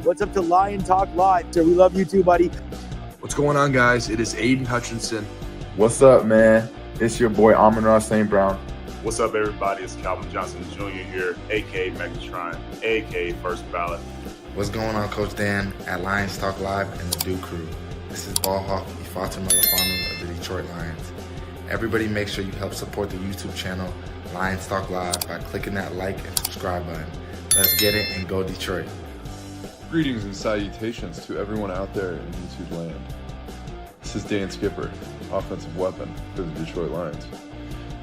What's up to Lion Talk Live? So we love you too, buddy. What's going on, guys? It is Aiden Hutchinson. What's up, man? It's your boy Amon-Ra St. Brown. What's up, everybody? It's Calvin Johnson Jr. here, a.k.a. Megatron, a.k.a. First Ballot. What's going on, Coach Dan at Lions Talk Live and the Duke Crew? This is Ball Hawk Ifeatu Melifonwu of the Detroit Lions. Everybody make sure you help support the YouTube channel Lions Talk Live by clicking that like and subscribe button. Let's get it and go Detroit. Greetings and salutations to everyone out there in YouTube land. This is Dan Skipper, offensive weapon for the Detroit Lions.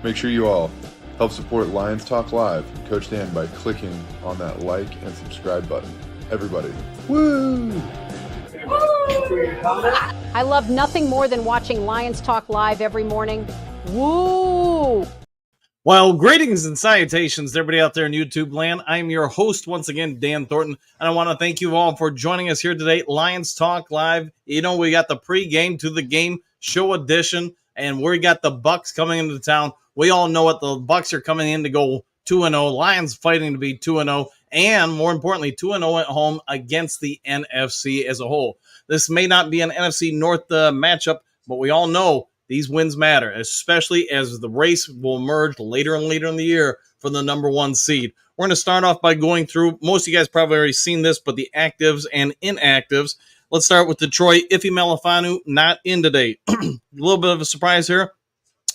Make sure you all help support Lions Talk Live and Coach Dan by clicking on that like and subscribe button. Everybody, woo! I love nothing more than watching Lions Talk Live every morning. Woo! Well, greetings and salutations to everybody out there in YouTube land. I'm your host once again, Dan Thornton, and I want to thank you all for joining us here today, Lions Talk Live. You know, we got the pregame to the game show edition, and we got the Bucs coming into town. We all know it. The Bucs are coming in to go 2-0. Lions fighting to be 2-0. And more importantly, 2-0 at home against the NFC as a whole. This may not be an NFC North matchup, but we all know these wins matter, especially as the race will emerge later and later in the year for the number one seed. We're going to start off by going through, most of you guys probably already seen this, but the actives and inactives. Let's start with Detroit. Ife Melifonwu, not in today. A little bit of a surprise here.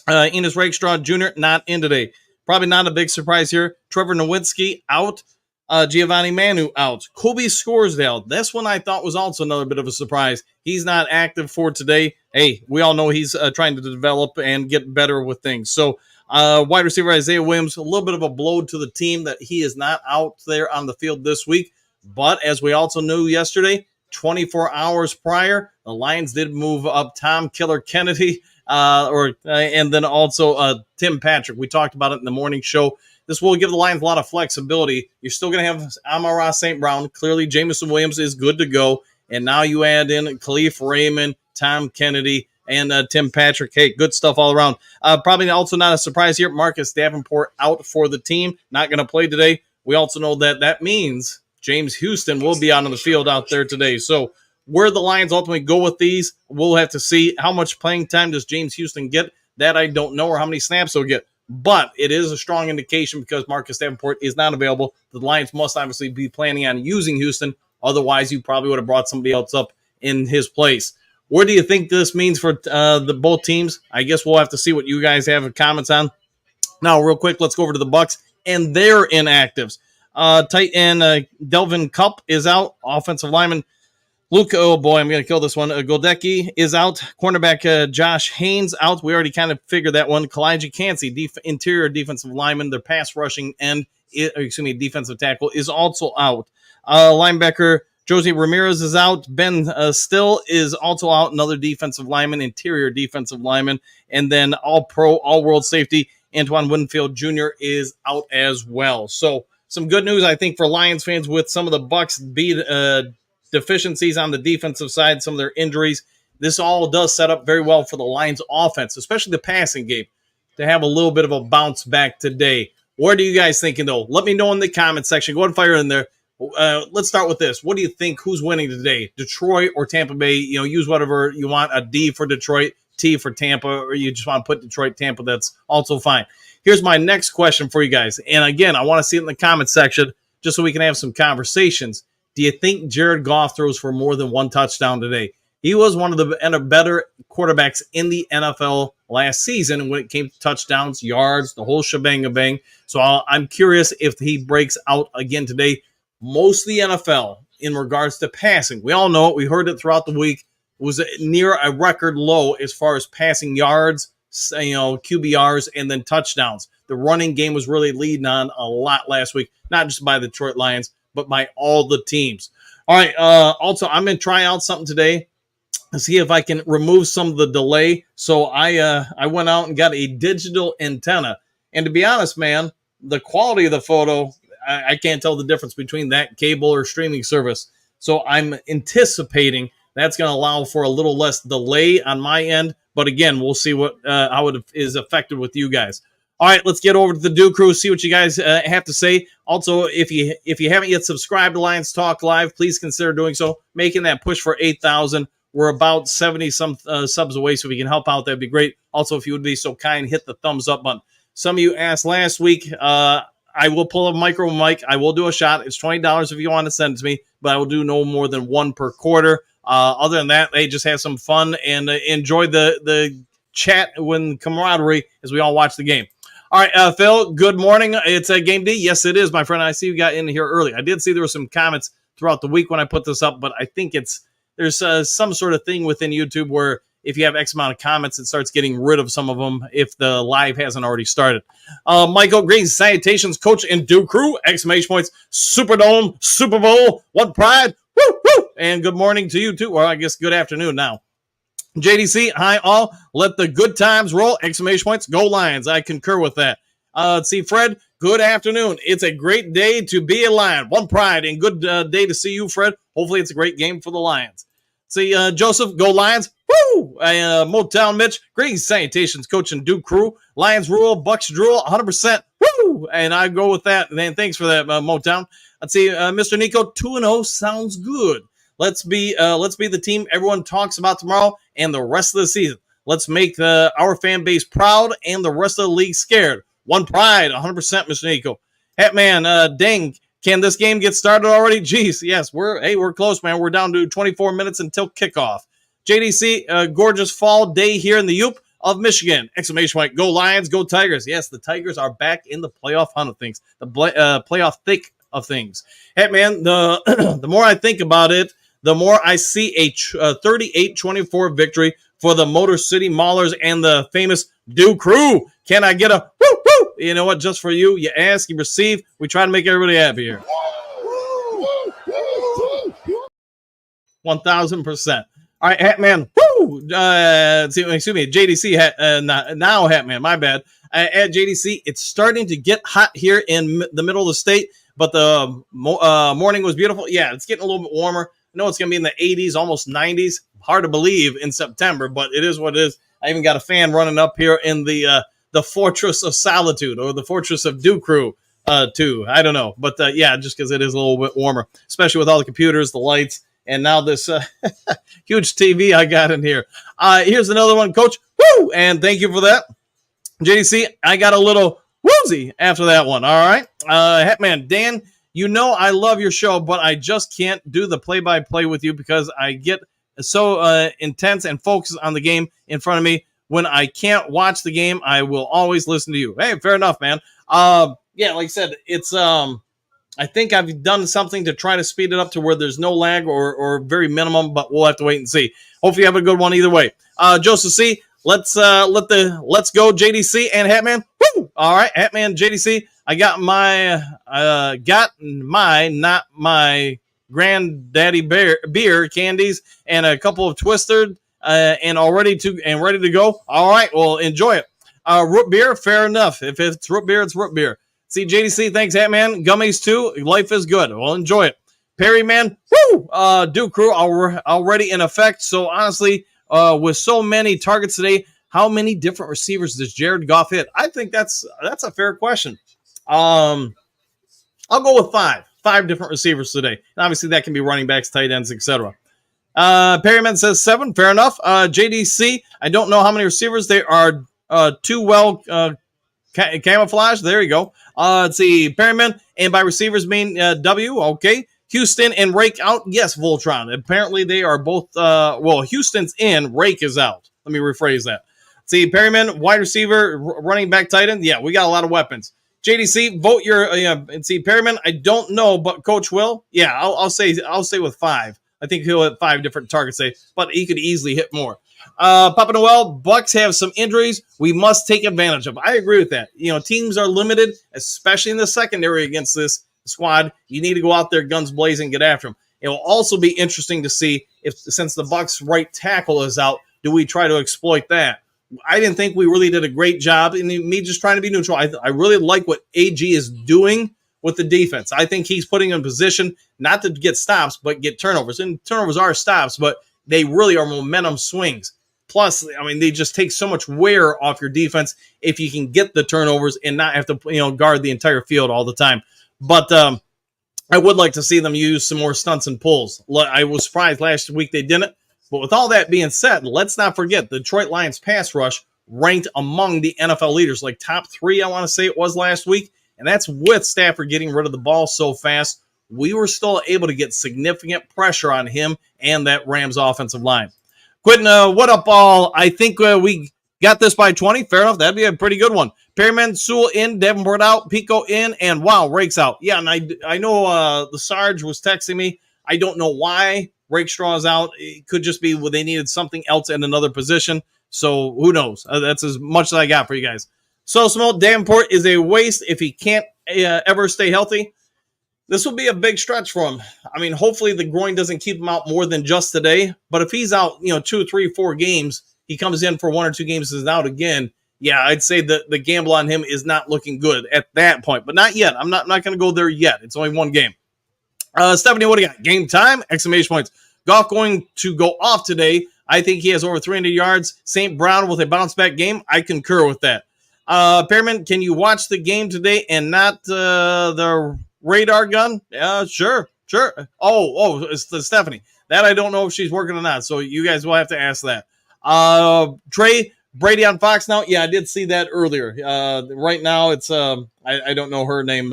Enos Rakestraw Jr., not in today. Probably not a big surprise here. Trevor Nowitzki, out. Giovanni Manu out. Kobe Scoresdale. This one I thought was also another bit of a surprise. He's not active for today. Hey, we all know he's trying to develop and get better with things. So wide receiver Isaiah Williams, a little bit of a blow to the team that he is not out there on the field this week. But as we also knew yesterday, 24 hours prior, the Lions did move up Tom Killer Kennedy and then also Tim Patrick. We talked about it in the morning show. This will give the Lions a lot of flexibility. You're still going to have Amon-Ra St. Brown. Clearly, Jameson Williams is good to go. And now you add in Khalif Raymond, Tom Kennedy, and Tim Patrick. Hey, good stuff all around. Probably also not a surprise here. Marcus Davenport out for the team. Not going to play today. We also know that means James Houston will be out on the field out there today. So where the Lions ultimately go with these, we'll have to see. How much playing time does James Houston get? That I don't know, or how many snaps he'll get. But it is a strong indication because Marcus Davenport is not available. The Lions must obviously be planning on using Houston. Otherwise, you probably would have brought somebody else up in his place. What do you think this means for the both teams? I guess we'll have to see what you guys have comments on. Now, real quick, let's go over to the Bucs and their inactives. Tight end Delvin Cup is out. Offensive lineman Luke, oh boy, I'm going to kill this one. Goldecki is out. Cornerback Josh Haynes out. We already kind of figured that one. Kalijah Cansey, interior defensive lineman, their pass rushing end, defensive tackle, is also out. Linebacker Josie Ramirez is out. Ben Still is also out. Another defensive lineman, interior defensive lineman. And then all-pro, all-world safety, Antoine Winfield Jr. is out as well. So some good news, I think, for Lions fans with some of the Bucs deficiencies on the defensive side, some of their injuries. This all does set up very well for the Lions offense, especially the passing game, to have a little bit of a bounce back today. What are you guys thinking, though? Let me know in the comment section. Go ahead and fire in there. Let's start with this. What do you think? Who's winning today? Detroit or Tampa Bay? You know, use whatever you want. A D for Detroit, T for Tampa, or you just want to put Detroit, Tampa. That's also fine. Here's my next question for you guys. And again, I want to see it in the comment section just so we can have some conversations. Do you think Jared Goff throws for more than one touchdown today? He was one of the better quarterbacks in the NFL last season when it came to touchdowns, yards, the whole shebang-a-bang. So I'm curious if he breaks out again today. Most of the NFL, in regards to passing, we all know it. We heard it throughout the week, was near a record low as far as passing yards, QBRs, and then touchdowns. The running game was really leading on a lot last week, not just by the Detroit Lions, but by all the teams. All right, also, I'm going to try out something today and see if I can remove some of the delay. So I went out and got a digital antenna. And to be honest, man, the quality of the photo, I can't tell the difference between that cable or streaming service. So I'm anticipating that's going to allow for a little less delay on my end. But again, we'll see how it is affected with you guys. All right, let's get over to the Do Crew, see what you guys have to say. Also, if you haven't yet subscribed to Lions Talk Live, please consider doing so, making that push for 8,000. We're about 70-some subs away, so if we can help out, that'd be great. Also, if you would be so kind, hit the thumbs up button. Some of you asked last week, I will pull a micro mic. I will do a shot. It's $20 if you want to send it to me, but I will do no more than one per quarter. Other than that, just have some fun and enjoy the chat when camaraderie as we all watch the game. All right, Phil, good morning. It's a game day. Yes, it is, my friend. I see you got in here early. I did see there were some comments throughout the week when I put this up, but I think there's some sort of thing within YouTube where if you have X amount of comments, it starts getting rid of some of them if the live hasn't already started. Michael, greetings, salutations, coach and Do Crew, exclamation points, Superdome, Super Bowl, what pride, woo, woo, and good morning to you too, or I guess good afternoon now. JDC, hi all. Let the good times roll. Exclamation points. Go Lions. I concur with that. Let's see, Fred. Good afternoon. It's a great day to be a Lion. One pride and good day to see you, Fred. Hopefully it's a great game for the Lions. See, Joseph. Go Lions. Woo! Motown Mitch. Great salutations, coach and Do Crew. Lions rule. Bucs drool. 100%. Woo! And I go with that. And thanks for that, Motown. Let's see, Mr. Nico. 2-0 sounds good. Let's be the team everyone talks about tomorrow and the rest of the season. Let's make our fan base proud and the rest of the league scared. One pride, 100%, Mr. Nico. Hatman, dang, can this game get started already? Jeez, yes, we're close, man. We're down to 24 minutes until kickoff. JDC, gorgeous fall day here in the Yoop of Michigan. Exclamation point, go Lions, go Tigers. Yes, the Tigers are back in the playoff hunt of things, the playoff thick of things. Hatman, the more I think about it, the more I see a 38-24 victory for the Motor City Maulers and the famous Do Crew. Can I get a woo woo? You know what? Just for you. You ask, you receive. We try to make everybody happy here. 1,000%. All right, Hatman. Woo! Excuse me, JDC. Now Hatman. My bad. At JDC, it's starting to get hot here in the middle of the state, but the morning was beautiful. Yeah, it's getting a little bit warmer. I know it's going to be in the 80s, almost 90s. Hard to believe in September, but it is what it is. I even got a fan running up here in the Fortress of Solitude or the Fortress of Do Crew, too. I don't know. But, yeah, just because it is a little bit warmer, especially with all the computers, the lights, and now this huge TV I got in here. Here's another one, Coach. Woo! And thank you for that. JDC, I got a little woozy after that one. All right. Hatman, Dan, you know I love your show, but I just can't do the play-by-play with you because I get so intense and focused on the game in front of me. When I can't watch the game, I will always listen to you. Hey, fair enough, man. Yeah, like I said, it's I think I've done something to try to speed it up to where there's no lag or very minimum, but we'll have to wait and see. Hopefully you have a good one either way. Joseph C., let's go JDC and Hatman. Woo! All right, Hatman, JDC. I got my not my granddaddy beer candies and a couple of Twisted and ready to go. All right, well, enjoy it. Root beer, fair enough. If it's root beer, it's root beer. See, JDC, thanks, Hatman. Gummies too. Life is good. Well, enjoy it. Perry, man, woo! Do Crew already in effect. So honestly, with so many targets today, how many different receivers does Jared Goff hit? I think that's a fair question. I'll go with five different receivers today. And obviously, that can be running backs, tight ends, etc. Perryman says 7. Fair enough. JDC, I don't know how many receivers. They are too well camouflaged. There you go. Let's see. Perryman, and by receivers mean W. Okay. Houston and Rake out. Yes, Voltron. Apparently, they are both. Houston's in. Rake is out. Let me rephrase that. See, Perryman, wide receiver, running back, tight end. Yeah, we got a lot of weapons. JDC, vote your and see Perryman. I don't know, but Coach will. Yeah, I'll say with 5. I think he'll hit 5 different targets today, but he could easily hit more. Papa Noel, Bucs have some injuries we must take advantage of. I agree with that. You know, teams are limited, especially in the secondary against this squad. You need to go out there, guns blazing, get after them. It will also be interesting to see if, since the Bucs right tackle is out, do we try to exploit that? I didn't think we really did a great job. And me just trying to be neutral, I really like what AG is doing with the defense. I think he's putting in position not to get stops, but get turnovers. And turnovers are stops, but they really are momentum swings. Plus, I mean, they just take so much wear off your defense if you can get the turnovers and not have to, guard the entire field all the time. But I would like to see them use some more stunts and pulls. I was surprised last week they didn't. But with all that being said, let's not forget the Detroit Lions pass rush ranked among the NFL leaders, like top 3, I want to say it was last week. And that's with Stafford getting rid of the ball so fast. We were still able to get significant pressure on him and that Rams offensive line. Quentin, what up, all? I think we got this by 20. Fair enough. That'd be a pretty good one. Perryman, Sewell in, Davenport out, Pico in, and wow, Rakes out. Yeah, and I know the Sarge was texting me. I don't know why Rakestraw is out. It could just be they needed something else in another position. So who knows? That's as much as I got for you guys. So small, Davenport is a waste if he can't ever stay healthy. This will be a big stretch for him. I mean, hopefully the groin doesn't keep him out more than just today. But if he's out, 2, 3, 4 games, he comes in for 1 or 2 games and is out again. Yeah, I'd say that the gamble on him is not looking good at that point. But not yet. I'm not going to go there yet. It's only 1 game. Stephanie, what do you got? Game time? Exclamation points. Goff going to go off today. I think he has over 300 yards. St. Brown with a bounce-back game. I concur with that. Perryman, can you watch the game today and not the radar gun? Yeah, sure. Oh, it's the Stephanie. That I don't know if she's working or not, so you guys will have to ask that. Trey, Brady on Fox now. Yeah, I did see that earlier. Right now, it's I don't know her name.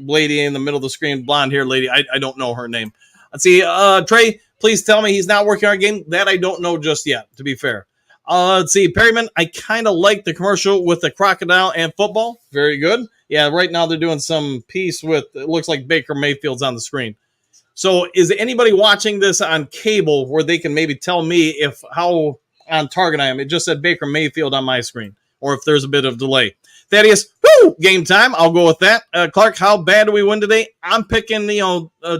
Lady in the middle of the screen, blonde-haired lady. I don't know her name. Let's see. Trey, please tell me he's not working our game. That I don't know just yet, to be fair. Let's see. Perryman, I kind of like the commercial with the crocodile and football. Very good. Yeah, right now they're doing some piece with, it looks like Baker Mayfield's on the screen. So is anybody watching this on cable where they can maybe tell me how on target I am? It just said Baker Mayfield on my screen, or if there's a bit of delay. Thaddeus, game time. I'll go with that. Clark, how bad do we win today? I'm picking,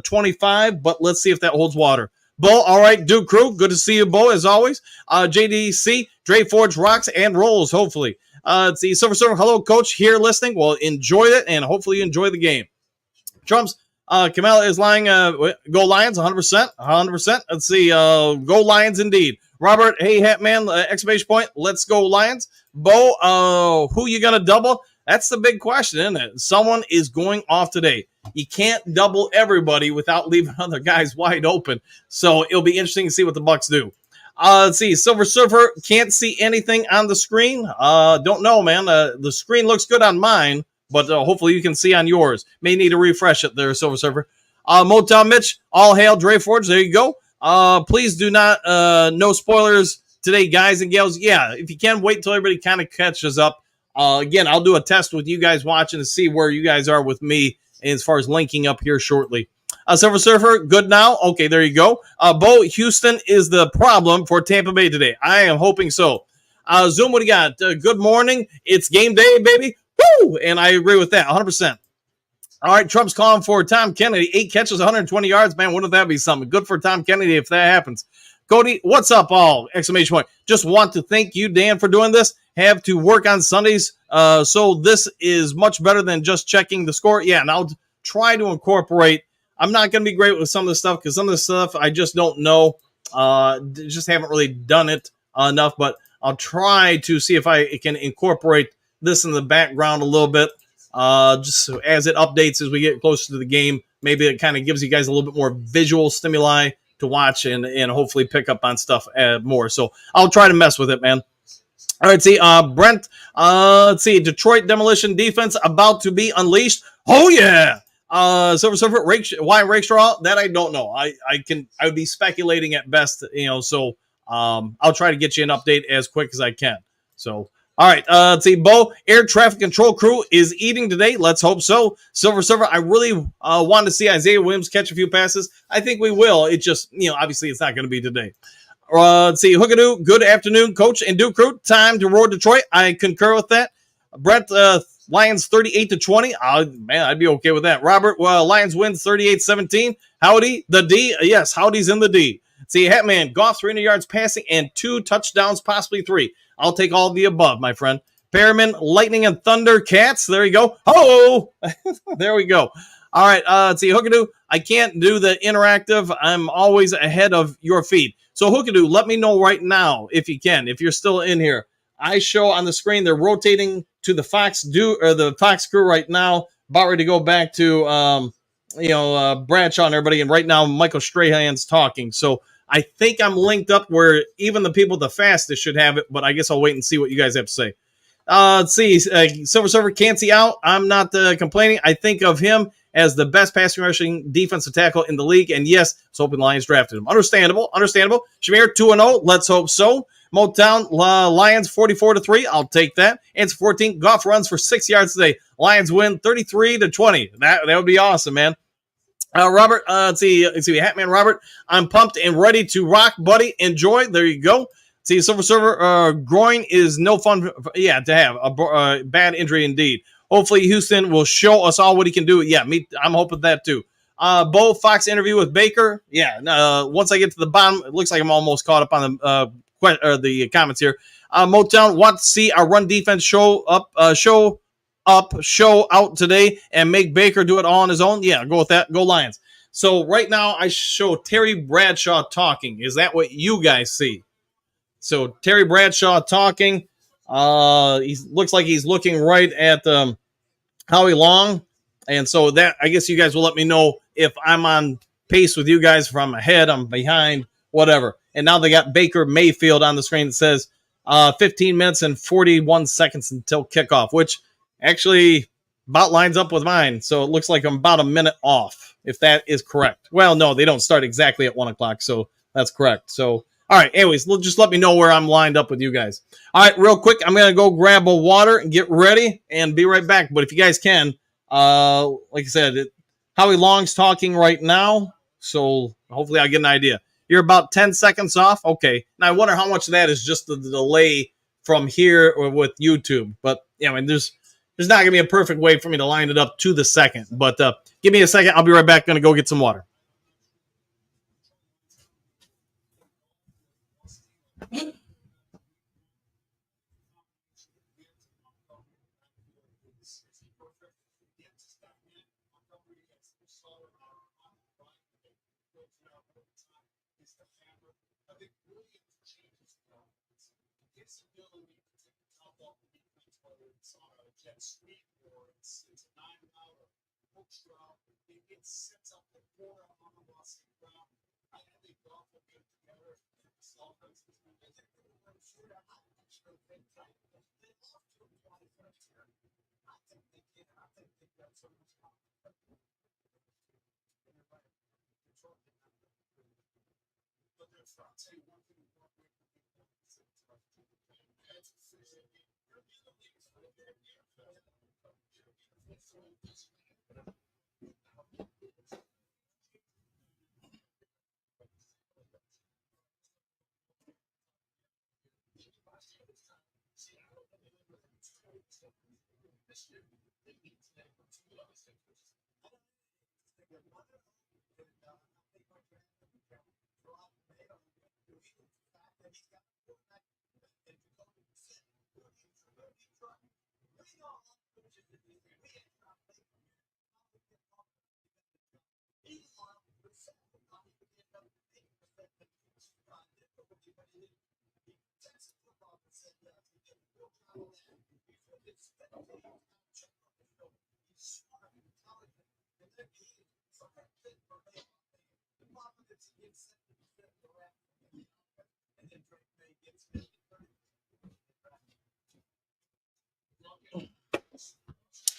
25, but let's see if that holds water. Bo, all right, Duke Crew, good to see you, Bo, as always. JDC, Dre Forge rocks and rolls, hopefully. Let's see, Silver Server, hello, Coach, here listening. Well, enjoy it, and hopefully you enjoy the game. Trumps, Kamala is lying. Go Lions, 100%. 100%. Let's see, go Lions indeed. Robert, hey, Hatman, exclamation point, let's go Lions. Bo, who you going to double? That's the big question, isn't it? Someone is going off today. You can't double everybody without leaving other guys wide open. So it'll be interesting to see what the Bucs do. Let's see. Silver Surfer, can't see anything on the screen. Don't know, man. The screen looks good on mine, but hopefully you can see on yours. May need to refresh it there, Silver Surfer. Motown Mitch, all hail Dre Forge. There you go. Please do not, no spoilers today, guys and gals. Yeah, if you can, wait until everybody kind of catches up. Again, I'll do a test with you guys watching to see where you guys are with me as far as linking up here shortly. Silver Surfer, good now. Okay, there you go. Bo, Houston is the problem for Tampa Bay today. I am hoping so. Zoom, what do you got? Good morning. It's game day, baby. Woo! And I agree with that, 100%. All right, Trump's calling for Tom Kennedy. 8 catches, 120 yards. Man, wouldn't that be something? Good for Tom Kennedy if that happens. Cody, what's up, all? Exclamation point. Just want to thank you, Dan, for doing this. Have to work on Sundays. So this is much better than just checking the score. Yeah, and I'll try to incorporate. I'm not going to be great with some of the stuff because some of the stuff I just don't know. Just haven't really done it enough, but I'll try to see if I can incorporate this in the background a little bit. Just so as it updates as we get closer to the game, maybe it kind of gives you guys a little bit more visual stimuli to watch and hopefully pick up on stuff more. So I'll try to mess with it, man. All right, see, Brent, let's see, Detroit demolition defense about to be unleashed. Oh, yeah. Silver Surfer, why Rakestraw? That I don't know. I would be speculating at best, so I'll try to get you an update as quick as I can. So, all right, let's see, Bo, air traffic control crew is eating today. Let's hope so. Silver Surfer, I really want to see Isaiah Williams catch a few passes. I think we will. It just, obviously it's not going to be today. Let's see, Hookadoo, good afternoon, Coach and Duke Crew. Time to roar Detroit. I concur with that. Brett, Lions 38-20. Man, I'd be okay with that. Robert, Lions win 38-17. Howdy, the D. Yes, Howdy's in the D. See, Hatman, Goff 300 yards passing and 2 touchdowns, possibly 3. I'll take all of the above, my friend. Perriman, Lightning and Thunder Cats. There you go. Oh, there we go. All right, let's see, Hookadoo. I can't do the interactive. I'm always ahead of your feed. So Hookadoo, let me know right now if you can, if you're still in here. I show on the screen they're rotating to the Fox crew right now, about ready to go back to Bradshaw and everybody. And right now Michael Strahan's talking. So I think I'm linked up where even the people the fastest should have it, but I guess I'll wait and see what you guys have to say. Let's see. Silver Surfer can't see out. I'm not complaining. I think of him as the best passing rushing defensive tackle in the league. And yes, I was hoping the Lions drafted him. Understandable. Shamir 2-0. Let's hope so. Motown Lions 44-3. I'll take that. Answer 14. Goff runs for 6 yards today. Lions win 33-20. That would be awesome, man. Robert, let's see, Hatman Robert. I'm pumped and ready to rock, buddy. Enjoy. There you go. See, Silver Server, groin is no fun, to have. A bad injury indeed. Hopefully Houston will show us all what he can do. Yeah, I'm hoping that too. Bo Fox interview with Baker. Yeah, once I get to the bottom, it looks like I'm almost caught up on the comments here. Motown, want to see our run defense show out today and make Baker do it all on his own. Yeah, go with that. Go Lions. So right now I show Terry Bradshaw talking. Is that what you guys see? So Terry Bradshaw talking. He looks like he's looking right at Howie Long. And so that, I guess you guys will let me know if I'm on pace with you guys, if I'm ahead, I'm behind, whatever. And now they got Baker Mayfield on the screen that says 15 minutes and 41 seconds until kickoff, which actually about lines up with mine. So it looks like I'm about a minute off, if that is correct. Well, no, they don't start exactly at 1 o'clock, so that's correct. So, all right, anyways, just let me know where I'm lined up with you guys. All right, real quick, I'm going to go grab a water and get ready and be right back. But if you guys can, like I said, Howie Long's talking right now, so hopefully I'll get an idea. You're about 10 seconds off? Okay. Now, I wonder how much of that is just the delay from here or with YouTube. But, yeah, I mean, there's not going to be a perfect way for me to line it up to the second. But give me a second. I'll be right back. Going to go get some water.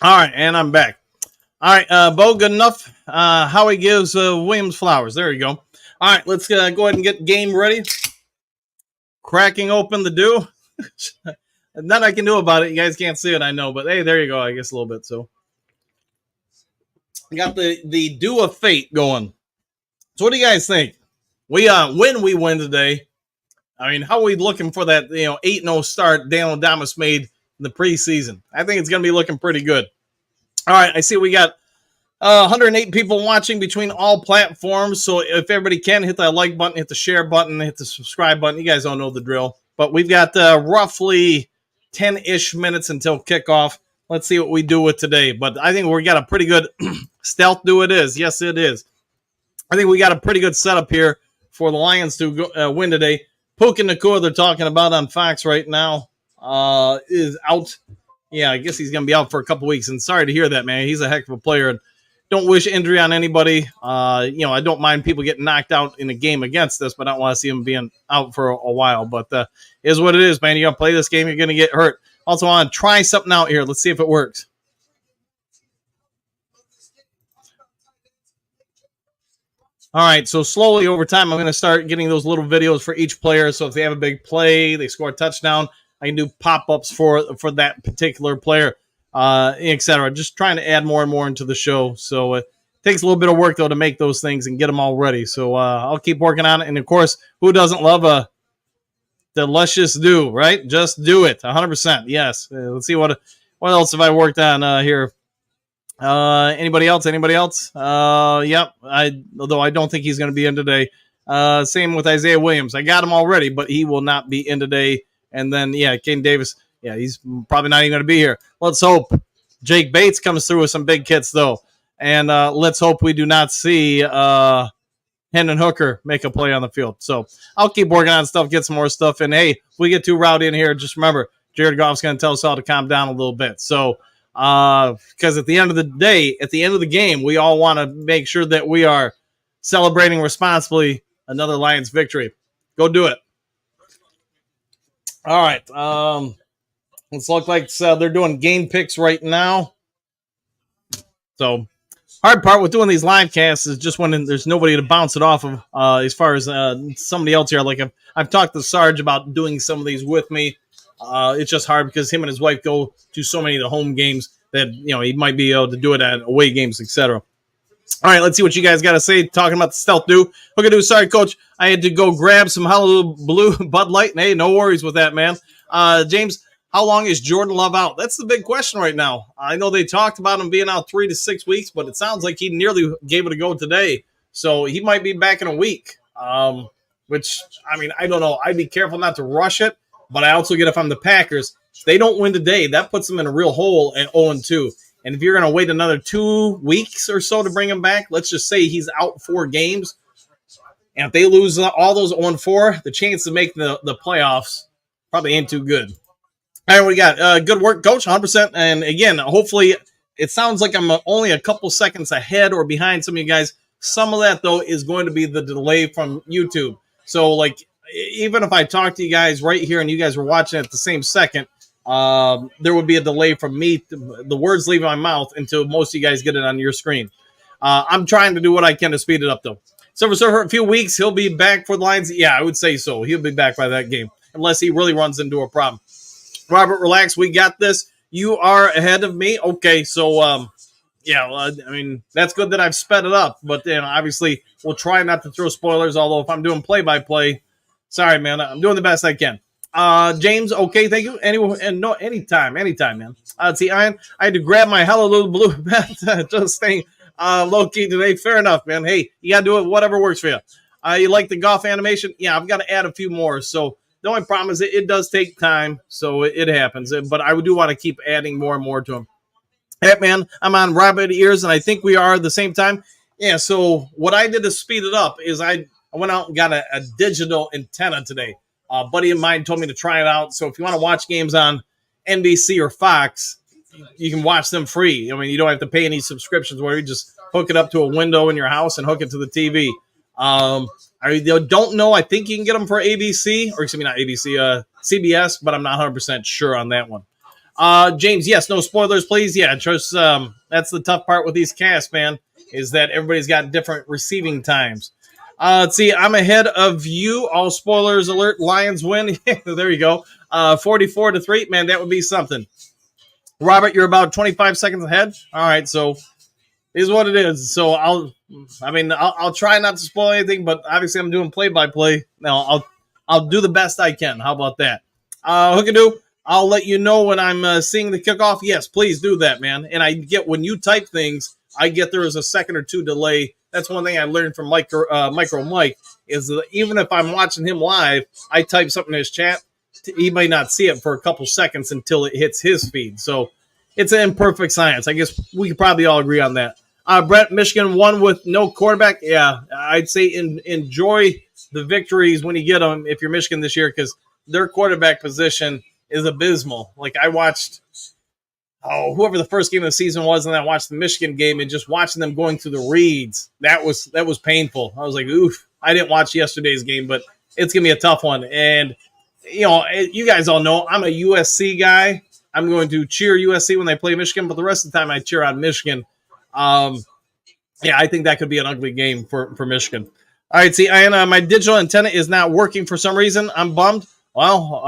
All right, and I'm back. All right, Bo, good enough. Howie gives Williams flowers. There you go. All right, let's go ahead and get game ready. Cracking open the dew. Nothing I can do about it. You guys can't see it, I know. But, hey, there you go, I guess a little bit. So, we got the dew of fate going. So, what do you guys think? We we win today. I mean, how are we looking for that 8-0 start Daniel Adamas made in the preseason? I think it's going to be looking pretty good. All right, I see we got 108 people watching between all platforms. So if everybody can, hit that like button, hit the share button, hit the subscribe button. You guys don't know the drill. But we've got roughly 10-ish minutes until kickoff. Let's see what we do with today. But I think we got a pretty good stealth do it is. Yes, it is. I think we got a pretty good setup here for the Lions to win today. Puka Nacua, they're talking about on Fox right now, is out. Yeah, I guess he's going to be out for a couple weeks. And sorry to hear that, man. He's a heck of a player. And don't wish injury on anybody. I don't mind people getting knocked out in a game against us, but I don't want to see him being out for a while. But is what it is, man. You're going to play this game, you're going to get hurt. Also, I want to try something out here. Let's see if it works. All right, so slowly over time, I'm going to start getting those little videos for each player. So if they have a big play, they score a touchdown, I can do pop-ups for that particular player, etc. Just trying to add more and more into the show. So it takes a little bit of work, though, to make those things and get them all ready. So I'll keep working on it. And, of course, who doesn't love a delicious do, right? Just do it, 100%. Yes. Let's see what else have I worked on here. Anybody else? Yep. Although I don't think he's going to be in today. Same with Isaiah Williams. I got him already, but he will not be in today. And then, Kane Davis. Yeah, he's probably not even going to be here. Let's hope Jake Bates comes through with some big hits, though. And let's hope we do not see Hendon Hooker make a play on the field. So I'll keep working on stuff, get some more stuff. And, hey, if we get too rowdy in here, just remember, Jared Goff's going to tell us all to calm down a little bit. So, because at the end of the day, at the end of the game, we all want to make sure that we are celebrating responsibly another Lions victory. Go do it. All right. Let's look like they're doing game picks right now. So, hard part with doing these live casts is just when there's nobody to bounce it off of as far as somebody else here. Like I've talked to Sarge about doing some of these with me. It's just hard because him and his wife go to so many of the home games that, he might be able to do it at away games, etc. All right, let's see what you guys got to say. Talking about the stealth do. Sorry, Coach. I had to go grab some Hallelujah Blue Bud Light. And hey, no worries with that, man. James, how long is Jordan Love out? That's the big question right now. I know they talked about him being out 3 to 6 weeks, but it sounds like he nearly gave it a go today. So he might be back in a week, which, I don't know. I'd be careful not to rush it, but I also get if I'm the Packers, if they don't win today, that puts them in a real hole at 0-2. And if you're going to wait another 2 weeks or so to bring him back, let's just say he's out 4 games. And if they lose all those 0-4, the chance to make the playoffs probably ain't too good. All right, we got good work, Coach, 100%. And again, hopefully it sounds like I'm only a couple seconds ahead or behind some of you guys. Some of that, though, is going to be the delay from YouTube. So, even if I talk to you guys right here and you guys were watching at the same second, there would be a delay from me, the words leaving my mouth, until most of you guys get it on your screen. I'm trying to do what I can to speed it up, though. So for a few weeks, he'll be back for the Lions. Yeah, I would say so. He'll be back by that game, unless he really runs into a problem. Robert, relax. We got this. You are ahead of me. Okay, so, that's good that I've sped it up. But, obviously, we'll try not to throw spoilers, although if I'm doing play-by-play, sorry, man, I'm doing the best I can. James, okay, thank you. Anytime, man. See, I had to grab my Hallelujah Blue bat, just staying low-key today. Fair enough, man. Hey, you got to do it, whatever works for you. You like the Goff animation? Yeah, I've got to add a few more. So the only problem is it does take time, so it happens. But I do want to keep adding more and more to them. Hey, man, I'm on rabbit ears, and I think we are at the same time. Yeah, so what I did to speed it up is I went out and got a digital antenna today. A buddy of mine told me to try it out. So if you want to watch games on NBC or Fox, you can watch them free. You don't have to pay any subscriptions where you just hook it up to a window in your house and hook it to the TV. I don't know. I think you can get them for ABC, or excuse me, not ABC, CBS, but I'm not 100% sure on that one. James, yes, no spoilers, please. Yeah, just that's the tough part with these casts, man, is that everybody's got different receiving times. Let's see, I'm ahead of you. All spoilers alert. Lions win. There you go. 44-3. Man, that would be something. Robert, you're about 25 seconds ahead. All right, so is what it is. So I'll try not to spoil anything, but obviously I'm doing play-by-play. Now I'll do the best I can. How about that? Hookadoo, I'll let you know when I'm seeing the kickoff. Yes, please do that, man. And I get when you type things, I get there is a second or two delay. That's one thing I learned from Micro Mike is that even if I'm watching him live, I type something in his chat. He may not see it for a couple seconds until it hits his feed. So it's an imperfect science. I guess we could probably all agree on that. Brett, Michigan won with no quarterback. Yeah, I'd say enjoy the victories when you get them if you're Michigan this year, because their quarterback position is abysmal. Like, I watched whoever the first game of the season was, and I watched the Michigan game, and just watching them going through the reads, that was painful. I was like, oof. I didn't watch yesterday's game, but it's gonna be a tough one. And you guys all know I'm a USC guy. I'm going to cheer USC when they play Michigan, but the rest of the time I cheer on Michigan. I think that could be an ugly game for Michigan. All right, see, my digital antenna is not working for some reason. I'm bummed. Well,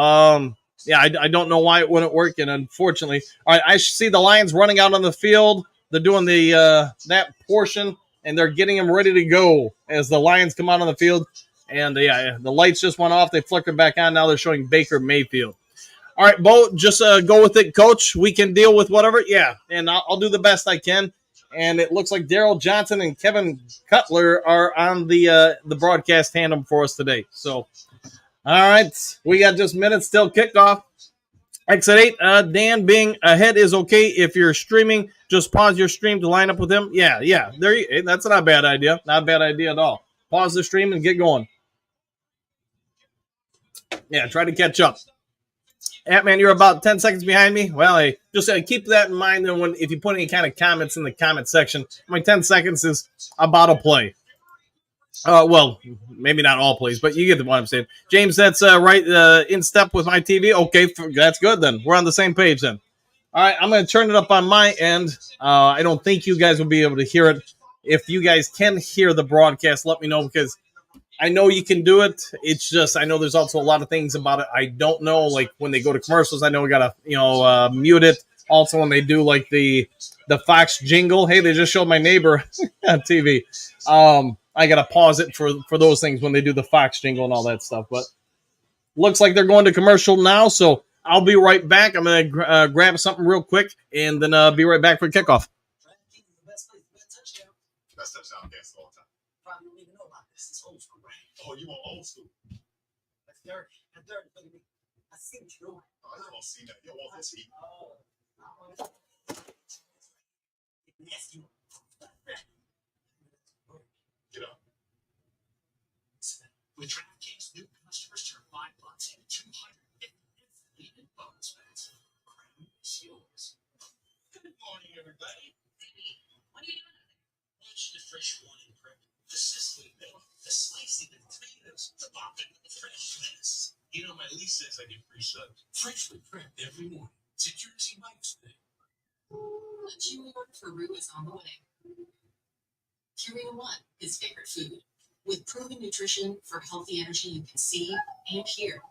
I don't know why it wouldn't work, and unfortunately, all right, I see the Lions running out on the field. They're doing the that portion, and they're getting them ready to go as the Lions come out on the field. And the lights just went off. They flickered back on. Now they're showing Baker Mayfield. All right, Bo, just go with it, Coach. We can deal with whatever. Yeah, and I'll do the best I can. And it looks like Daryl Johnson and Kevin Cutler are on the broadcast tandem for us today. So, all right, we got just minutes till kickoff. Exit 8, Dan, being ahead is okay. If you're streaming, just pause your stream to line up with him. Yeah, that's not a bad idea. Not a bad idea at all. Pause the stream and get going. Yeah, try to catch up. Ant-Man, you're about 10 seconds behind me. Well, hey, just keep that in mind. And if you put any kind of comments in the comment section, my 10 seconds is about a play. Well, maybe not all plays, but you get the what I'm saying. James, that's right in step with my TV. Okay, that's good then. We're on the same page then. All right, I'm going to turn it up on my end. I don't think you guys will be able to hear it. If you guys can hear the broadcast, let me know, because I know you can do it. It's just I know there's also a lot of things about it I don't know. Like when they go to commercials, I know we got to mute it. Also, when they do like the Fox jingle, hey, they just showed my neighbor on TV. I got to pause it for those things when they do the Fox jingle and all that stuff. But looks like they're going to commercial now, so I'll be right back. I'm going to grab something real quick and then be right back for kickoff. Best touchdown dance of all time. Probably don't even know about this. It's old school, right? Oh, you want old school? That's dirty. That's dirty. Look at me. I see what you're doing. Oh, you don't see that. You don't want this heat. Nasty. Get up. With DraftKings, new customers turn $5 into $250 in bonus bets. Crown is yours. Good morning, everybody. Hey, what are you doing? Watch the fresh wine prep, the sizzling milk, the slicing of potatoes, the popping of the fresh lettuce. You know, my lease says I get free subs. Freshly prepped every morning. It's a Jersey Mike's thing. What you ordered for Rue is on the way. Purina One, his favorite food, with proven nutrition for healthy energy you can see and hear.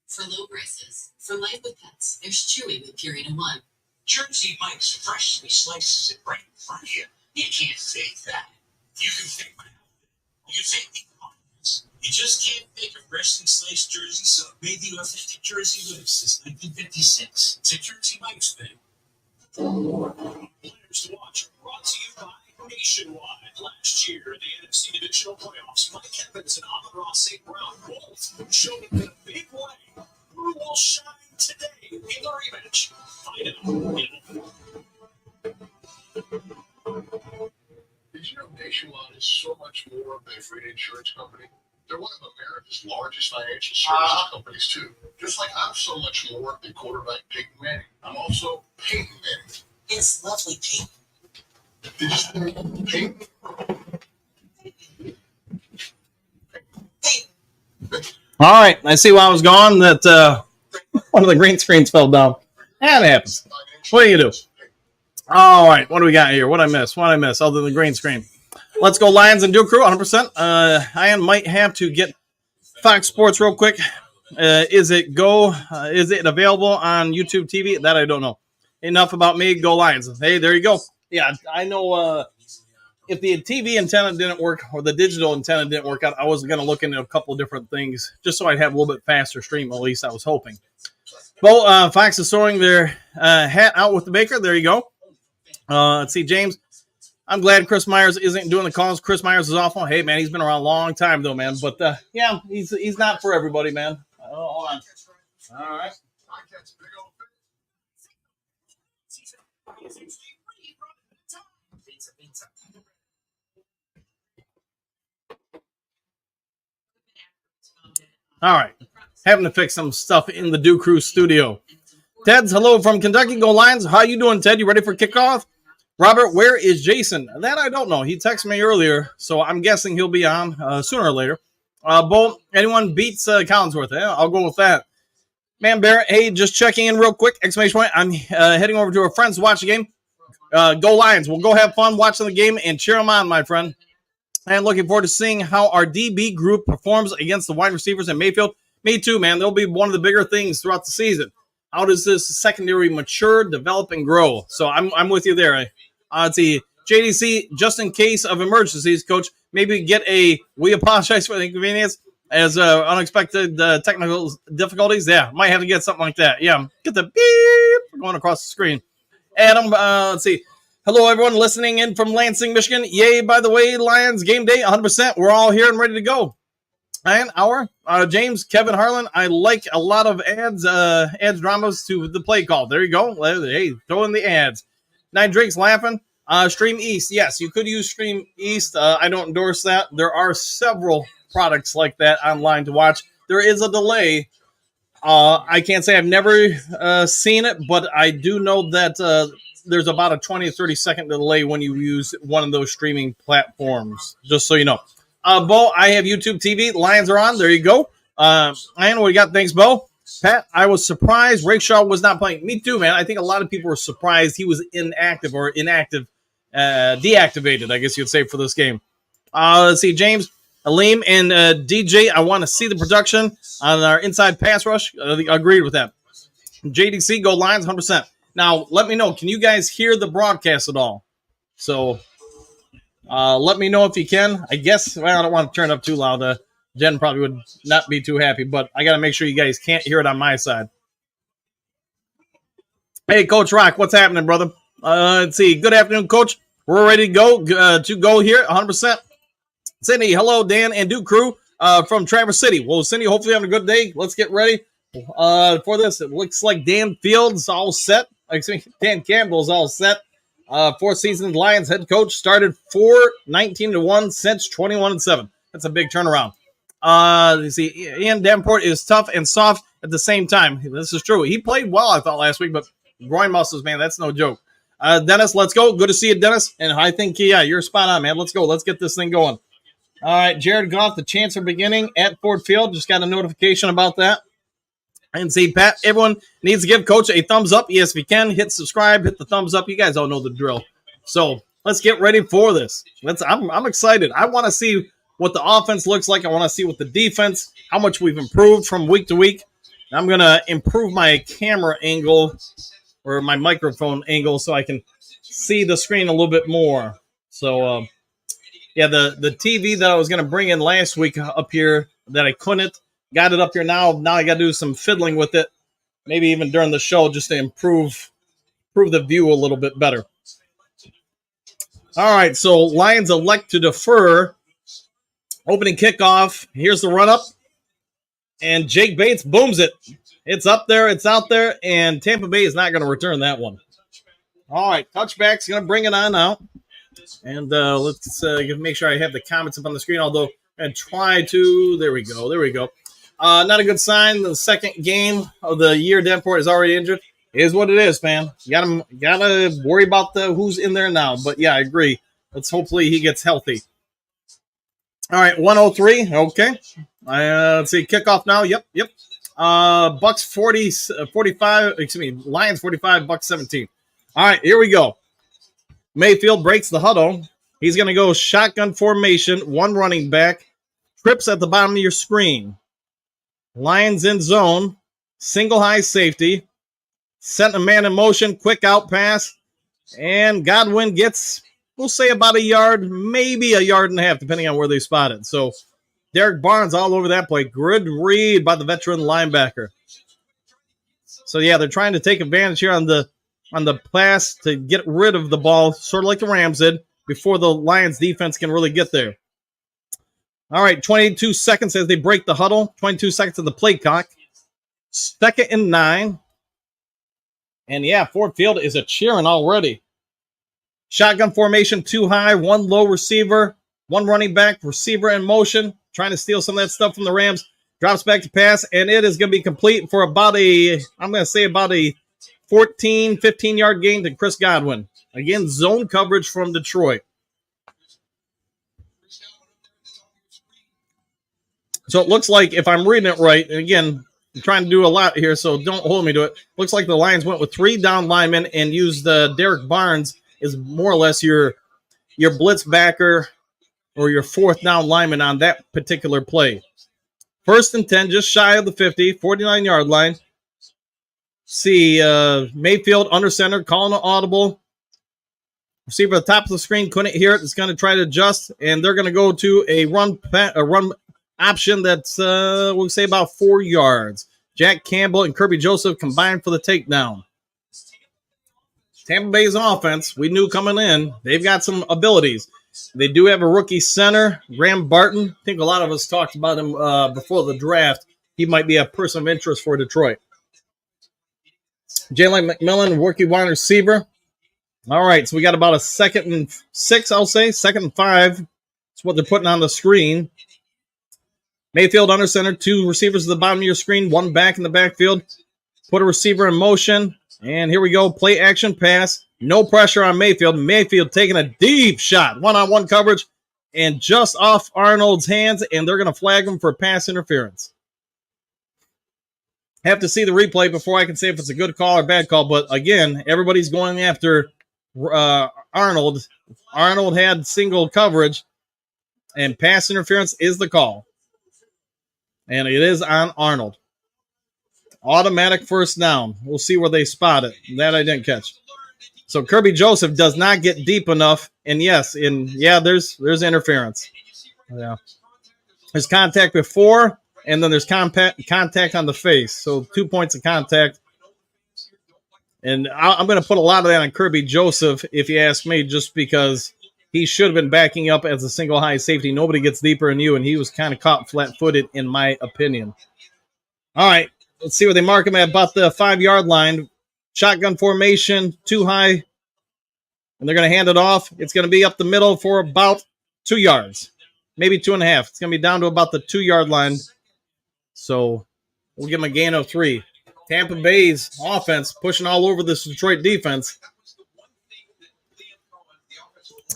For low prices, for life with pets, there's Chewy with Purina One. Jersey Mike's freshly slices it right in front of you. You can't fake that. You can fake my outfit. You can fake the audience. You just can't fake a freshly sliced Jersey sub made the authentic Jersey lives since 1956. It's a Jersey Mike's thing. Players to watch are brought to you by Nationwide. Last year, the NFC Divisional Playoffs, Mike Evans and Amon-Ra St. Brown both showed up in a big way. Who will shine today in the rematch? Find out. Did you know Nationwide is so much more than a freight insurance company? They're one of America's largest financial services companies, too. Just like I'm so much more than quarterback Peyton Manning. I'm also Peyton Manning. It's lovely, Peyton. Peyton? All right, I see why I was gone. That one of the green screens fell down. That happens. What do you do? All right, what do we got here? What I miss? Other than the green screen? Let's go Lions and Duke Crew, 100%. I might have to get Fox Sports real quick. Is it available on YouTube TV? That I don't know. Enough about me. Go Lions. Hey, there you go. Yeah, I know if the TV antenna didn't work or the digital antenna didn't work out, I was going to look into a couple of different things just so I'd have a little bit faster stream, at least I was hoping. Well, Fox is throwing their hat out with the Baker. There you go. Let's see, James. I'm glad Chris Myers isn't doing the calls. Chris Myers is awful. Hey, man, he's been around a long time, though, man. But, yeah, he's not for everybody, man. Hold on. All right. All right. Having to fix some stuff in the Do Crew studio. Ted's hello from Kentucky. Go Lions. How you doing, Ted? You ready for kickoff? Robert, where is Jason? That I don't know. He texted me earlier, so I'm guessing he'll be on sooner or later. Bo, anyone beats Collinsworth? Yeah, I'll go with that. Man, Barrett, hey, just checking in real quick. Exclamation point. I'm heading over to a friend's to watch the game. Go Lions. We'll go have fun watching the game and cheer them on, my friend. And looking forward to seeing how our DB group performs against the wide receivers in Mayfield. Me too, man. They'll be one of the bigger things throughout the season. How does this secondary mature, develop, and grow? So I'm with you there. Let's see. JDC, just in case of emergencies, Coach, maybe get we apologize for the inconvenience as unexpected technical difficulties. Yeah, might have to get something like that. Yeah, get the beep going across the screen. Adam, let's see. Hello, everyone listening in from Lansing, Michigan. Yay, by the way, Lions game day, 100%. We're all here and ready to go. And James, Kevin Harlan, I like a lot of ads dramas to the play call. There you go. Hey, throw in the ads. Nine Drake's laughing. Stream East. Yes, you could use Stream East. I don't endorse that. There are several products like that online to watch. There is a delay. I can't say I've never seen it, but I do know that there's about a 20 to 30 second delay when you use one of those streaming platforms, just so you know. Bo, I have YouTube TV. Lions are on. There you go. And what you got? Thanks, Bo. Pat, I was surprised Rakeshaw was not playing. Me too, man. I think a lot of people were surprised he was deactivated, I guess you'd say, for this game. Let's see, James, Aleem, and DJ, I want to see the production on our inside pass rush. Agreed with that. JDC, go Lions, 100%. Now, let me know. Can you guys hear the broadcast at all? So, let me know if you can. I guess, well, I don't want to turn it up too loud. Jen probably would not be too happy, but I got to make sure you guys can't hear it on my side. Hey, Coach Rock, what's happening, brother? Let's see. Good afternoon, Coach. We're ready to go here, 100%. Cindy, hello, Dan and Duke crew from Traverse City. Well, Cindy, hopefully having a good day. Let's get ready for this. It looks like Dan Fields all set. Dan Campbell's all set. Fourth season Lions head coach, started 19-1 since 21-7. That's a big turnaround. You see, Ian Davenport is tough and soft at the same time. This is true. He played well, I thought, last week, but groin muscles, man, that's no joke. Dennis, let's go. Good to see you, Dennis. And I think, yeah, you're spot on, man. Let's go. Let's get this thing going. All right, Jared Goff, the chants are beginning at Ford Field. Just got a notification about that. And see, Pat, everyone needs to give Coach a thumbs up. Yes, if you can, hit subscribe, hit the thumbs up. You guys all know the drill. So let's get ready for this. I'm excited. I want to see what the offense looks like. I want to see what the defense, how much we've improved from week to week. I'm going to improve my camera angle or my microphone angle so I can see the screen a little bit more. So, yeah, the TV that I was going to bring in last week up here that I couldn't, got it up here now. Now I got to do some fiddling with it, maybe even during the show, just to improve the view a little bit better. All right, so Lions elect to defer. Opening kickoff. Here's the run-up. And Jake Bates booms it. It's up there. It's out there. And Tampa Bay is not going to return that one. All right, touchback's going to bring it on out. And let's make sure I have the comments up on the screen, although I'm going to try to. There we go. There we go. Not a good sign. The second game of the year, Davenport is already injured. It is what it is, man. You gotta worry about who's in there now. But, yeah, I agree. Hopefully he gets healthy. All right, 103. Okay. Let's see. Kickoff now. Yep. Bucs 45. Excuse me. Lions 45. Bucs 17. All right, here we go. Mayfield breaks the huddle. He's going to go shotgun formation. One running back. Trips at the bottom of your screen. Lions in zone. Single high safety. Set a man in motion. Quick out pass. And Godwin gets, we'll say, about a yard, maybe a yard and a half, depending on where they spot it. So Derek Barnes all over that play. Good read by the veteran linebacker. So, yeah, they're trying to take advantage here on the pass to get rid of the ball, sort of like the Rams did, before the Lions defense can really get there. All right, 22 seconds as they break the huddle. 22 seconds of the play clock. 2nd and 9. And, yeah, Ford Field is a cheering already. Shotgun formation, 2 high, 1 low receiver, 1 running back, receiver in motion, trying to steal some of that stuff from the Rams. Drops back to pass, and it is going to be complete for about a 14, 15-yard gain to Chris Godwin. Again, zone coverage from Detroit. So it looks like, if I'm reading it right, and again, I'm trying to do a lot here, so don't hold me to it. Looks like the Lions went with 3 down linemen and used Derek Barnes as more or less your blitz backer or your 4th down lineman on that particular play. 1st and 10, just shy of the 50, 49-yard line. See Mayfield under center, calling an audible. Receiver at the top of the screen, couldn't hear it. It's going to try to adjust, and they're going to go to a run option that's, we'll say, about 4 yards. Jack Campbell and Kirby Joseph combined for the takedown. Tampa Bay's offense, we knew coming in, they've got some abilities. They do have a rookie center, Graham Barton. I think a lot of us talked about him before the draft. He might be a person of interest for Detroit. Jalen McMillan, rookie wide receiver. All right, so we got about a 2nd and 6, I'll say. 2nd and 5. That's what they're putting on the screen. Mayfield under center, 2 receivers at the bottom of your screen, 1 back in the backfield. Put a receiver in motion. And here we go, play action pass. No pressure on Mayfield. Mayfield taking a deep shot. One-on-one coverage. And just off Arnold's hands. And they're going to flag him for pass interference. Have to see the replay before I can say if it's a good call or bad call. But again, everybody's going after Arnold. Arnold had single coverage. And pass interference is the call. And it is on Arnold. Automatic 1st down. We'll see where they spot it. That I didn't catch. So Kirby Joseph does not get deep enough. And yes, there's interference. Yeah. There's contact before, and then there's contact on the face. So 2 points of contact. And I'm going to put a lot of that on Kirby Joseph, if you ask me, just because he should have been backing up as a single high safety. Nobody gets deeper than you, and he was kind of caught flat-footed, in my opinion. All right. Let's see where they mark him at about the 5-yard line. Shotgun formation, 2 high. And they're going to hand it off. It's going to be up the middle for about 2 yards. Maybe 2.5. It's going to be down to about the 2-yard line. So we'll give him a gain of 3. Tampa Bay's offense pushing all over this Detroit defense.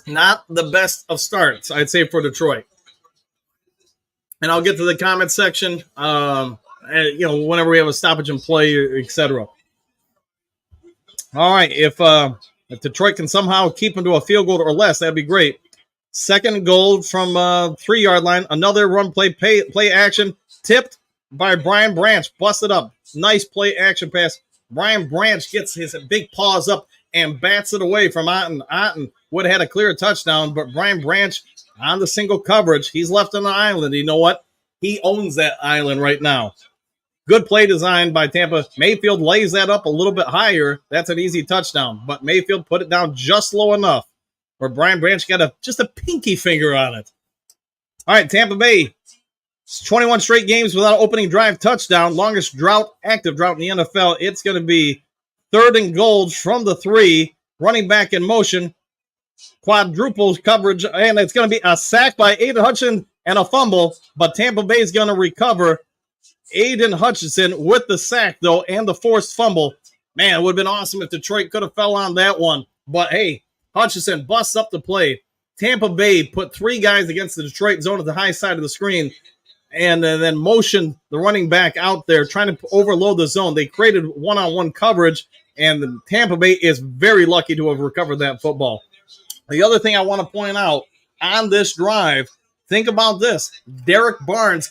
Not the best of starts, I'd say, for Detroit. And I'll get to the comment section. Whenever we have a stoppage in play, etc. All right, if Detroit can somehow keep them to a field goal or less, that'd be great. 2nd and goal from 3-yard line. Another run play action, tipped by Brian Branch, busted up. Nice play action pass. Brian Branch gets his big paws up and bats it away from Otten. Otten would have had a clear touchdown, but Brian Branch on the single coverage. He's left on the island. You know what? He owns that island right now. Good play design by Tampa. Mayfield lays that up a little bit higher. That's an easy touchdown. But Mayfield put it down just low enough where Brian Branch got just a pinky finger on it. All right, Tampa Bay. 21 straight games without opening drive touchdown. Longest active drought in the NFL. It's going to be 3rd and goal from the 3. Running back in motion. Quadruple coverage. And it's going to be a sack by Aiden Hutchinson and a fumble. But Tampa Bay is going to recover. Aiden Hutchinson with the sack, though, and the forced fumble. Man, it would have been awesome if Detroit could have fell on that one. But, hey, Hutchinson busts up the play. Tampa Bay put 3 guys against the Detroit zone at the high side of the screen and then motioned the running back out there trying to overload the zone. They created one-on-one coverage, and the Tampa Bay is very lucky to have recovered that football. The other thing I want to point out on this drive, think about this. Derek Barnes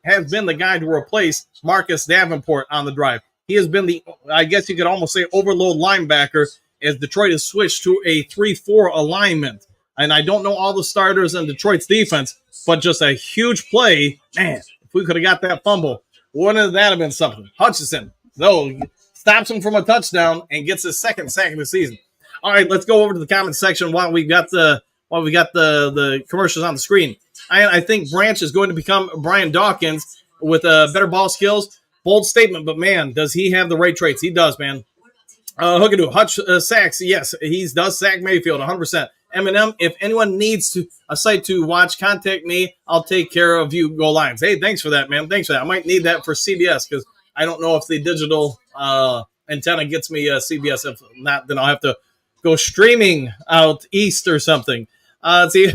has been the guy to replace Marcus Davenport on the drive. He has been the, I guess you could almost say, overload linebacker as Detroit has switched to a 3-4 alignment. And I don't know all the starters in Detroit's defense, but just a huge play. Man, if we could have got that fumble, wouldn't that have been something? Hutchinson, though, stops him from a touchdown and gets his 2nd sack of the season. All right, let's go over to the comment section while we got the commercials on the screen. I think Branch is going to become Brian Dawkins with better ball skills. Bold statement, but man, does he have the right traits? He does, man. Hookadoo, Hutch sacks. Yes, he does sack Mayfield 100%. Eminem, if anyone needs a site to watch, contact me. I'll take care of you. Go Lions. Hey, thanks for that, man. Thanks for that. I might need that for CBS because I don't know if the digital antenna gets me CBS. If not, then I'll have to go streaming out east or something. Let's see.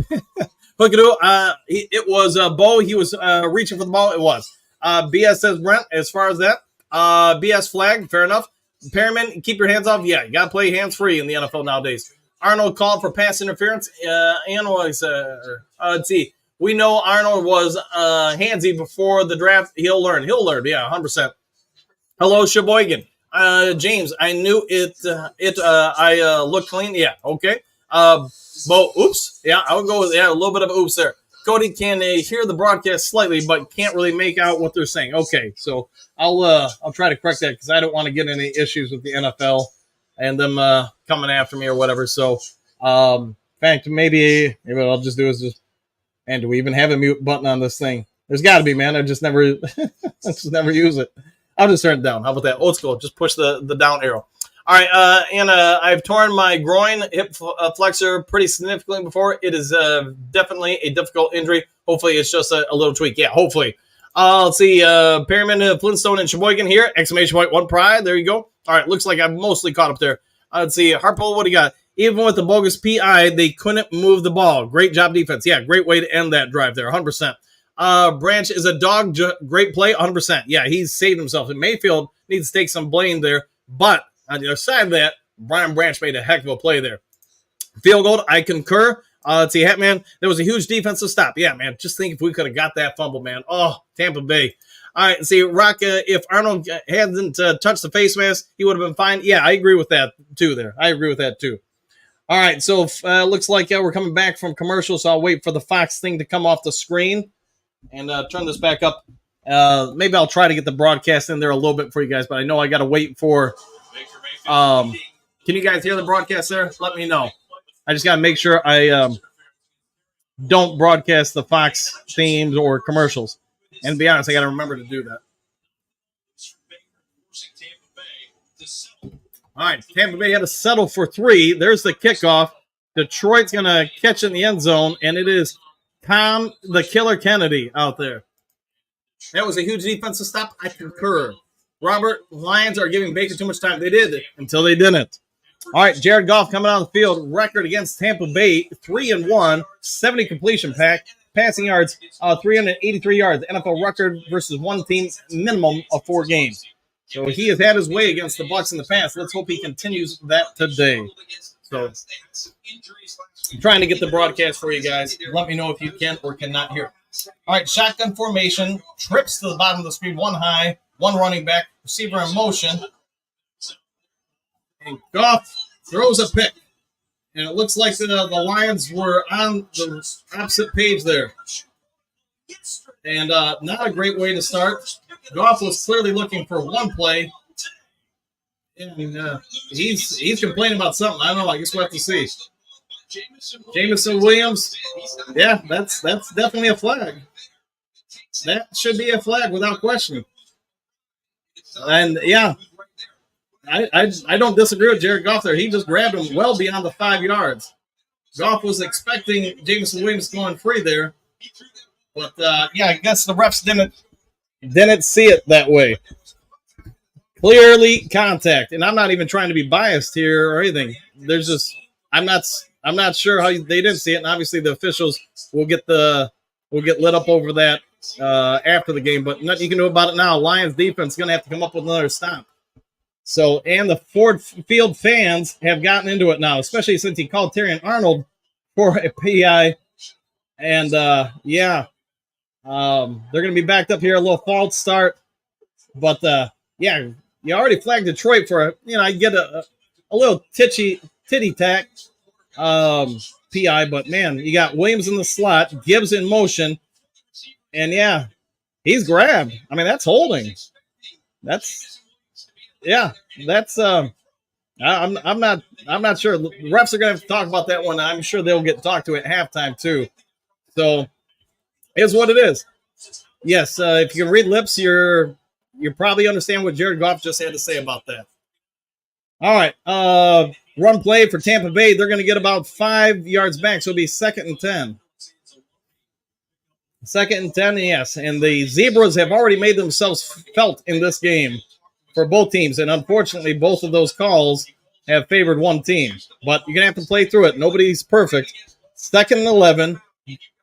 Hookadoo, it was Bo. He was reaching for the ball. It was. BS says Brent, as far as that. BS flag, fair enough. Perriman, keep your hands off. Yeah, you got to play hands-free in the NFL nowadays. Arnold called for pass interference. And was, let's see. We know Arnold was handsy before the draft. He'll learn. Yeah, 100%. Hello, Sheboygan. James, I knew it. I looked clean. Yeah, okay. Bo, oops. Yeah, I would go with a little bit of oops there. Cody can hear the broadcast slightly, but can't really make out what they're saying. Okay, so I'll try to correct that because I don't want to get any issues with the NFL and them coming after me or whatever. So, in fact, maybe what I'll just do is just. And do we even have a mute button on this thing? There's got to be, man. I just never use it. I'll just turn it down. How about that? Old school. Just push the down arrow. All right, and I've torn my groin hip flexor pretty significantly before. It is definitely a difficult injury. Hopefully, it's just a little tweak. Yeah, hopefully. Let's see. Perryman, Flintstone, and Sheboygan here. Exclamation point, one pride. There you go. All right, looks like I'm mostly caught up there. Let's see. Harpo, what do you got? Even with the bogus PI, they couldn't move the ball. Great job, defense. Yeah, great way to end that drive there, 100%. Branch is a dog. Great play, 100%. Yeah, he's saved himself. And Mayfield needs to take some blame there, but on the other side of that, Brian Branch made a heck of a play there. Field goal, I concur. Let's see, Hatman, there was a huge defensive stop. Yeah, man, just think if we could have got that fumble, man. Oh, Tampa Bay. All right, see, Rock, if Arnold hadn't touched the face mask, he would have been fine. Yeah, I agree with that, too, All right, so looks like we're coming back from commercial, so I'll wait for the Fox thing to come off the screen and turn this back up. Maybe I'll try to get the broadcast in there a little bit for you guys, but I know I got to wait for... can you guys hear the broadcast there? Let me know. I just got to make sure I don't broadcast the Fox themes or commercials. And to be honest, I got to remember to do that. All right, Tampa Bay had to settle for 3. There's the kickoff. Detroit's going to catch in the end zone, and it is Tom the Killer Kennedy out there. That was a huge defensive stop. I concur. Robert, Lions are giving Baker too much time. They did until they didn't. All right, Jared Goff coming on the field. Record against Tampa Bay, 3-1, 70 completion pack. Passing yards, 383 yards. NFL record versus one team, minimum of 4 games. So he has had his way against the Bucs in the past. Let's hope he continues that today. So I'm trying to get the broadcast for you guys. Let me know if you can or cannot hear. All right, shotgun formation. Trips to the bottom of the screen. 1 high, 1 running back. Receiver in motion. And Goff throws a pick. And it looks like the Lions were on the opposite page there. And not a great way to start. Goff was clearly looking for 1 play. And he's complaining about something. I don't know. I guess we'll have to see. Jameson Williams. Yeah, that's definitely a flag. That should be a flag without question. And, yeah, I don't disagree with Jared Goff there. He just grabbed him well beyond the 5 yards. Goff was expecting Jameson Williams going free there. But, yeah, I guess the refs didn't see it that way. Clearly contact. And I'm not even trying to be biased here or anything. There's just I'm not sure how they didn't see it. And obviously the officials will get lit up over that after the game. But nothing you can do about it now. Lions defense is going to have to come up with another stop. So, and the Ford Field fans have gotten into it now, especially since he called Terrion Arnold for a PI. And, yeah, they're going to be backed up here, a little false start. But, yeah, you already flagged Detroit for, I get a little titty tack PI. But, man, you got Williams in the slot, Gibbs in motion. And, yeah, he's grabbed. I mean, that's holding. Yeah, that's I'm not sure. The refs are going to have to talk about that one. I'm sure they'll get talked to at halftime too. So, it's what it is. Yes, if you can read lips, you probably understand what Jared Goff just had to say about that. All right. Run play for Tampa Bay. They're going to get about 5 yards back, so it'll be 2nd and 10. 2nd and 10, yes. And the Zebras have already made themselves felt in this game for both teams. And unfortunately, both of those calls have favored one team. But you're going to have to play through it. Nobody's perfect. 2nd and 11.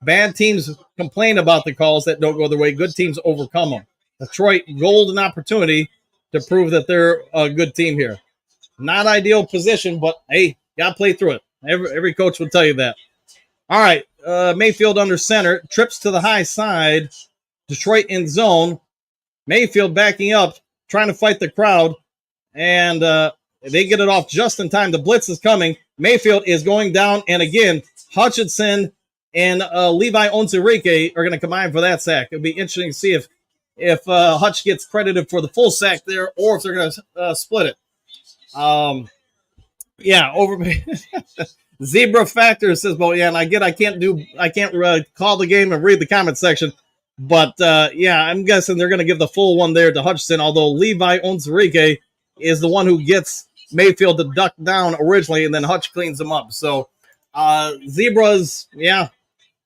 Bad teams complain about the calls that don't go their way. Good teams overcome them. Detroit, golden opportunity to prove that they're a good team here. Not ideal position, but hey, got to play through it. Every coach will tell you that. All right, Mayfield under center, trips to the high side. Detroit in zone. Mayfield backing up, trying to fight the crowd, and they get it off just in time. The blitz is coming. Mayfield is going down, and again, Hutchinson and Levi Onwuzurike are going to combine for that sack. It'll be interesting to see if Hutch gets credited for the full sack there, or if they're going to split it. Over Zebra Factor says, well, yeah, and I can't call the game and read the comment section, but I'm guessing they're going to give the full one there to Hutchinson, although Levi Onwuzurike is the one who gets Mayfield to duck down originally, and then Hutch cleans them up. So Zebras,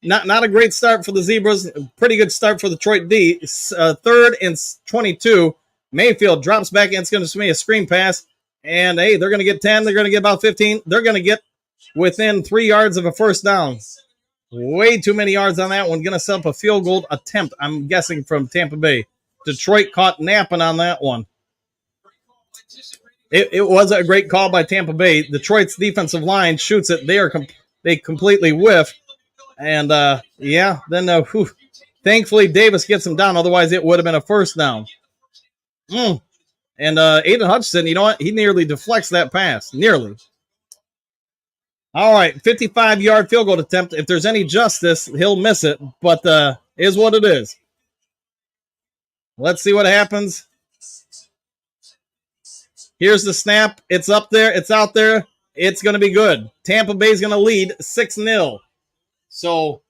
not a great start for the Zebras. Pretty good start for the Detroit D. 3rd and 22. Mayfield drops back, and it's going to be a screen pass. And, hey, they're going to get 10. They're going to get about 15. They're going to get within 3 yards of a first down. Way too many yards on that one. Going to set up a field goal attempt, I'm guessing, from Tampa Bay. Detroit caught napping on that one. It was a great call by Tampa Bay. Detroit's defensive line shoots it. They completely whiff. And, thankfully Davis gets him down. Otherwise, it would have been a first down. And Aiden Hutchinson, you know what? He nearly deflects that pass. Nearly. All right, 55-yard field goal attempt. If there's any justice, he'll miss it. But is what it is. Let's see what happens. Here's the snap. It's up there. It's out there. It's going to be good. Tampa Bay's going to lead 6-0. So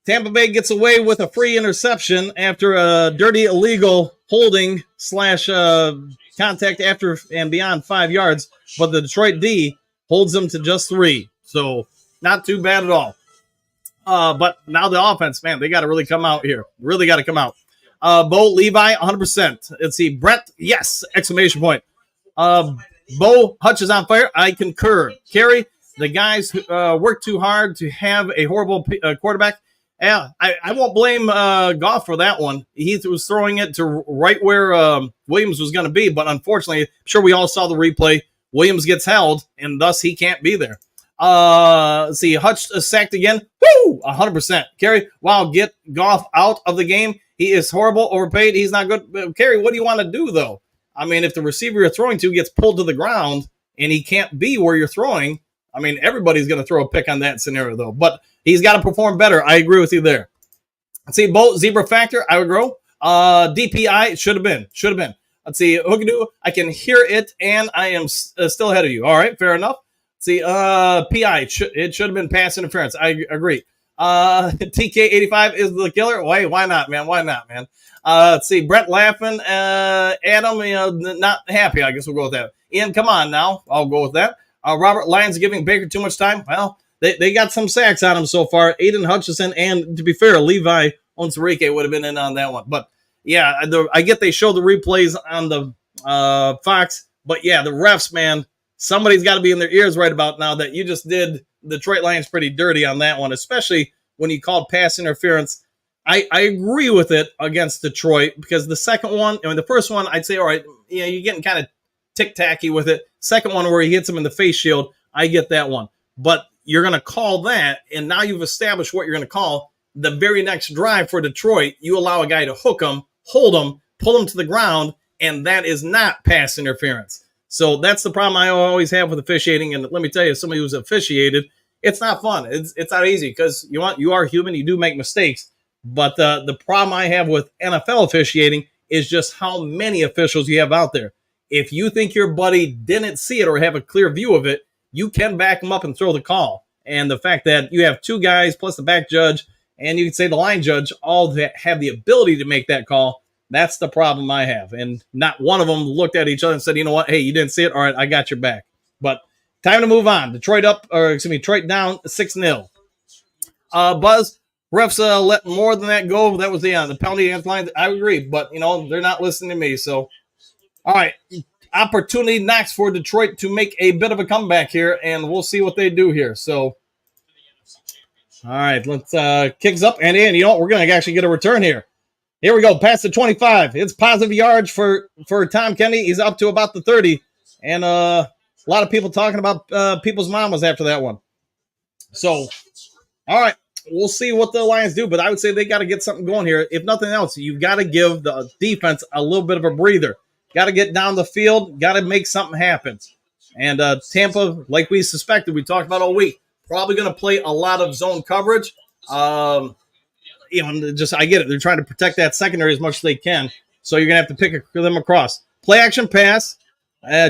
Tampa Bay gets away with a free interception after a dirty illegal holding / contact after and beyond 5 yards, but the Detroit D holds them to just 3. So not too bad at all. But now the offense, man, they got to really come out here. Really got to come out. Bo, Levi, 100%. Let's see. Brett, yes! Exclamation point. Bo, Hutch is on fire. I concur. Kerry, the guys work too hard to have a horrible quarterback. Yeah, I won't blame Goff for that one. He was throwing it to right where Williams was going to be, but unfortunately, I'm sure we all saw the replay. Williams gets held, and thus he can't be there. Let's see, Hutch sacked again. Woo! 100%. Kerry, wow, get Goff out of the game. He is horrible, overpaid. He's not good. Kerry, what do you want to do, though? I mean, if the receiver you're throwing to gets pulled to the ground and he can't be where you're throwing, I mean, everybody's going to throw a pick on that scenario, though. But he's got to perform better. I agree with you there. Let's see, Bolt, Zebra Factor, I would grow. DPI, should have been. Let's see, Hookadoo, I can hear it, and I am still ahead of you. All right, fair enough. Let's see, PI, it should have been pass interference. I agree. TK85 is the killer. Why not, man? Let's see, Brett laughing. Adam, not happy. I guess we'll go with that. Ian, come on now. I'll go with that. Robert Lyons giving Baker too much time. Well, they got some sacks on him so far. Aiden Hutchinson, and to be fair, Levi Onwuzurike would have been in on that one. But yeah, I get they show the replays on the Fox. But yeah, the refs, man, somebody's got to be in their ears right about now that you just did the Detroit Lions pretty dirty on that one, especially when you called pass interference. I agree with it against Detroit because the second one, the first one, I'd say, all right, you're getting kind of tick-tacky with it. Second one where he hits him in the face shield, I get that one. But you're going to call that, and now you've established what you're going to call. The very next drive for Detroit, you allow a guy to hook him, hold him, pull him to the ground, and that is not pass interference. So that's the problem I always have with officiating. And let me tell you, somebody who's officiated, it's not fun. It's not easy because you are human. You do make mistakes. But the problem I have with NFL officiating is just how many officials you have out there. If you think your buddy didn't see it or have a clear view of it, you can back them up and throw the call. And the fact that you have two guys plus the back judge, and you can say the line judge, all that have the ability to make that call, That's the problem I have. And not one of them looked at each other and said, you know what? Hey, you didn't see it? All right, I got your back. But time to move on. Detroit down 6-0. Buzz, refs let more than that go. That was the penalty against Lions. I agree, but, they're not listening to me. So, all right. Opportunity knocks for Detroit to make a bit of a comeback here, and we'll see what they do here. So, all right, let's kicks up. And in, we're going to actually get a return here. Here we go, past the 25. It's positive yards for Tom Kennedy. He's up to about the 30. And a lot of people talking about people's mamas after that one. So, all right, we'll see what the Lions do. But I would say they got to get something going here. If nothing else, you've got to give the defense a little bit of a breather. Got to get down the field. Got to make something happen. And Tampa, like we suspected, we talked about all week, probably going to play a lot of zone coverage. I get it. They're trying to protect that secondary as much as they can. So you're going to have to pick them across. Play action pass.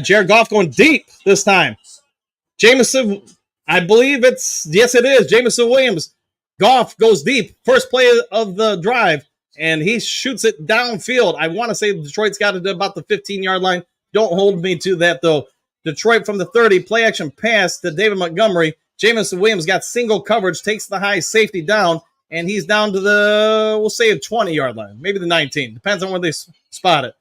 Jared Goff going deep this time. Jamison, I believe it is. Jamison Williams. Goff goes deep. First play of the drive, and he shoots it downfield. I want to say Detroit's got it about the 15-yard line. Don't hold me to that, though. Detroit from the 30. Play action pass to David Montgomery. Jamison Williams got single coverage, takes the high safety down, and he's down to we'll say a 20-yard line, maybe the 19. Depends on where they spot it.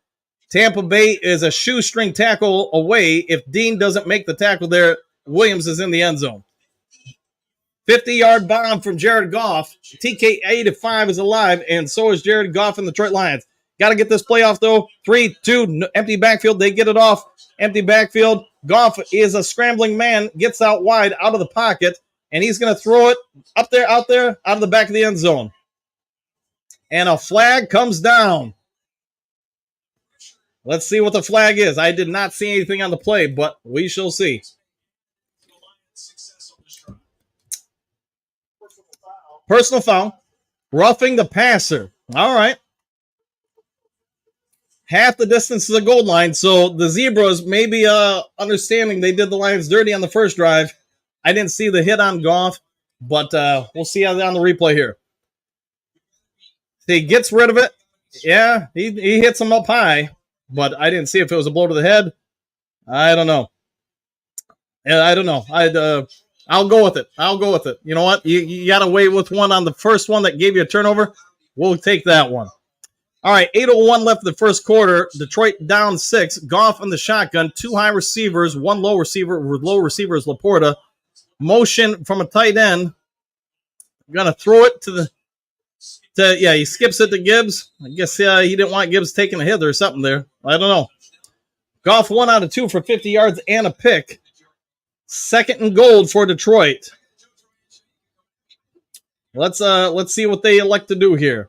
Tampa Bay is a shoestring tackle away. If Dean doesn't make the tackle there, Williams is in the end zone. 50-yard bomb from Jared Goff. TK85 is alive, and so is Jared Goff and the Detroit Lions. Got to get this play off, though. 3-2, empty backfield. They get it off. Empty backfield. Goff is a scrambling man, gets out wide, out of the pocket, and he's going to throw it out there, out of the back of the end zone. And a flag comes down. Let's see what the flag is. I did not see anything on the play, but we shall see. Personal foul. Roughing the passer. All right. Half the distance to the goal line, so the Zebras may be understanding they did the Lions dirty on the first drive. I didn't see the hit on Goff, but we'll see on the replay here. He gets rid of it. Yeah, he hits him up high, but I didn't see if it was a blow to the head. I don't know. I'll go with it. You know what? You got to wait with one on the first one that gave you a turnover. We'll take that one. All right, 8:01 left in the first quarter. Detroit down 6. Goff on the shotgun. 2 high receivers, 1 low receiver. Low receiver is Laporta. Motion from a tight end. Going to throw it he skips it to Gibbs. I guess he didn't want Gibbs taking a hit or something there. I don't know. Goff 1 out of 2 for 50 yards and a pick. 2nd and goal for Detroit. Let's see what they elect to do here.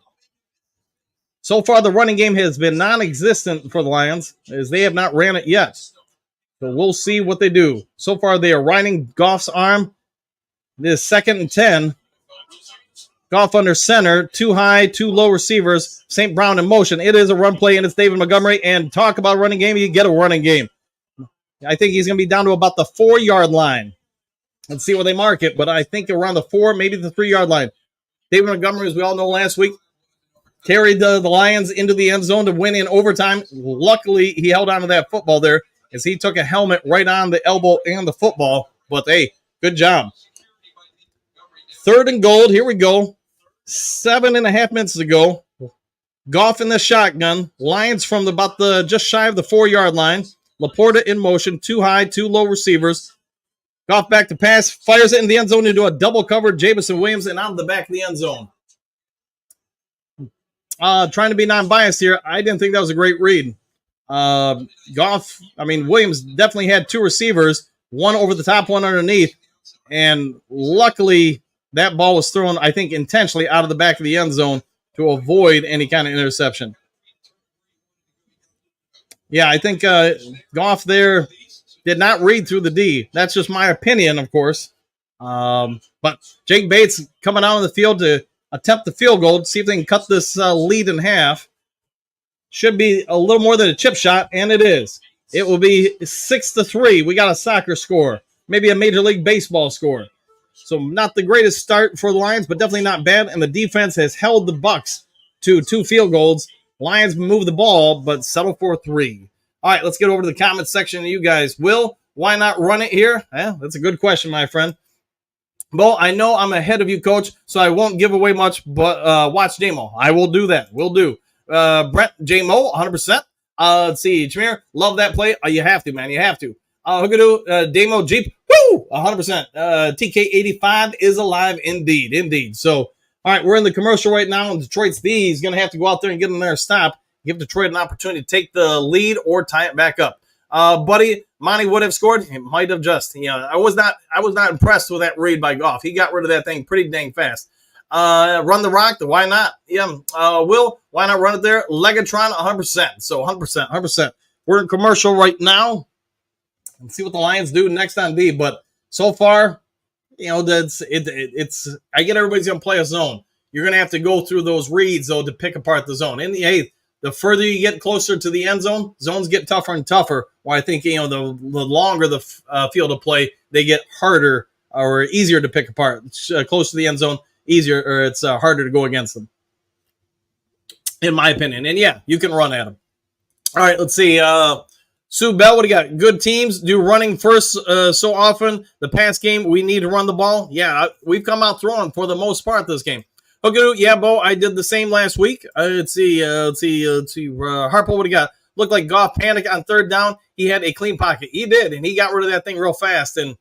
So far, the running game has been non-existent for the Lions, as they have not ran it yet. So we'll see what they do. So far, they are riding Goff's arm. This 2nd and 10. Goff under center. 2 high, 2 low receivers. St. Brown in motion. It is a run play, and it's David Montgomery. And talk about running game, you get a running game. I think he's going to be down to about the 4-yard line. Let's see where they mark it, but I think around the 4, maybe the 3-yard line. David Montgomery, as we all know last week, carried the Lions into the end zone to win in overtime. Luckily, he held on to that football there as he took a helmet right on the elbow and the football. But, hey, good job. 3rd and goal. Here we go. 7.5 minutes to go. Goff in the shotgun. Lions from just shy of the 4-yard line. Laporta in motion. 2 high, 2 low receivers. Goff back to pass. Fires it in the end zone into a double cover. Jamison Williams and out of the back of the end zone. Trying to be non-biased here, I didn't think that was a great read. Williams definitely had 2 receivers, 1 over the top, 1 underneath, and luckily that ball was thrown, I think, intentionally out of the back of the end zone to avoid any kind of interception. Yeah, I think Goff there did not read through the D. That's just my opinion, of course. But Jake Bates coming out on the field to attempt the field goal, see if they can cut this lead in half. Should be a little more than a chip shot, and it is. It will be 6-3. We got a soccer score, maybe a Major League Baseball score. So not the greatest start for the Lions, but definitely not bad. And the defense has held the Bucs to 2 field goals. Lions move the ball, but settle for 3. All right, let's get over to the comment section. You guys, Will, why not run it here? Yeah, that's a good question, my friend. Well, I know I'm ahead of you, Coach, so I won't give away much, but watch J-Mo. I will do that. Will do. Brent, J-Mo, 100%. Let's see. Jameer, love that play. You have to, man. You have to. Hookado, Demo, Jeep, woo, 100%. TK85 is alive indeed. Indeed. So, all right, we're in the commercial right now, and Detroit's He's going to have to go out there and get in there stop, give Detroit an opportunity to take the lead or tie it back up. Buddy, Monty would have scored. He might have just. I was not impressed with that read by Goff. He got rid of that thing pretty dang fast. Run the rock. Why not? Yeah. Will, why not run it there? Legatron, 100%. So 100%. We're in commercial right now. Let's see what the Lions do next on D. But so far, that's it's. I get everybody's gonna play a zone. You're gonna have to go through those reads though to pick apart the zone. In the 8th, the further you get closer to the end zone, zones get tougher and tougher. Well, I think the longer the field of play, they get harder or easier to pick apart. Close to the end zone, easier, or it's harder to go against them, in my opinion. And yeah, you can run at them. All right, let's see. Sue Bell, what do you got? Good teams do running first so often. The pass game, we need to run the ball. Yeah, we've come out throwing for the most part this game. Okay, yeah, Bo, I did the same last week. Let's see. Harpo, what do you got? Looked like Goff panicked on 3rd down. He had a clean pocket. He did, and he got rid of that thing real fast. And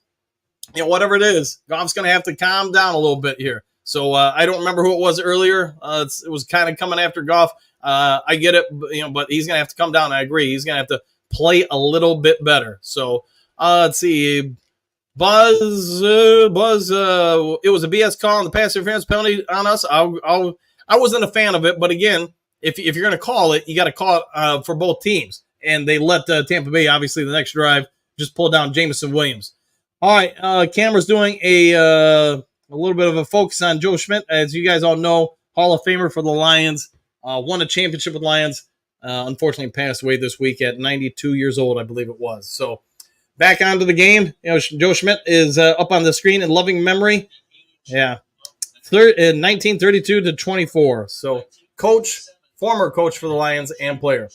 whatever it is, Goff's going to have to calm down a little bit here. So I don't remember who it was earlier. It was kind of coming after Goff. I get it, but he's going to have to come down. I agree. He's going to have to play a little bit better. So let's see. Buzz, it was a BS call on the pass interference penalty on us. I wasn't a fan of it, but again, if you're going to call it, you got to call it for both teams. And they let Tampa Bay, obviously, the next drive, just pull down Jameson Williams. All right, Cameron's doing a little bit of a focus on Joe Schmidt. As you guys all know, Hall of Famer for the Lions, won a championship with Lions. Unfortunately passed away this week at 92 years old, I believe it was. So back onto the game. Joe Schmidt is up on the screen in loving memory. Yeah. 1932-24. So former coach for the Lions and player.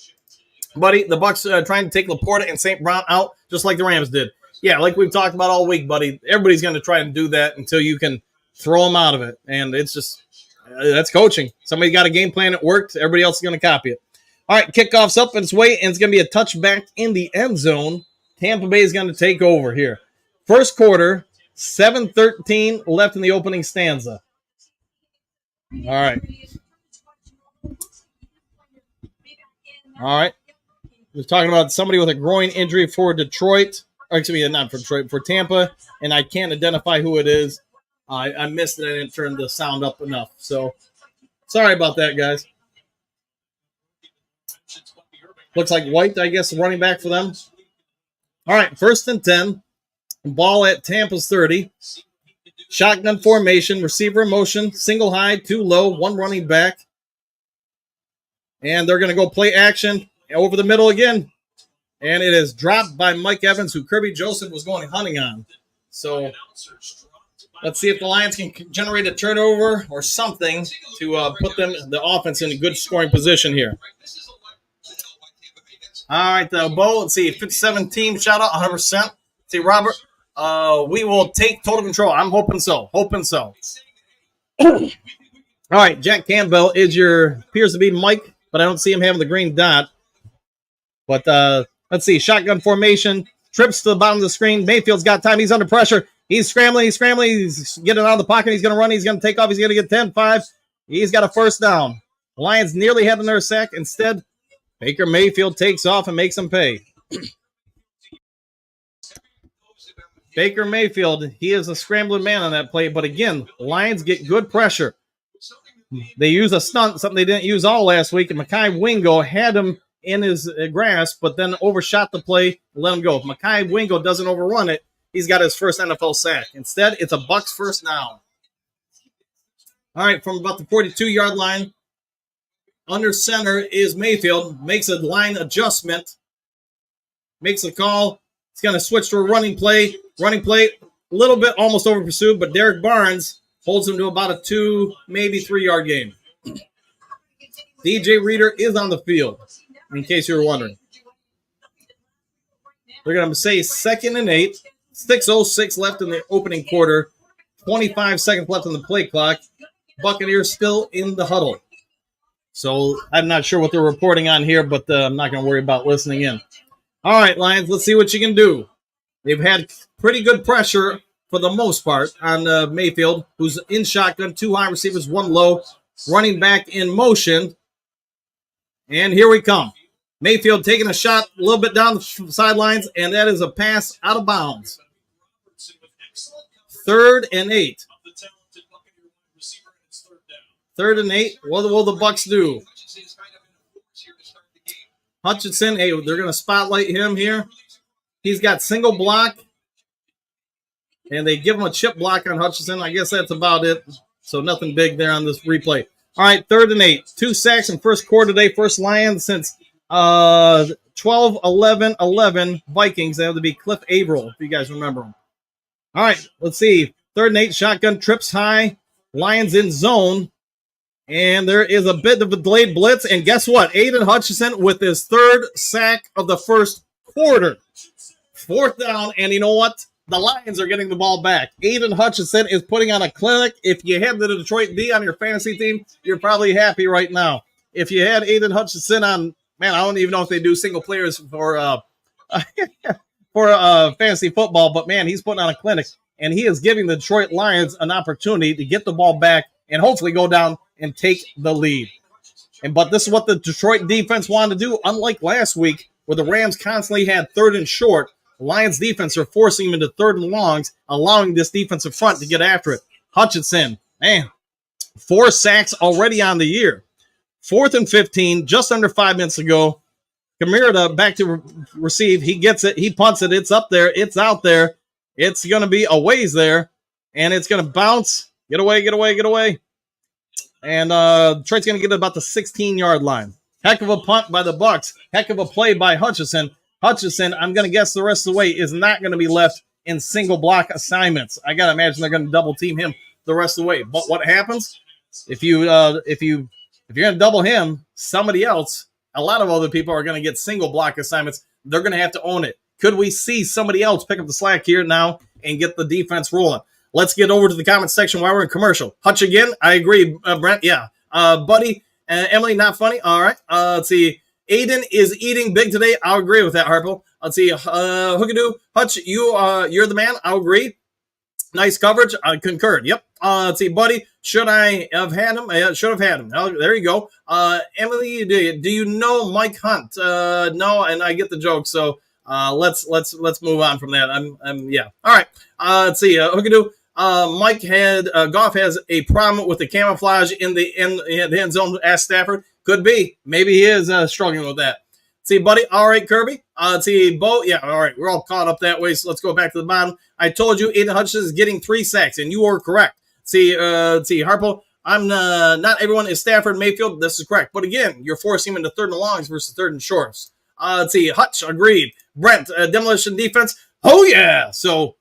Buddy, the Bucs trying to take Laporta and St. Brown out just like the Rams did. Yeah, like we've talked about all week, buddy. Everybody's going to try and do that until you can throw them out of it. And it's just, that's coaching. Somebody got a game plan. It worked. Everybody else is going to copy it. All right, kickoff's up its way, and it's going to be a touchback in the end zone. Tampa Bay is going to take over here. First quarter, 7:13 left in the opening stanza. All right. We're talking about somebody with a groin injury for Detroit. Or excuse me, not for Detroit, for Tampa, and I can't identify who it is. I missed it. I didn't turn the sound up enough. So, sorry about that, guys. Looks like White, I guess, running back for them. All right, 1st and 10. Ball at Tampa's 30. Shotgun formation, receiver in motion, single high, 2 low, 1 running back. And they're going to go play action over the middle again. And it is dropped by Mike Evans, who Kirby Joseph was going hunting on. So let's see if the Lions can generate a turnover or something to put the offense in a good scoring position here. All right, Bo, let's see. 57 team shout out, 100%. See, Robert, we will take total control. I'm hoping so. All right, Jack Campbell appears to be Mike, but I don't see him having the green dot. But let's see. Shotgun formation. Trips to the bottom of the screen. Mayfield's got time. He's under pressure. He's scrambling. He's getting out of the pocket. He's going to run. He's going to take off. He's going to get 10-5. He's got a first down. Lions nearly had another sack. Instead, Baker Mayfield takes off and makes them pay. Baker Mayfield, he is a scrambling man on that play. But again, Lions get good pressure. They use a stunt, something they didn't use all last week. And Mekhi Wingo had him in his grasp, but then overshot the play and let him go. If Mekhi Wingo doesn't overrun it, he's got his first NFL sack. Instead, it's a Bucs first down. All right, from about the 42-yard line, under center is Mayfield. Makes a line adjustment. Makes a call. He's going to switch to a running play. A little bit almost over pursued, but Derek Barnes holds him to about a 2, maybe 3-yard game. DJ Reader is on the field, in case you were wondering. They're going to say 2nd and 8. 6:06 left in the opening quarter. 25 seconds left on the play clock. Buccaneers still in the huddle. So I'm not sure what they're reporting on here, but I'm not going to worry about listening in. All right, Lions, let's see what you can do. They've had pretty good pressure for the most part on Mayfield, who's in shotgun, 2 high receivers, 1 low, running back in motion. And here we come. Mayfield taking a shot a little bit down the sidelines, and that is a pass out of bounds. 3rd and 8. 3rd and 8. What will the Bucs do? Hutchinson, hey, they're going to spotlight him here. He's got single block, and they give him a chip block on Hutchinson. I guess that's about it. So nothing big there on this replay. All right, 3rd and 8. 2 sacks in first quarter today. First Lions since 12-11-11 Vikings. That would be Cliff Averill, if you guys remember him. All right, let's see. 3rd and 8, shotgun trips high. Lions in zone. And there is a bit of a delayed blitz. And guess what? Aiden Hutchinson with his 3rd sack of the first quarter. 4th down, and you know what? The Lions are getting the ball back. Aiden Hutchinson is putting on a clinic. If you have the Detroit D on your fantasy team, you're probably happy right now. If you had Aiden Hutchinson on, man, I don't even know if they do single players for fantasy football, but man, he's putting on a clinic, and he is giving the Detroit Lions an opportunity to get the ball back and hopefully go down and take the lead. But this is what the Detroit defense wanted to do, unlike last week where the Rams constantly had 3rd and short. Lions defense are forcing him into 3rd and longs, allowing this defensive front to get after it. Hutchinson, man, 4 sacks already on the year. 4th and 15, just under 5 minutes ago. Camarada back to receive. He gets it. He punts it. It's up there. It's out there. It's going to be a ways there, and it's going to bounce. Get away, get away, get away. And Detroit's going to get about the 16-yard line. Heck of a punt by the Bucs. Heck of a play by Hutchinson. Hutchinson, I'm going to guess the rest of the way, is not going to be left in single block assignments. I got to imagine they're going to double team him the rest of the way. But what happens if you're going to double him, somebody else, a lot of other people are going to get single block assignments. They're going to have to own it. Could we see somebody else pick up the slack here now and get the defense rolling? Let's get over to the comment section while we're in commercial. Hutch again. I agree, Brent. Yeah. Buddy, Emily, not funny. All right. Let's see. Aiden is eating big today. I'll agree with that, Harpo. Let's see. Hookadoo, Hutch, you're the man. I'll agree. Nice coverage. I concurred. Yep. Let's see, buddy. Should I have had him? Should have had him. Oh, there you go. Emily, do you know Mike Hunt? No, and I get the joke. So let's move on from that. Yeah. All right. Let's see. Hookadoo. Goff has a problem with the camouflage in the end zone. Ask Stafford. Could be. Maybe he is struggling with that. See, buddy. All right, Kirby. Let's see, Bo. Yeah, all right. We're all caught up that way, so let's go back to the bottom. I told you Aiden Hutchinson is getting 3 sacks, and you were correct. See, Harpo. I'm not everyone is Stafford Mayfield. This is correct. But again, you're forcing him into 3rd and longs versus 3rd and shorts. Let's see. Hutch, agreed. Brent, demolition defense. Oh, yeah. So,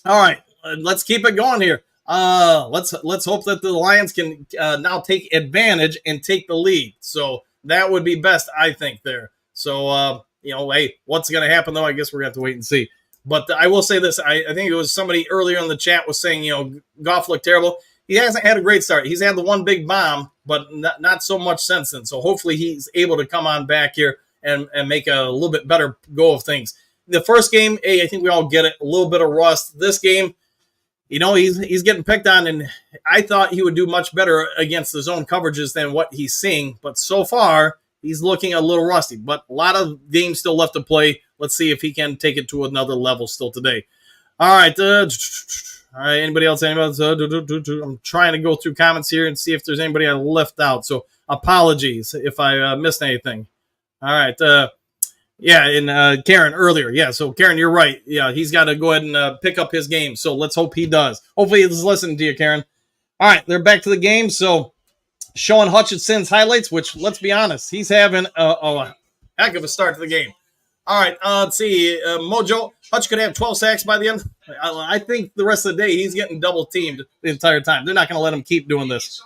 all right. Let's keep it going here. Let's hope that the Lions can now take advantage and take the lead. So that would be best, I think, there. So, hey, what's going to happen, though? I guess we're going to have to wait and see. But I will say this. I think it was somebody earlier in the chat was saying, Goff looked terrible. He hasn't had a great start. He's had the one big bomb, but not so much since then. So hopefully he's able to come on back here and make a little bit better go of things. The first game, I think we all get it, a little bit of rust. This game, he's getting picked on, and I thought he would do much better against the zone coverages than what he's seeing. But so far, he's looking a little rusty. But a lot of games still left to play. Let's see if he can take it to another level still today. All right. Anybody else? I'm trying to go through comments here and see if there's anybody I left out. So apologies if I missed anything. All right. And Karen earlier. Yeah, so Karen, you're right. Yeah, he's got to go ahead and pick up his game. So let's hope he does. Hopefully he's listening to you, Karen. All right, they're back to the game. So showing Hutchinson's highlights, which, let's be honest, he's having a heck of a start to the game. All right, let's see. Mojo, Hutch could have 12 sacks by the end. I think the rest of the day he's getting double-teamed the entire time. They're not going to let him keep doing this.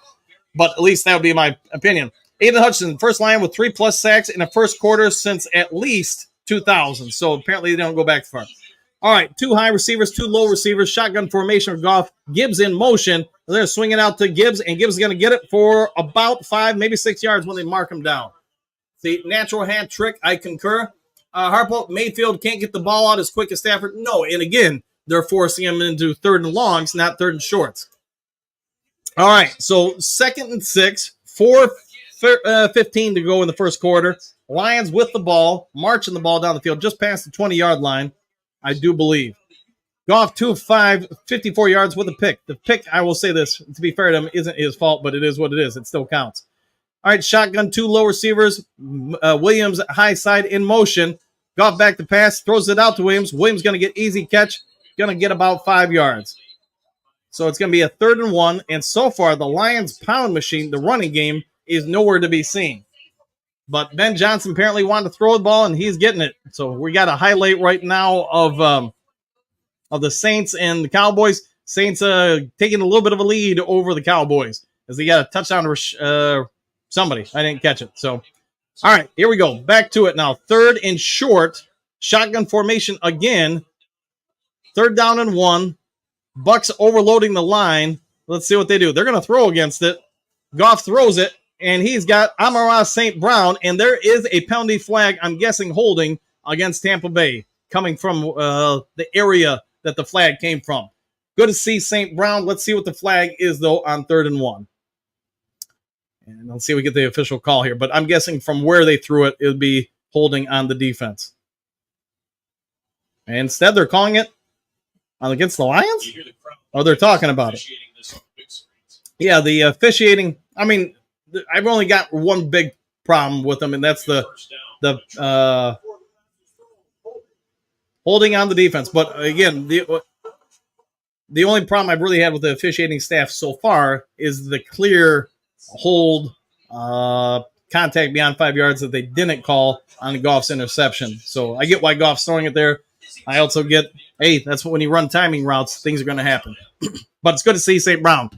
But at least that would be my opinion. Aiden Hutchinson, first line with 3+ sacks in the first quarter since at least 2000. So apparently they don't go back far. All right, 2 high receivers, 2 low receivers, shotgun formation with Goff. Gibbs in motion. They're swinging out to Gibbs, and Gibbs is going to get it for about 5, maybe 6 yards when they mark him down. The natural hand trick, I concur. Harpo, Mayfield can't get the ball out as quick as Stafford. No, and again, they're forcing him into 3rd and longs, not 3rd and shorts. All right, so 2nd and 6, 4:15 to go in the first quarter. Lions with the ball, marching the ball down the field just past the 20-yard line, I do believe. Goff 2 of 5, 54 yards with a pick. The pick, I will say this, to be fair to him, isn't his fault, but it is what it is. It still counts. All right, shotgun, 2 low receivers. Williams high side in motion. Goff back to pass, throws it out to Williams. Williams going to get easy catch, going to get about 5 yards. So it's going to be a 3rd and 1, and so far the Lions pound machine, the running game, is nowhere to be seen. But Ben Johnson apparently wanted to throw the ball, and he's getting it. So we got a highlight right now of the Saints and the Cowboys. Saints taking a little bit of a lead over the Cowboys as they got a touchdown to somebody. I didn't catch it. So, all right, here we go. Back to it now. 3rd and short. Shotgun formation again. 3rd down and 1. Bucs overloading the line. Let's see what they do. They're going to throw against it. Goff throws it, and he's got Amon-Ra St. Brown, and there is a penalty flag, I'm guessing, holding against Tampa Bay, coming from the area that the flag came from. Good to see St. Brown. Let's see what the flag is, though, on 3rd and 1. And let's see if we get the official call here. But I'm guessing from where they threw it, it would be holding on the defense. And instead, they're calling it against the Lions? Oh, they're talking about it. Yeah, the officiating. I mean, I've only got one big problem with them, and that's the holding on the defense. But again, the only problem I've really had with the officiating staff so far is the clear hold contact beyond 5 yards that they didn't call on Goff's interception. So I get why Goff's throwing it there. I also get, hey, that's when you run timing routes, things are going to happen. But it's good to see St. Brown.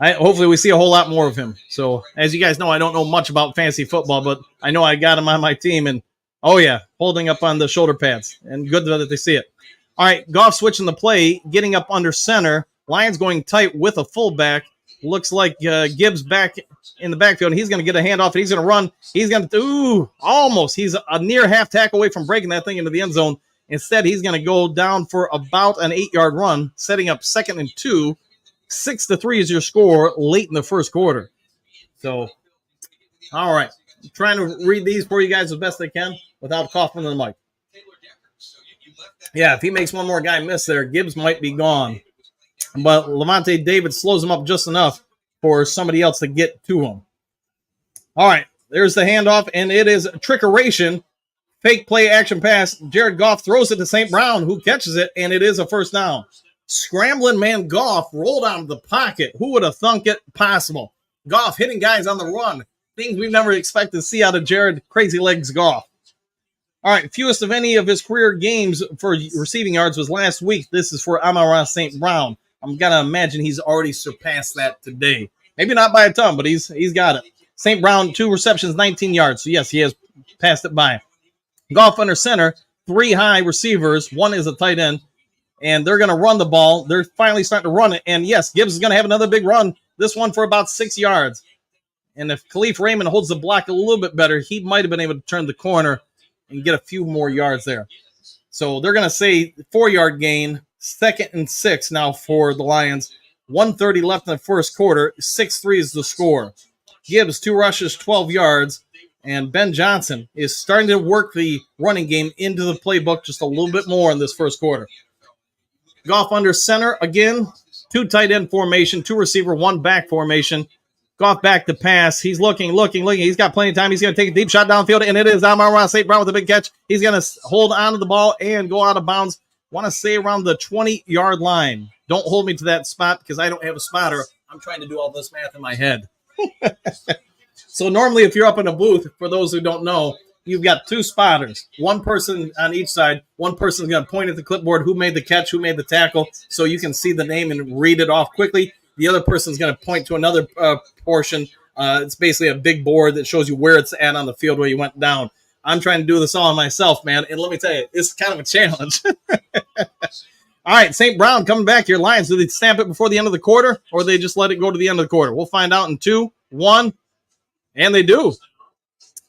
Hopefully we see a whole lot more of him. So as you guys know, I don't know much about fantasy football, but I know I got him on my team. And, oh, yeah, holding up on the shoulder pads. And good that they see it. All right, Goff switching the play, getting up under center. Lions going tight with a fullback. Looks like Gibbs back in the backfield. He's going to get a handoff, and he's going to run. He's going to, almost. He's a near half tackle away from breaking that thing into the end zone. Instead, he's going to go down for about an 8-yard run, setting up 2nd and 2. 6-3 is your score late in the first quarter. So, all right. I'm trying to read these for you guys as best I can without coughing on the mic. Yeah, if he makes one more guy miss there, Gibbs might be gone. But Levante David slows him up just enough for somebody else to get to him. All right, there's the handoff, and it is trickeration. Fake play action pass. Jared Goff throws it to St. Brown, who catches it, and it is a first down. Scrambling man Goff rolled out of the pocket. Who would have thunk it possible? Goff hitting guys on the run. Things we've never expected to see out of Jared Crazy Legs Goff. All right, fewest of any of his career games for receiving yards was last week. This is for Amon-Ra St. Brown. I'm going to imagine he's already surpassed that today. Maybe not by a ton, but he's got it. St. Brown, 2 receptions, 19 yards. So, yes, he has passed it by. Goff under center, 3 high receivers. 1 is a tight end. And they're going to run the ball. They're finally starting to run it. And, yes, Gibbs is going to have another big run. This one for about 6 yards. And if Khalif Raymond holds the block a little bit better, he might have been able to turn the corner and get a few more yards there. So they're going to say 4-yard gain, 2nd and 6 now for the Lions. 1:30 left in the first quarter. 6-3 is the score. Gibbs, 2 rushes, 12 yards. And Ben Johnson is starting to work the running game into the playbook just a little bit more in this first quarter. Goff under center again. 2 tight end formation, 2 receiver, 1 back formation. Goff back to pass. He's looking. He's got plenty of time. He's going to take a deep shot downfield, and it is Amon-Ra St. Brown with a big catch. He's going to hold on to the ball and go out of bounds. Want to say around the 20-yard line. Don't hold me to that spot because I don't have a spotter. I'm trying to do all this math in my head. So normally if you're up in a booth, for those who don't know, you've got 2 spotters. 1 person on each side. 1 person's going to point at the clipboard who made the catch, who made the tackle, so you can see the name and read it off quickly. The other person's going to point to another portion It's basically a big board that shows you where it's at on the field where you went down. I'm trying to do this all myself, man. And let me tell you, it's kind of a challenge. All right, St. Brown coming back here. Lions, do they stamp it before the end of the quarter, or they just let it go to the end of the quarter? We'll find out in 2, 1, and they do.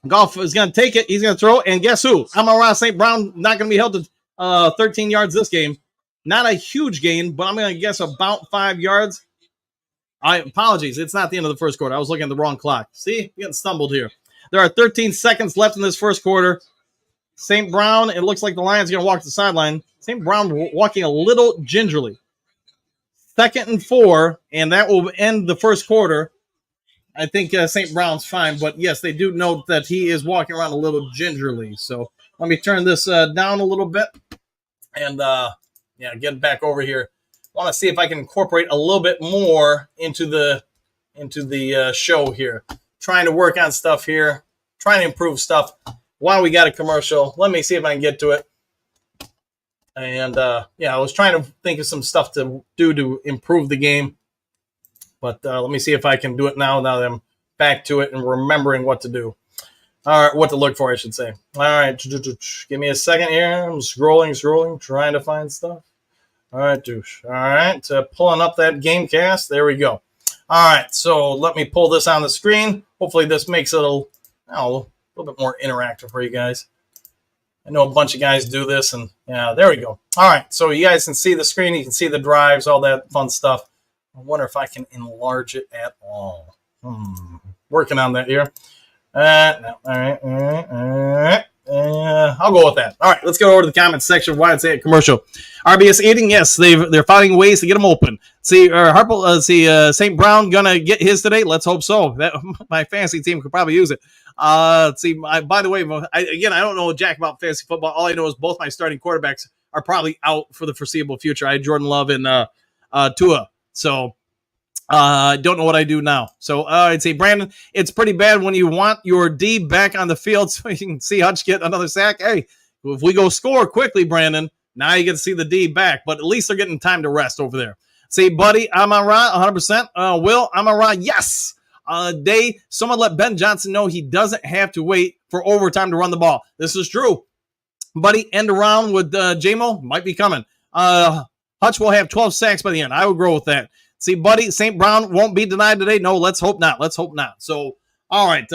Goff is going to take it. He's going to throw it, and guess who? Amon-Ra St. Brown not going to be held to 13 yards this game. Not a huge gain, but I'm going to guess about 5 yards. Apologies, it's not the end of the first quarter. I was looking at the wrong clock. See, getting stumbled here. There are 13 seconds left in this first quarter. St. Brown, it looks like the Lions are going to walk to the sideline. St. Brown walking a little gingerly. 2nd and 4, and that will end the first quarter. I think St. Brown's fine, but yes, they do note that he is walking around a little gingerly. So let me turn this down a little bit and get back over here. I want to see if I can incorporate a little bit more into the show here. Trying to work on stuff here, trying to improve stuff while we got a commercial. Let me see if I can get to it. And, I was trying to think of some stuff to do to improve the game. But let me see if I can do it now that I'm back to it and remembering what to do. All right, what to look for, I should say. All right, give me a second here. I'm scrolling, trying to find stuff. All right, douche. All right, pulling up that game cast. There we go. All right, so let me pull this on the screen. Hopefully this makes it a little bit more interactive for you guys. I know a bunch of guys do this, and there we go. All right, so you guys can see the screen. You can see the drives, all that fun stuff. I wonder if I can enlarge it at all. Working on that here. No. All right. I'll go with that. All right, let's go over to the comments section. Why it's a commercial. RBS eating, yes, they're finding ways to get them open. St. Brown gonna get his today. Let's hope so. My fantasy team could probably use it. By the way, I don't know jack about fantasy football. All I know is both my starting quarterbacks are probably out for the foreseeable future. I had Jordan Love and Tua. So I don't know what I do now. So I'd say, Brandon, it's pretty bad when you want your D back on the field so you can see Hutch get another sack. Hey, if we go score quickly, Brandon, now you get to see the D back. But at least they're getting time to rest over there. Say, buddy, Amon-Ra, 100%. Will, Amon-Ra, yes. Someone let Ben Johnson know he doesn't have to wait for overtime to run the ball. This is true. Buddy, end around with J-Mo might be coming. Hutch will have 12 sacks by the end. I would grow with that. See, buddy, St. Brown won't be denied today. No, let's hope not. So, all right,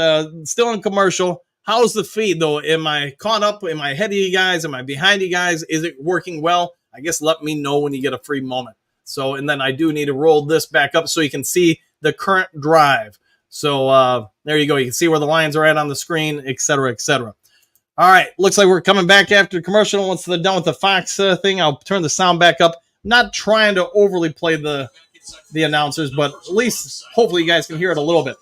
still in commercial. How's the feed, though? Am I caught up? Am I ahead of you guys? Am I behind you guys? Is it working well? I guess let me know when you get a free moment. So, and then I do need to roll this back up so you can see the current drive. So, there you go. You can see where the Lions are at on the screen, et cetera, et cetera. All right, looks like we're coming back after commercial. Once they're done with the Fox thing, I'll turn the sound back up. Not trying to overly play the announcers, but at least hopefully you guys can hear it a little bit.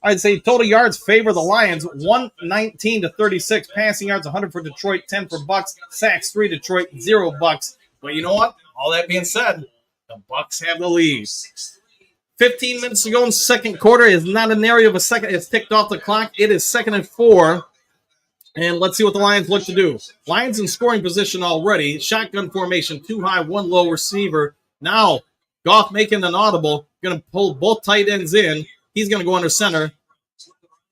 I'd say total yards favor the Lions, 119-36. Passing yards, 100 for Detroit, 10 for Bucs. Sacks, 3 Detroit, 0 Bucs. But you know what? All that being said, the Bucs have the lead. 15 minutes to go in the second quarter. Is not an area of a second. It's ticked off the clock. It is 2nd and 4. And let's see what the Lions look to do. Lions in scoring position already. Shotgun formation, 2 high, 1 low receiver. Now, Goff making an audible. Going to pull both tight ends in. He's going to go under center.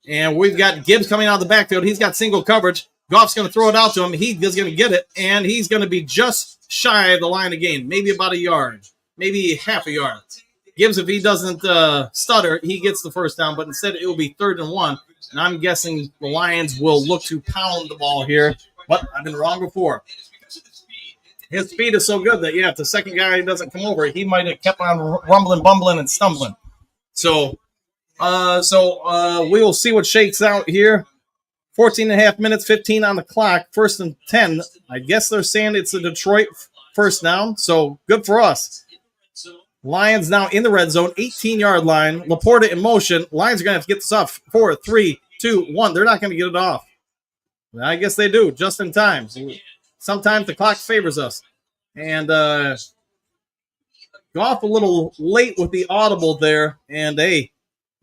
And we've got Gibbs coming out of the backfield. He's got single coverage. Goff's going to throw it out to him. He's going to get it. And he's going to be just shy of the line of gain. Maybe about a yard. Maybe half a yard. Gibbs, if he doesn't stutter, he gets the first down. But instead, it will be 3rd and 1. And I'm guessing the Lions will look to pound the ball here. But I've been wrong before. His speed is so good that, if the second guy doesn't come over, he might have kept on rumbling, bumbling, and stumbling. So we will see what shakes out here. 14 and a half minutes, 15 on the clock, 1st and 10. I guess they're saying it's a Detroit first down, so good for us. Lions now in the red zone, 18-yard line. Laporta in motion. Lions are going to have to get this off. 4, 3, 2, 1. They're not going to get it off. I guess they do, just in time. Sometimes the clock favors us. And Goff a little late with the audible there. And, it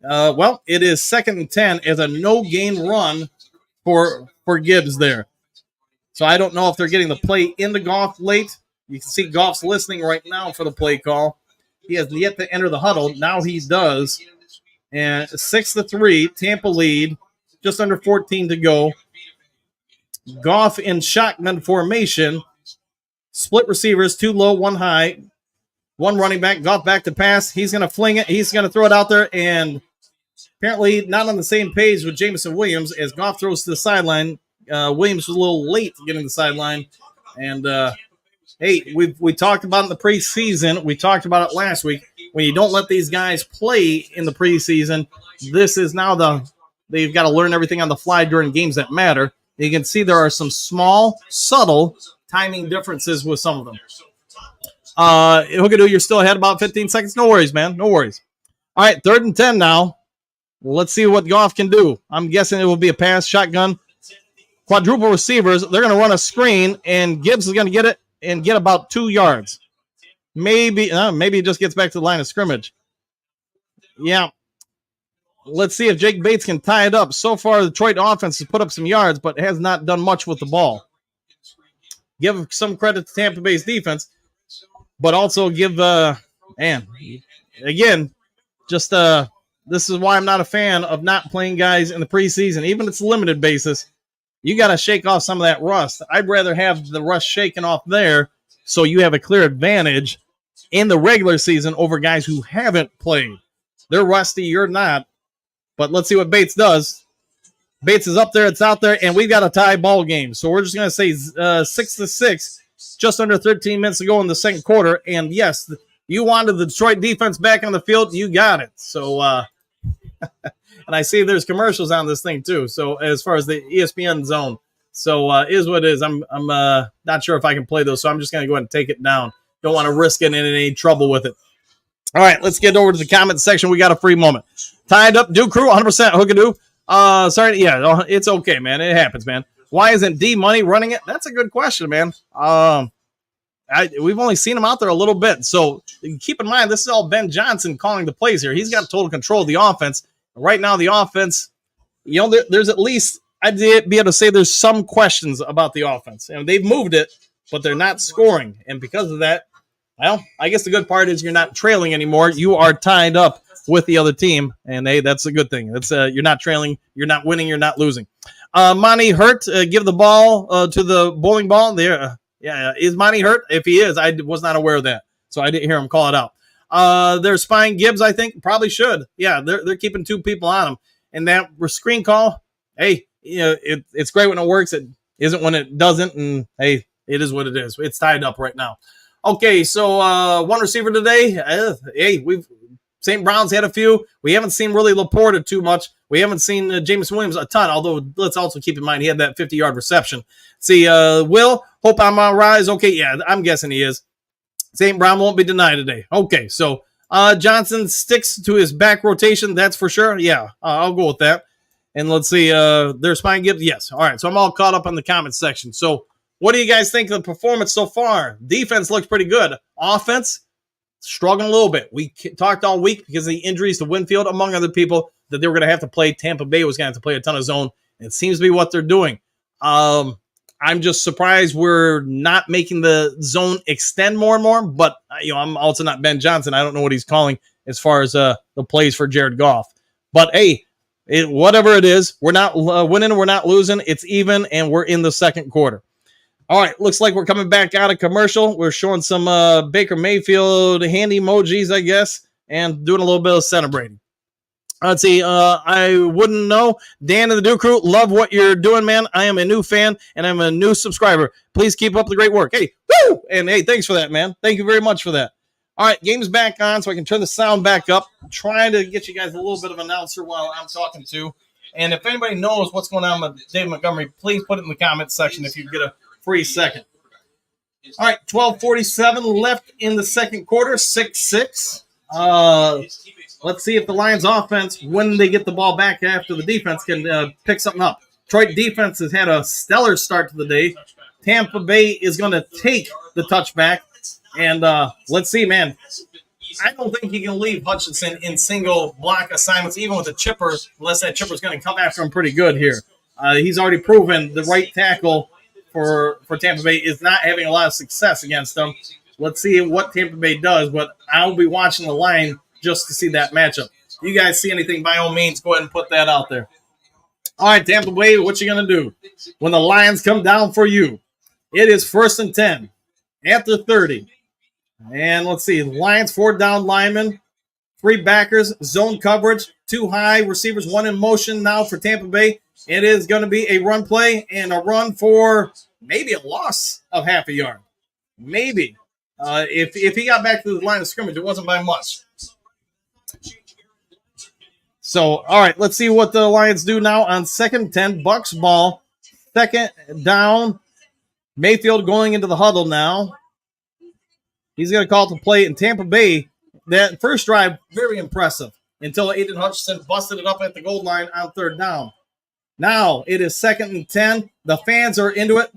is 2nd and 10 as a no-gain run for Gibbs there. So I don't know if they're getting the play into Goff late. You can see Goff's listening right now for the play call. He has yet to enter the huddle. Now he does. And 6-3, Tampa lead, just under 14 to go. Goff in shotgun formation. Split receivers, 2 low, 1 high. 1 running back, Goff back to pass. He's going to fling it. He's going to throw it out there. And apparently not on the same page with Jameson Williams as Goff throws to the sideline. Williams was a little late getting to the sideline. And, hey, we talked about it in the preseason. We talked about it last week. When you don't let these guys play in the preseason, this is now they've got to learn everything on the fly during games that matter. You can see there are some small, subtle timing differences with some of them. Hookadoo, you're still ahead about 15 seconds. No worries, man. No worries. All right, 3rd and 10 now. Let's see what Goff can do. I'm guessing it will be a pass, shotgun, quadruple receivers. They're going to run a screen, and Gibbs is going to get it and get about 2 yards. Maybe it just gets back to the line of scrimmage. Yeah. Let's see if Jake Bates can tie it up. So far, the Detroit offense has put up some yards, but has not done much with the ball. Give some credit to Tampa Bay's defense, but also give, again, just this is why I'm not a fan of not playing guys in the preseason. Even if it's a limited basis, you got to shake off some of that rust. I'd rather have the rust shaken off there so you have a clear advantage in the regular season over guys who haven't played. They're rusty, you're not. But let's see what Bates does. Bates is up there, it's out there, and we've got a tie ball game. So we're just going to say 6-6, just under 13 minutes to go in the second quarter. And yes, you wanted the Detroit defense back on the field, you got it. So, and I see there's commercials on this thing too. So as far as the ESPN zone, so is what it is. I'm not sure if I can play those, so I'm just going to go ahead and take it down. Don't want to risk getting in any trouble with it. All right, let's get over to the comment section. We got a free moment. Tied up, Duke Crew, 100% Hookadoo. Sorry, yeah, it's okay, man. It happens, man. Why isn't D Money running it? That's a good question, man. We've only seen him out there a little bit, so keep in mind this is all Ben Johnson calling the plays here. He's got total control of the offense. Right now, the offense, there's at least I'd be able to say there's some questions about the offense, and they've moved it, but they're not scoring, and because of that, well, I guess the good part is you're not trailing anymore. You are tied up with the other team, and hey, that's a good thing. That's you're not trailing, you're not winning, you're not losing. Monty hurt. Give the ball to the bowling ball. There, is Monty hurt? If he is, I was not aware of that, so I didn't hear him call it out. They're spying Gibbs. I think probably should. Yeah, they're keeping 2 people on him, and that screen call. Hey, it's great when it works. It isn't when it doesn't, and hey, it is what it is. It's tied up right now. Okay, so 1 receiver today. Hey, St. Brown's had a few. We haven't seen really Laporta too much. We haven't seen Jameson Williams a ton, although let's also keep in mind he had that 50-yard reception. See, Will, hope I'm on rise. Okay, yeah, I'm guessing he is. St. Brown won't be denied today. Okay, so Johnson sticks to his back rotation, that's for sure. Yeah, I'll go with that. And let's see, they're spying Gibbs. Yes, all right, so I'm all caught up on the comment section. So what do you guys think of the performance so far? Defense looks pretty good. Offense, struggling a little bit. We talked all week because of the injuries to Winfield, among other people, that they were going to have to play. Tampa Bay was going to have to play a ton of zone. And it seems to be what they're doing. I'm just surprised we're not making the zone extend more and more. But, I'm also not Ben Johnson. I don't know what he's calling as far as the plays for Jared Goff. But, hey, whatever it is, we're not winning, we're not losing. It's even, and we're in the second quarter. All right, looks like we're coming back out of commercial. We're showing some Baker Mayfield handy emojis, I guess, and doing a little bit of celebrating. Let's see. I wouldn't know. Dan and the Duke Crew, love what you're doing, man. I am a new fan, and I'm a new subscriber. Please keep up the great work. Hey, woo! And hey, thanks for that, man. Thank you very much for that. All right, game's back on, so I can turn the sound back up. I'm trying to get you guys a little bit of an announcer while I'm talking to. And if anybody knows what's going on with Dave Montgomery, please put it in the comments section if you get a free second. All right, 12:47 left in the second quarter, 6-6. Let's see if the Lions offense, when they get the ball back after the defense, can pick something up. Detroit defense has had a stellar start to the day. Tampa Bay is going to take the touchback. And let's see, man. I don't think you can leave Hutchinson in single block assignments, even with a chipper, unless that chipper is going to come after him pretty good here. He's already proven the right tackle for Tampa Bay is not having a lot of success against them. Let's see what Tampa Bay does, but I'll be watching the line just to see that matchup. you guys see anything, by all means, go ahead and put that out there. All right, Tampa Bay, what you going to do when the Lions come down for you? It is 1st and 10 at the 30. And let's see, Lions, 4 down linemen, 3 backers, zone coverage, 2 high receivers, 1 in motion now for Tampa Bay. It is going to be a run play and a run for maybe a loss of half a yard. Maybe. If he got back to the line of scrimmage, it wasn't by much. So, all right, let's see what the Lions do now on 2nd and 10. Bucs ball, 2nd down. Mayfield going into the huddle now. He's going to call it the play in Tampa Bay. That first drive, very impressive until Aiden Hutchinson busted it up at the goal line on 3rd down. Now it is 2nd and 10. The fans are into it.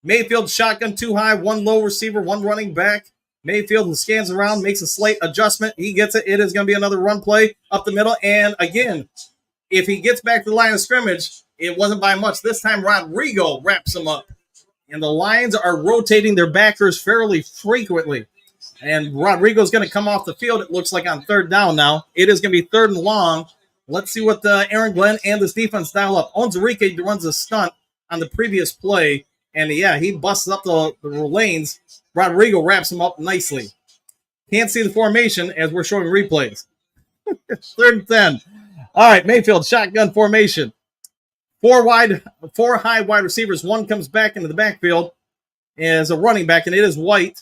Mayfield shotgun 2 high, 1 low receiver, 1 running back. Mayfield scans around, makes a slight adjustment. He gets it. It is going to be another run play up the middle. And again, if he gets back to the line of scrimmage, it wasn't by much. This time, Rodrigo wraps him up. And the Lions are rotating their backers fairly frequently. And Rodrigo's going to come off the field, it looks like, on 3rd down now. It is going to be 3rd and long. Let's see what Aaron Glenn and this defense dial up. Onwuzurike runs a stunt on the previous play. And, yeah, he busts up the lanes. Rodrigo wraps him up nicely. Can't see the formation as we're showing replays. 3rd and 10. All right, Mayfield, shotgun formation. 4 high wide receivers. 1 comes back into the backfield as a running back, and it is White.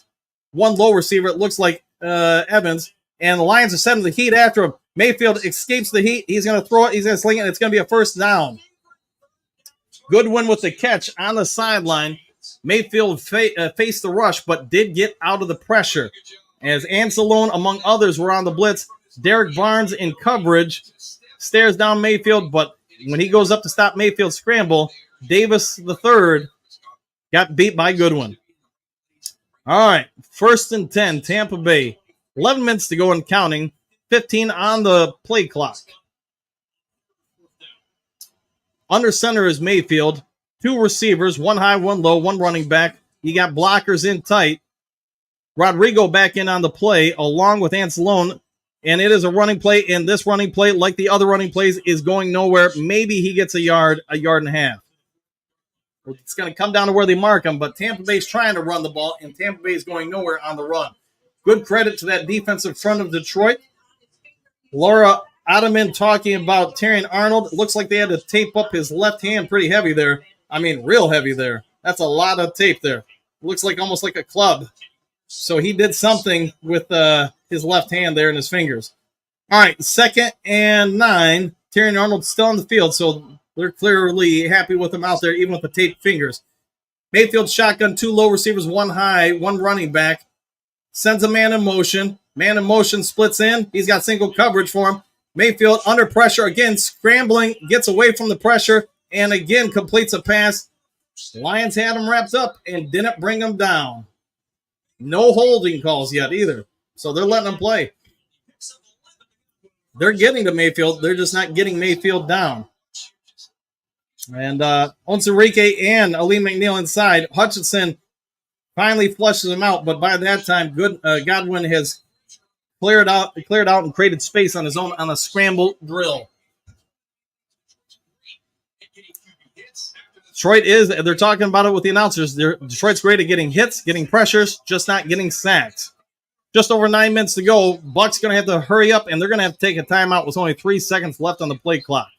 1 low receiver, it looks like Evans. And the Lions are setting the heat after him. Mayfield escapes the heat. He's going to throw it. He's going to sling it. It's going to be a 1st down. Goodwin with the catch on the sideline. Mayfield faced the rush, but did get out of the pressure. As Anzalone, among others, were on the blitz. Derek Barnes in coverage stares down Mayfield, but when he goes up to stop Mayfield's scramble, Davis III got beat by Goodwin. All right, 1st and 10, Tampa Bay. 11 minutes to go and counting. 15 on the play clock. Under center is Mayfield. 2 receivers, 1 high, 1 low, 1 running back. You got blockers in tight. Rodrigo back in on the play along with Anzalone. And it is a running play, and this running play, like the other running plays, is going nowhere. Maybe he gets a yard and a half. It's going to come down to where they mark him, but Tampa Bay's trying to run the ball, and Tampa Bay is going nowhere on the run. Good credit to that defensive front of Detroit. Laura Ottoman talking about Terrion Arnold. It looks like they had to tape up his left hand pretty heavy there. I mean, real heavy there. That's a lot of tape there. Looks like almost like a club. So he did something with his left hand there and his fingers. All right, 2nd and 9. Terrion Arnold's still on the field, so they're clearly happy with him out there, even with the taped fingers. Mayfield shotgun, 2 low receivers, 1 high, 1 running back. Sends a man in motion. Man in motion splits in. He's got single coverage for him. Mayfield under pressure, again, scrambling, gets away from the pressure, and again completes a pass. Lions had him wrapped up and didn't bring him down. No holding calls yet either. So they're letting him play. They're getting to Mayfield. They're just not getting Mayfield down. And Onwuzurike and Ali McNeil inside. Hutchinson finally flushes him out, but by that time, Godwin has cleared out and created space on his own on a scramble drill. Detroit they're talking about it with the announcers. Detroit's great at getting hits, getting pressures, just not getting sacks. Just over 9 minutes to go. Bucs going to have to hurry up, and they're going to have to take a timeout with only 3 seconds left on the play clock.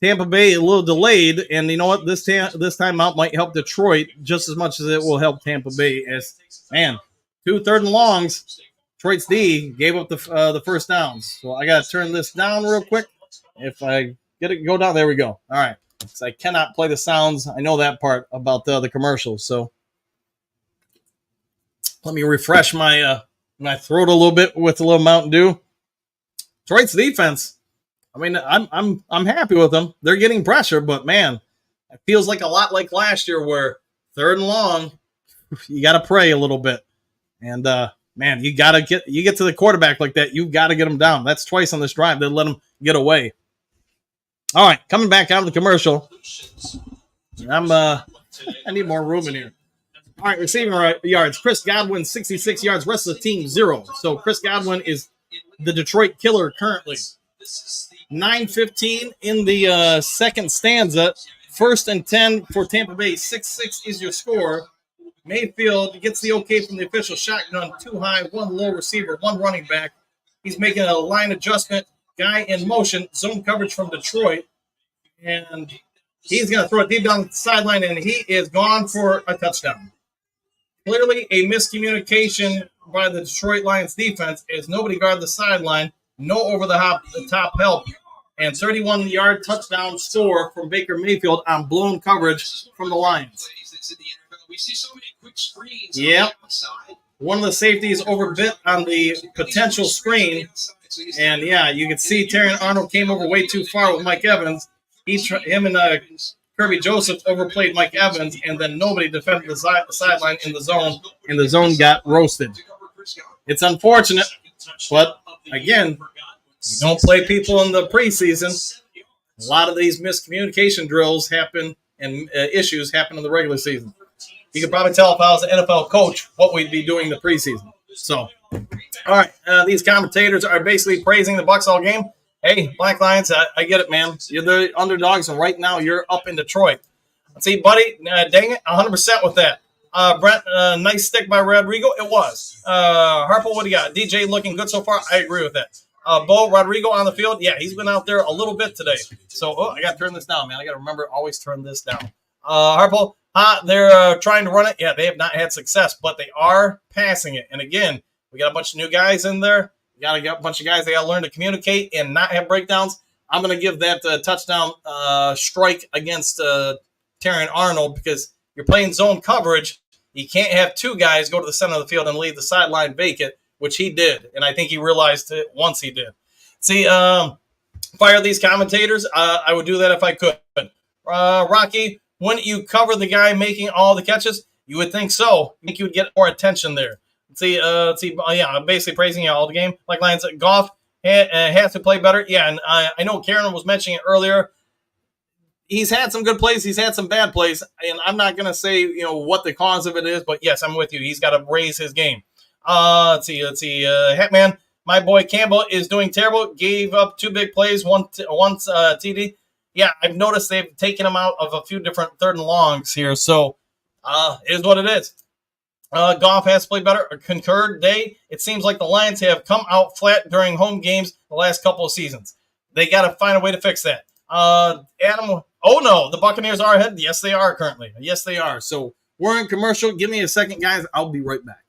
Tampa Bay a little delayed, and you know what? This timeout might help Detroit just as much as it will help Tampa Bay. As 2 3rd and longs. Detroit's D gave up the 1st downs. So I got to turn this down real quick. If I get it, go down. There we go. All right. So I cannot play the sounds. I know that part about the commercials. So let me refresh my throat a little bit with a little Mountain Dew. Detroit's defense. I mean, I'm happy with them. They're getting pressure, but man, it feels like a lot like last year, where 3rd and long, you got to pray a little bit, and man, you get to the quarterback like that, you've got to get him down. That's twice on this drive they let him get away. All right, coming back out of the commercial. I need more room in here. All right, receiving yards. Chris Godwin, 66 yards. Rest of the team, 0. So Chris Godwin is the Detroit killer currently. 9:15 in the second stanza. 1st and 10 for Tampa Bay. 6-6 is your score. Mayfield gets the okay from the official. Shotgun, 2 high, 1 low receiver, 1 running back. He's making a line adjustment. Guy in motion. Zone coverage from Detroit. And he's going to throw it deep down the sideline, and he is gone for a touchdown. Clearly a miscommunication by the Detroit Lions defense as nobody guarded the sideline. No over-the-top help. And 31-yard touchdown score from Baker Mayfield on blown coverage from the Lions. Yep. One of the safeties overbit on the potential screen. And, yeah, you can see Terrion Arnold came over way too far with Mike Evans. Him and Kirby Joseph overplayed Mike Evans, and then nobody defended the sideline in the zone, and the zone got roasted. It's unfortunate, but, again, you don't play people in the preseason. A lot of these miscommunication drills happen and issues happen in the regular season. You could probably tell if I was an NFL coach what we'd be doing in the preseason. So, all right, these commentators are basically praising the Bucs all game. Hey, Black Lions, I get it, man. You're the underdogs, and right now you're up in Detroit. Let's see, buddy, dang it, 100% with that. Brent, nice stick by Rodrigo. It was. Harpo, what do you got? DJ looking good so far. I agree with that. Bo Rodrigo on the field. Yeah, he's been out there a little bit today. So, I got to turn this down, man. I got to remember, always turn this down. Harpo, they're trying to run it. Yeah, they have not had success, but they are passing it. And again, we got a bunch of new guys in there. We got a bunch of guys that got to learn to communicate and not have breakdowns. I'm going to give that touchdown strike against Terrion Arnold because you're playing zone coverage. You can't have 2 guys go to the center of the field and leave the sideline vacant, which he did. And I think he realized it once he did. See, fire these commentators. I would do that if I could. Rocky, wouldn't you cover the guy making all the catches? You would think so. I think you would get more attention there. Let's see. Yeah, I'm basically praising you all the game. Like Lions, Goff has to play better. Yeah, and I know Karen was mentioning it earlier. He's had some good plays. He's had some bad plays. And I'm not going to say, what the cause of it is. But, yes, I'm with you. He's got to raise his game. Let's see. Hatman, my boy Campbell is doing terrible. Gave up 2 big plays, one TD. Yeah, I've noticed they've taken him out of a few different 3rd and longs here. So, it is what it is. Goff has played better. Concurred day. It seems like the Lions have come out flat during home games the last couple of seasons. They got to find a way to fix that. Adam, oh no, the Buccaneers are ahead. Yes, they are currently. Yes, they are. So we're in commercial. Give me a second, guys. I'll be right back.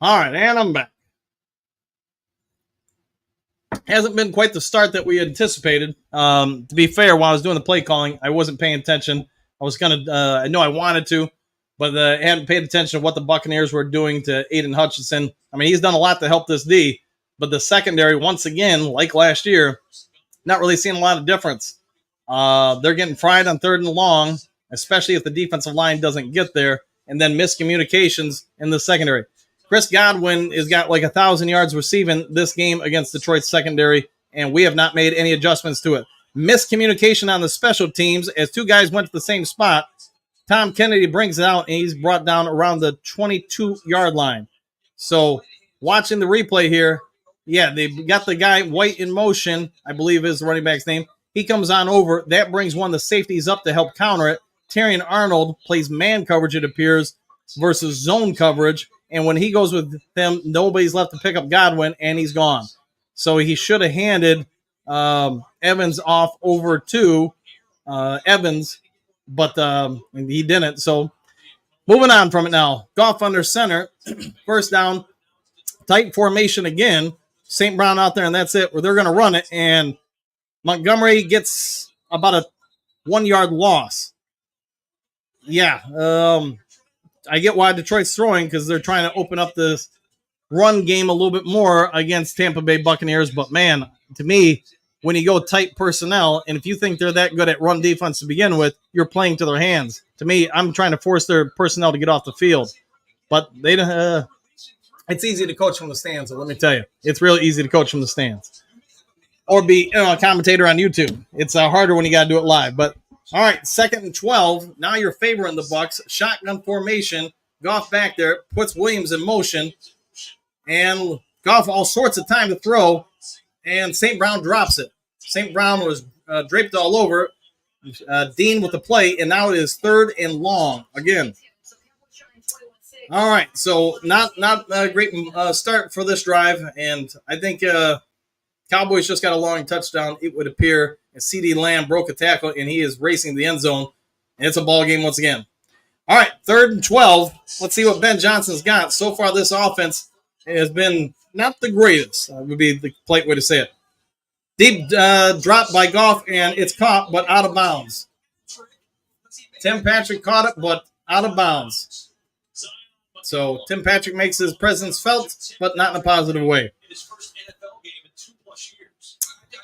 All right, and I'm back. Hasn't been quite the start that we anticipated. To be fair, while I was doing the play calling, I wasn't paying attention. I was I know I wanted to, but I hadn't paid attention to what the Buccaneers were doing to Aiden Hutchinson. I mean, he's done a lot to help this D, but the secondary, once again, like last year, not really seeing a lot of difference. They're getting fried on 3rd and long, especially if the defensive line doesn't get there, and then miscommunications in the secondary. Chris Godwin has got like 1,000 yards receiving this game against Detroit's secondary, and we have not made any adjustments to it. Miscommunication on the special teams as 2 guys went to the same spot. Tom Kennedy brings it out, and he's brought down around the 22-yard line. So watching the replay here, yeah, they got the guy White in motion, I believe is the running back's name. He comes on over. That brings one of the safeties up to help counter it. Terrion Arnold plays man coverage, it appears, versus zone coverage. And when he goes with them, nobody's left to pick up Godwin, and he's gone. So he should have handed Evans off over to Evans, but he didn't. So moving on from it now. Goff under center. 1st down. Tight formation again. St. Brown out there, and that's it. Where they're going to run it, and Montgomery gets about a 1-yard loss. Yeah. I get why Detroit's throwing because they're trying to open up the run game a little bit more against Tampa Bay Buccaneers. But, man, to me, when you go tight personnel, and if you think they're that good at run defense to begin with, you're playing to their hands. To me, I'm trying to force their personnel to get off the field. But they it's easy to coach from the stands, so let me tell you. It's really easy to coach from the stands. Or be a commentator on YouTube. It's harder when you got to do it live. But, all right, 2nd and 12. Now you're favoring the Bucs. Shotgun formation. Goff back there. Puts Williams in motion. And Goff all sorts of time to throw. And St. Brown drops it. St. Brown was draped all over. Dean with the play. And now it is 3rd and long again. All right, so not a great start for this drive, and I think Cowboys just got a long touchdown, it would appear, and CeeDee Lamb broke a tackle, and he is racing the end zone, and it's a ball game once again. All right, 3rd and 12. Let's see what Ben Johnson's got. So far, this offense has been not the greatest, would be the polite way to say it. Deep drop by Goff, and it's caught, but out of bounds. Tim Patrick caught it, but out of bounds. So Tim Patrick makes his presence felt, but not in a positive way.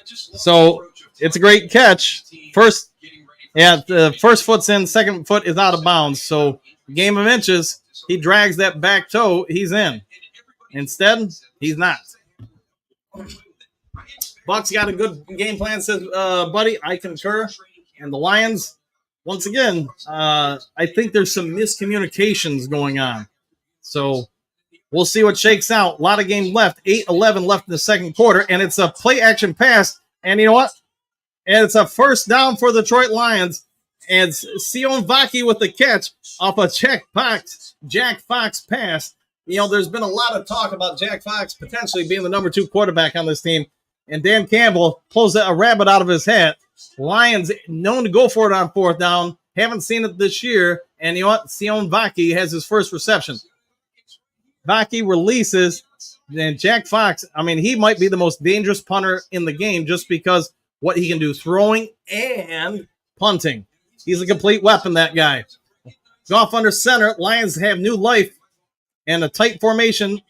So it's a great catch. The first foot's in, second foot is out of bounds. So game of inches, he drags that back toe, he's in. Instead, he's not. Bucs got a good game plan, says Buddy. I concur. And the Lions, once again, I think there's some miscommunications going on. So we'll see what shakes out. A lot of game left. 8-11 left in the second quarter, and it's a play-action pass. And you know what? And it's a first down for the Detroit Lions. And Sion Vaki with the catch off a Jack Fox pass. You know, there's been a lot of talk about Jack Fox potentially being the number 2 quarterback on this team. And Dan Campbell pulls a rabbit out of his hat. Lions known to go for it on 4th down. Haven't seen it this year. And you know what? Sion Vaki has his first reception. Vaki releases, and Jack Fox, I mean, he might be the most dangerous punter in the game just because what he can do throwing and punting. He's a complete weapon, that guy. Goff under center. Lions have new life and a tight formation.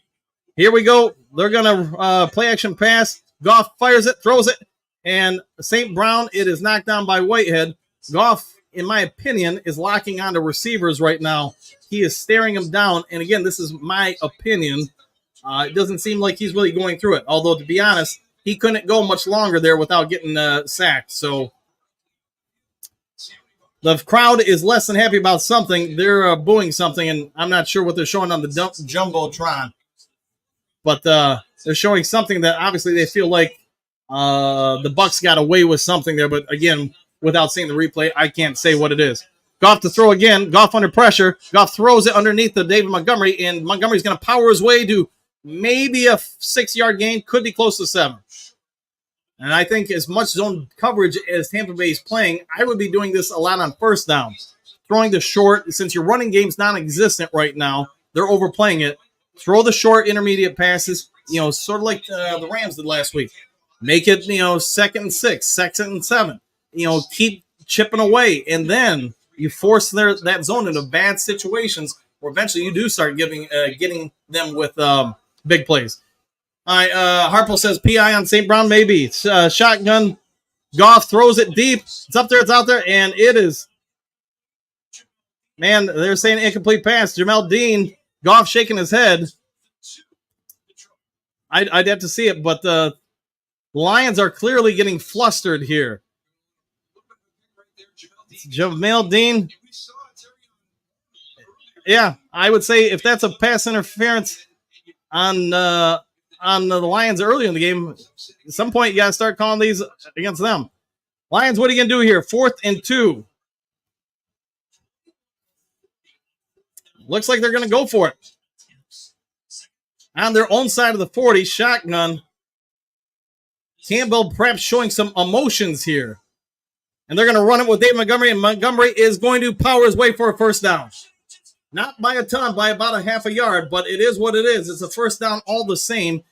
Here we go. They're going to play action pass. Goff fires it, throws it, and St. Brown, it is knocked down by Whitehead. Goff, in my opinion, is locking onto receivers right now. He is staring him down. And again, this is my opinion. It doesn't seem like he's really going through it. Although, to be honest, he couldn't go much longer there without getting sacked. So the crowd is less than happy about something. They're booing something, and I'm not sure what they're showing on the Jumbotron. But they're showing something that obviously they feel like the Bucs got away with something there. But again, without seeing the replay, I can't say what it is. Goff to throw again. Goff under pressure. Goff throws it underneath the David Montgomery, and Montgomery's going to power his way to maybe a 6-yard gain. Could be close to 7. And I think as much zone coverage as Tampa Bay is playing, I would be doing this a lot on 1st down. Throwing the short, since your running game's non-existent right now, they're overplaying it. Throw the short intermediate passes, sort of like the Rams did last week. Make it, 2nd and 6, 2nd and 7. Keep chipping away, and then you force that zone into bad situations where eventually you do start getting them with big plays. All right, Harpo says PI on St. Brown, maybe. Shotgun. Goff throws it deep. It's up there, it's out there, and it is. Man, they're saying incomplete pass. Jamel Dean, Goff shaking his head. I'd have to see it, but the Lions are clearly getting flustered here. Jamel Dean. Yeah, I would say if that's a pass interference on the Lions early in the game, at some point you got to start calling these against them. Lions, what are you going to do here? 4th and 2. Looks like they're going to go for it. On their own side of the 40, shotgun. Campbell perhaps showing some emotions here. And they're going to run it with Dave Montgomery, and Montgomery is going to power his way for a 1st down. Not by a ton, by about a half a yard, but it is what it is. It's a 1st down all the same.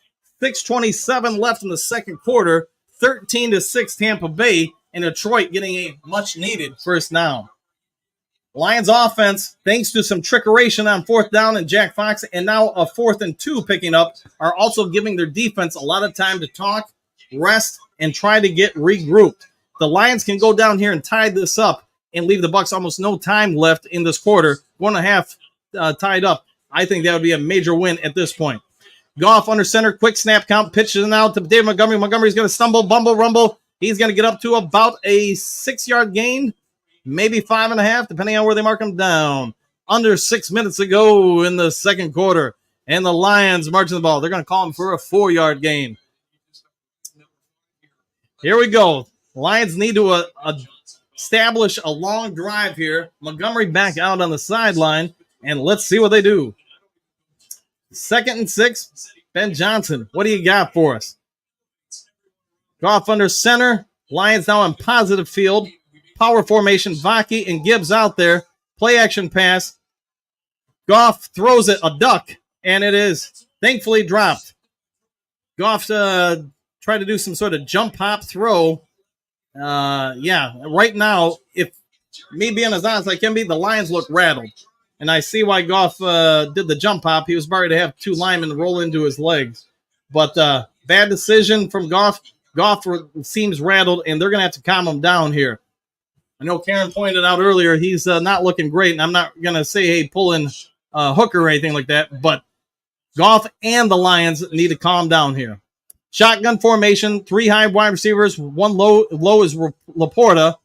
6:27 left in the second quarter. 13-6 Tampa Bay, and Detroit getting a much-needed 1st down. Lions offense, thanks to some trickeration on 4th down and Jack Fox, and now a 4th and 2 picking up, are also giving their defense a lot of time to talk, rest, and try to get regrouped. The Lions can go down here and tie this up and leave the Bucs almost no time left in this quarter, 1.5 tied up. I think that would be a major win at this point. Goff under center, quick snap count, pitches it out to David Montgomery. Montgomery's going to stumble, bumble, rumble. He's going to get up to about a 6-yard gain, maybe 5.5, depending on where they mark him down. Under 6 minutes to go in the second quarter, and the Lions marching the ball. They're going to call him for a 4-yard gain. Here we go. Lions need to establish a long drive here. Montgomery back out on the sideline, and let's see what they do. 2nd and 6. Ben Johnson, what do you got for us? Goff under center. Lions now in positive field. Power formation. Vaki and Gibbs out there. Play action pass. Goff throws it, a duck, and it is thankfully dropped. Goff tried to do some sort of jump hop throw. Right now, if me being as honest as I can be, the Lions look rattled. And I see why Goff did the jump hop. He was worried to have 2 linemen roll into his legs. But bad decision from Goff. Goff seems rattled, and they're going to have to calm him down here. I know Karen pointed out earlier he's not looking great, and I'm not going to say, hey, pull in Hooker or anything like that. But Goff and the Lions need to calm down here. Shotgun formation, 3 high wide receivers, 1 low is Laporta.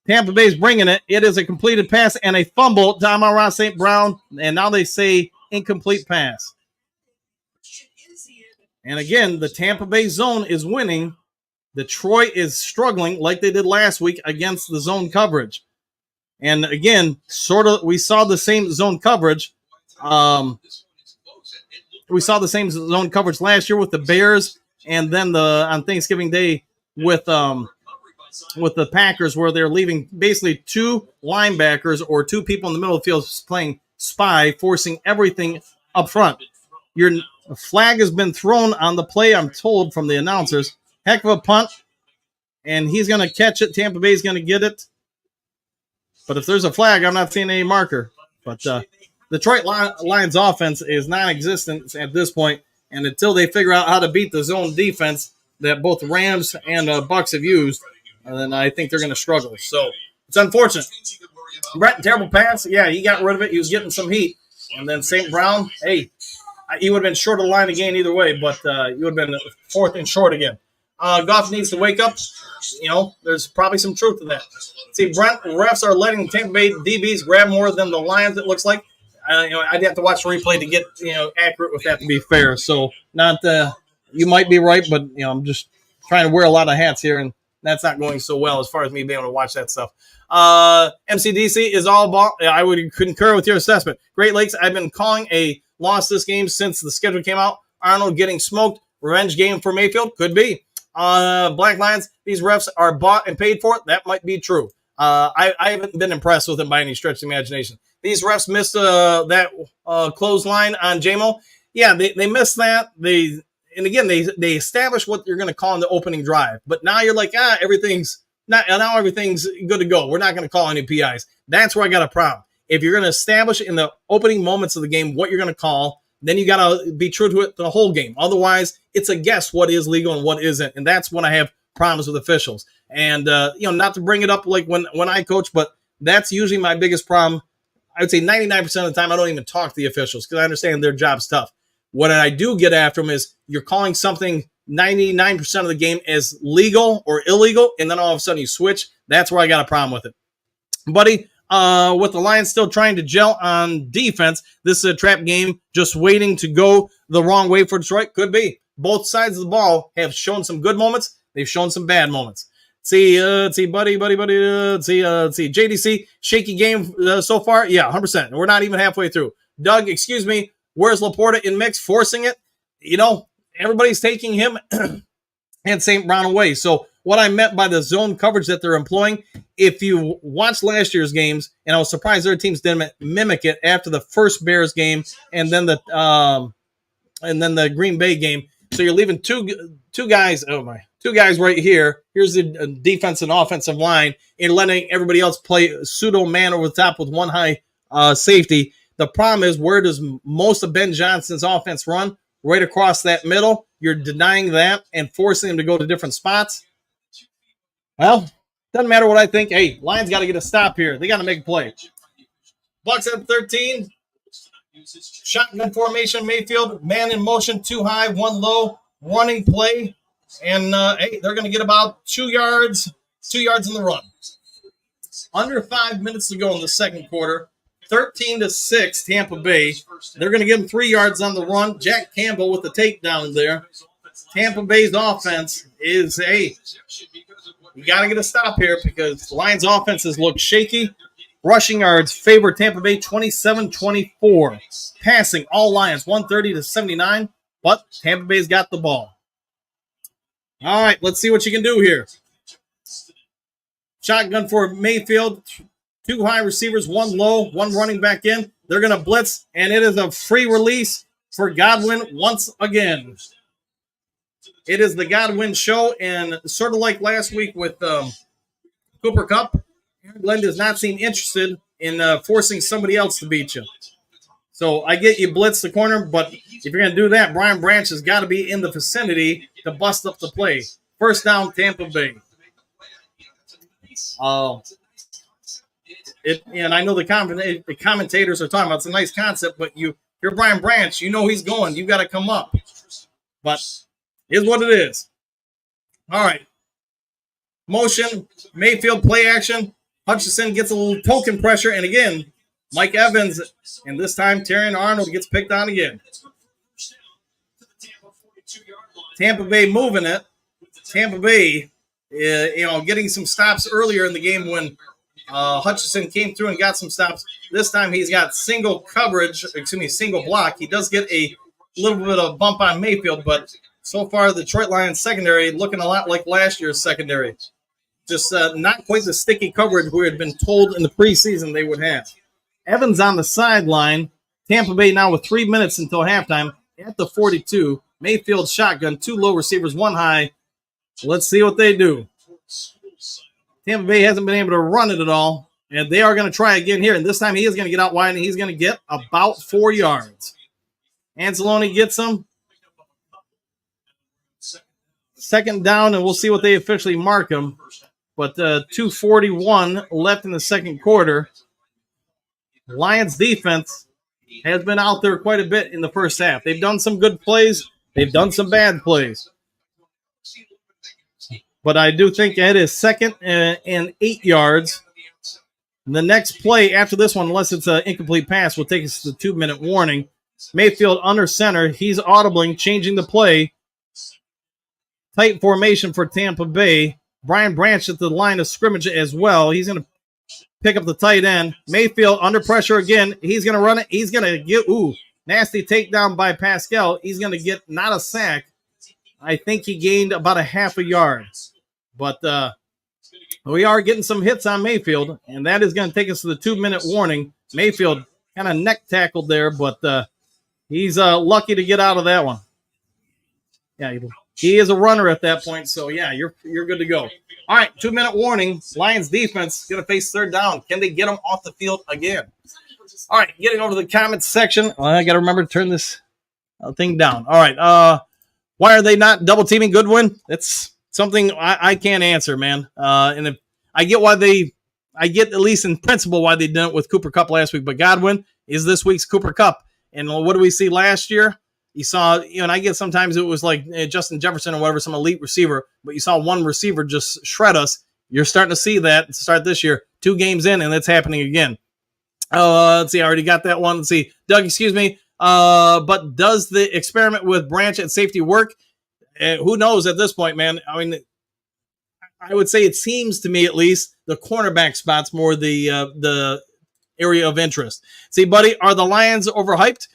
Tampa Bay's bringing it. It is a completed pass and a fumble to Amon-Ra St. Brown, and now they say incomplete pass. And again, the Tampa Bay zone is winning. Detroit is struggling like they did last week against the zone coverage. And again, we saw the same zone coverage. We saw the same zone coverage last year with the Bears, and then on Thanksgiving Day with the Packers, where they're leaving basically 2 linebackers or 2 people in the middle of the field playing spy, forcing everything up front. Your flag has been thrown on the play, I'm told, from the announcers. Heck of a punt, and he's going to catch it. Tampa Bay's going to get it. But if there's a flag, I'm not seeing any marker. But Detroit Lions offense is non-existent at this point, and until they figure out how to beat the zone defense that both Rams and Bucs have used, then I think they're going to struggle. So it's unfortunate. Brett, terrible pass. Yeah, he got rid of it. He was getting some heat. And then St. Brown, hey, he would have been short of the line again either way, but you would have been 4th and short again. Goff needs to wake up. There's probably some truth to that. See, Brent, refs are letting Tampa Bay DBs grab more than the Lions, it looks like. I'd have to watch the replay to get, accurate with that, to be fair. So you might be right, but, I'm just trying to wear a lot of hats here, and that's not going so well as far as me being able to watch that stuff. MCDC is all ball. I would concur with your assessment. Great Lakes, I've been calling a loss this game since the schedule came out. Arnold getting smoked. Revenge game for Mayfield? Could be. Black Lions, these refs are bought and paid for it. That might be true. I haven't been impressed with them by any stretch of the imagination. These refs missed that clothesline on JMO. Yeah, they missed that. They establish what you're going to call in the opening drive. But now you're like, everything's good to go. We're not going to call any PIs. That's where I got a problem. If you're going to establish in the opening moments of the game what you're going to call, then you got to be true to it the whole game. Otherwise, it's a guess what is legal and what isn't. And that's when I have problems with officials. And, not to bring it up like when I coach, but that's usually my biggest problem. I would say 99% of the time I don't even talk to the officials because I understand their job's tough. What I do get after them is you're calling something 99% of the game as legal or illegal, and then all of a sudden you switch. That's where I got a problem with it. Buddy, with the Lions still trying to gel on defense, this is a trap game just waiting to go the wrong way for Detroit. Could be. Both sides of the ball have shown some good moments. They've shown some bad moments. Let's see, buddy. Let's see, JDC, shaky game so far. Yeah, 100%. We're not even halfway through. Doug, excuse me, where's Laporta in mix, forcing it? Everybody's taking him and St. Brown away. So what I meant by the zone coverage that they're employing, if you watch last year's games, and I was surprised their teams didn't mimic it after the first Bears game and then the Green Bay game. So you're leaving two guys. Oh my, two guys right here. Here's the defense and offensive line, and letting everybody else play pseudo man over the top with one high safety. The problem is, where does most of Ben Johnson's offense run? Right across that middle. You're denying that and forcing them to go to different spots. Well, doesn't matter what I think. Hey, Lions got to get a stop here. They got to make a play. Bucs at 13. Shotgun formation, Mayfield. Man in motion, 2 high, 1 low. Running play. And, hey, they're going to get about 2 yards. 2 yards in the run. Under 5 minutes to go in the second quarter. 13-6, Tampa Bay. They're going to give them 3 yards on the run. Jack Campbell with the takedown there. Tampa Bay's offense is, hey, you got to get a stop here because Lions' offenses look shaky. Rushing yards favor Tampa Bay 27-24. Passing, all Lions 130-79, but Tampa Bay's got the ball. All right, let's see what you can do here. Shotgun for Mayfield. 2 high receivers, 1 low, 1 running back in. They're going to blitz, and it is a free release for Godwin once again. It is the Godwin show, and sort of like last week with Cooper Kupp, Glenn does not seem interested in forcing somebody else to beat you. So I get you blitz the corner, but if you're going to do that, Brian Branch has got to be in the vicinity to bust up the play. First down, Tampa Bay. And I know the commentators are talking about it's a nice concept, but you're Brian Branch. You know he's going. You got to come up. But here's what it is. All right. Motion, Mayfield, play action. Hutchinson gets a little token pressure. And again, Mike Evans, and this time Terrion Arnold gets picked on again. Tampa Bay moving it. Tampa Bay, getting some stops earlier in the game when Hutchinson came through and got some stops. This time he's got single block. He does get a little bit of bump on Mayfield, but so far the Detroit Lions secondary looking a lot like last year's secondary. Just not quite the sticky coverage we had been told in the preseason they would have. Evans on the sideline. Tampa Bay now with 3 minutes until halftime at the 42. Mayfield shotgun, 2 low receivers, 1 high. Let's see what they do. Tampa Bay hasn't been able to run it at all, and they are going to try again here. And this time he is going to get out wide, and he's going to get about 4 yards. Anzalone gets him. Second down, and we'll see what they officially mark him. But 2:41 left in the second quarter. Lions defense has been out there quite a bit in the first half. They've done some good plays. They've done some bad plays. But I do think it is 2nd and 8 yards. The next play after this one, unless it's an incomplete pass, will take us to the 2-minute warning. Mayfield under center. He's audibling, changing the play. Tight formation for Tampa Bay. Brian Branch at the line of scrimmage as well. He's going to pick up the tight end. Mayfield under pressure again. He's going to run it. He's going to get, nasty takedown by Pascal. He's going to get not a sack. I think he gained about a half a yard. But we are getting some hits on Mayfield, and that is going to take us to the 2-minute warning. Mayfield kind of neck tackled there, but he's lucky to get out of that one. Yeah, he is a runner at that point, so yeah, you're good to go. All right, 2-minute warning. Lions defense going to face 3rd down. Can they get them off the field again? All right, getting over to the comments section. I got to remember to turn this thing down. All right, why are they not double teaming Goodwin? It's something I can't answer, man. And if I get I get at least in principle why they didn't with Cooper Kupp last week, but Godwin is this week's Cooper Kupp. And what do we see last year? You saw, and I get sometimes it was like Justin Jefferson or whatever, some elite receiver, but you saw one receiver just shred us. You're starting to see that to start this year. 2 games in, and it's happening again. Let's see, I already got that one. Let's see. Doug, excuse me. But does the experiment with Branch at safety work? Who knows at this point, man? I mean, I would say it seems to me at least the cornerback spot's more the area of interest. See, buddy, are the Lions overhyped?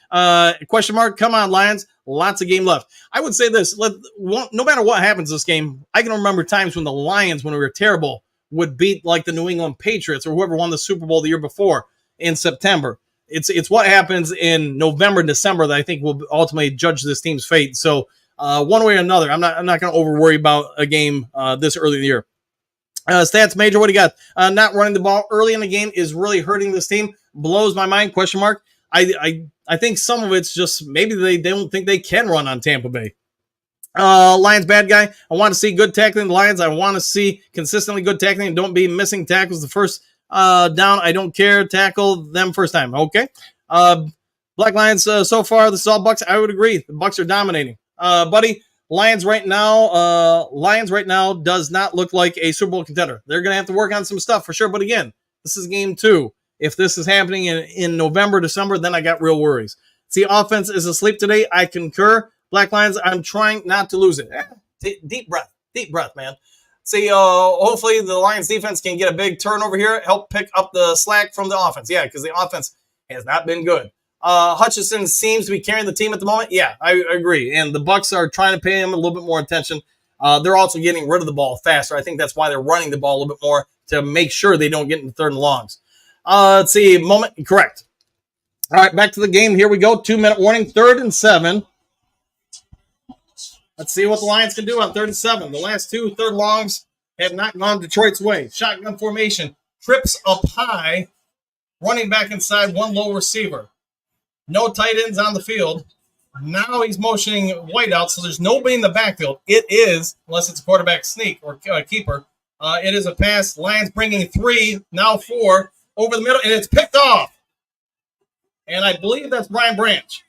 Question mark. Come on, Lions. Lots of game left. I would say this. No matter what happens this game, I can remember times when the Lions, when we were terrible, would beat like the New England Patriots or whoever won the Super Bowl the year before in September. It's what happens in November and December that I think will ultimately judge this team's fate. So one way or another. I'm not going to over worry about a game this early in the year. Stats major, what do you got? Not running the ball early in the game is really hurting this team. Blows my mind, question mark. I think some of it's just maybe they don't think they can run on Tampa Bay. Lions bad guy. I want to see good tackling. The Lions, I want to see consistently good tackling. Don't be missing tackles the first down. I don't care. Tackle them first time. Okay. Black Lions so far. This is all Bucs. I would agree. The Bucs are dominating. Buddy, Lions right now does not look like a Super Bowl contender. They're going to have to work on some stuff for sure. But again, this is game 2. If this is happening in November, December, then I got real worries. See, offense is asleep today. I concur. Black Lions, I'm trying not to lose it. Deep breath, man. See, hopefully the Lions defense can get a big turnover here, help pick up the slack from the offense. Yeah, because the offense has not been good. Hutchinson seems to be carrying the team at the moment. Yeah, I agree. And the Bucs are trying to pay him a little bit more attention. They're also getting rid of the ball faster. I think that's why they're running the ball a little bit more to make sure they don't get into third and longs. Let's see, moment, correct. All right, back to the game. Here we go. 2-minute warning, 3rd and 7. Let's see what the Lions can do on 3rd and 7. The last 2 third longs have not gone Detroit's way. Shotgun formation, trips up high, running back inside, one low receiver. No tight ends on the field. Now he's motioning White out, so there's nobody in the backfield. It is, unless it's a quarterback sneak or keeper, it is a pass. Lions bringing 3, now 4, over the middle, and it's picked off. And I believe that's Brian Branch.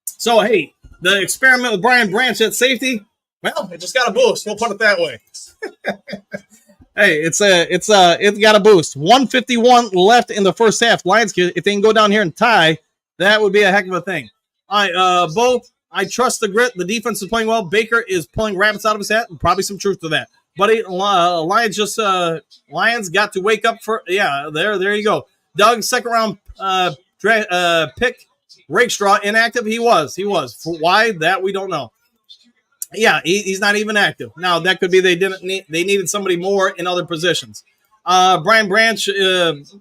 So, hey, the experiment with Brian Branch at safety, well, it just got a boost. We'll put it that way. Hey, it's got a boost. 1:51 left in the first half. Lions, if they can go down here and tie, that would be a heck of a thing. All right, Bo, I trust the grit. The defense is playing well. Baker is pulling rabbits out of his hat. Probably some truth to that. Buddy, Lions got to wake up for, yeah, there you go. Doug, second round pick. Rakestraw inactive. He was. For why that we don't know. Yeah, he's not even active now. That could be they needed somebody more in other positions. Brian Branch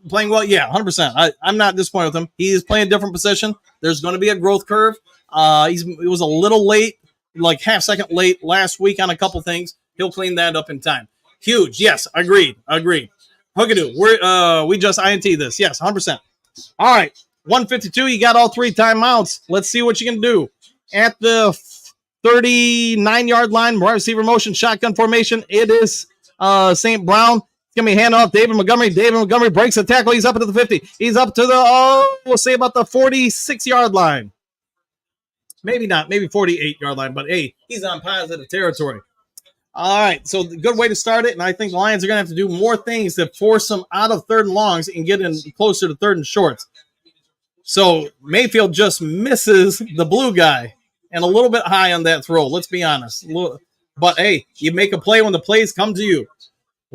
playing well. Yeah, 100%. I'm not disappointed with him. He is playing a different position. There's going to be a growth curve. He was a little late, like half second late last week on a couple things. He'll clean that up in time. Huge. Yes, agreed. Hookadoo. We just INT this. Yes, 100%. All right. 152, you got all 3 timeouts. Let's see what you can do. At the 39-yard line, wide receiver motion, shotgun formation. It is St. Brown. It's going to be hand off David Montgomery. David Montgomery breaks the tackle. He's up to the 50. He's up to we'll say about the 46-yard line. Maybe not, maybe 48-yard line, but hey, he's on positive territory. All right, so good way to start it, and I think the Lions are going to have to do more things to force them out of 3rd and longs and get in closer to 3rd and shorts. So Mayfield just misses the blue guy and a little bit high on that throw. Let's be honest. But, hey, you make a play when the plays come to you.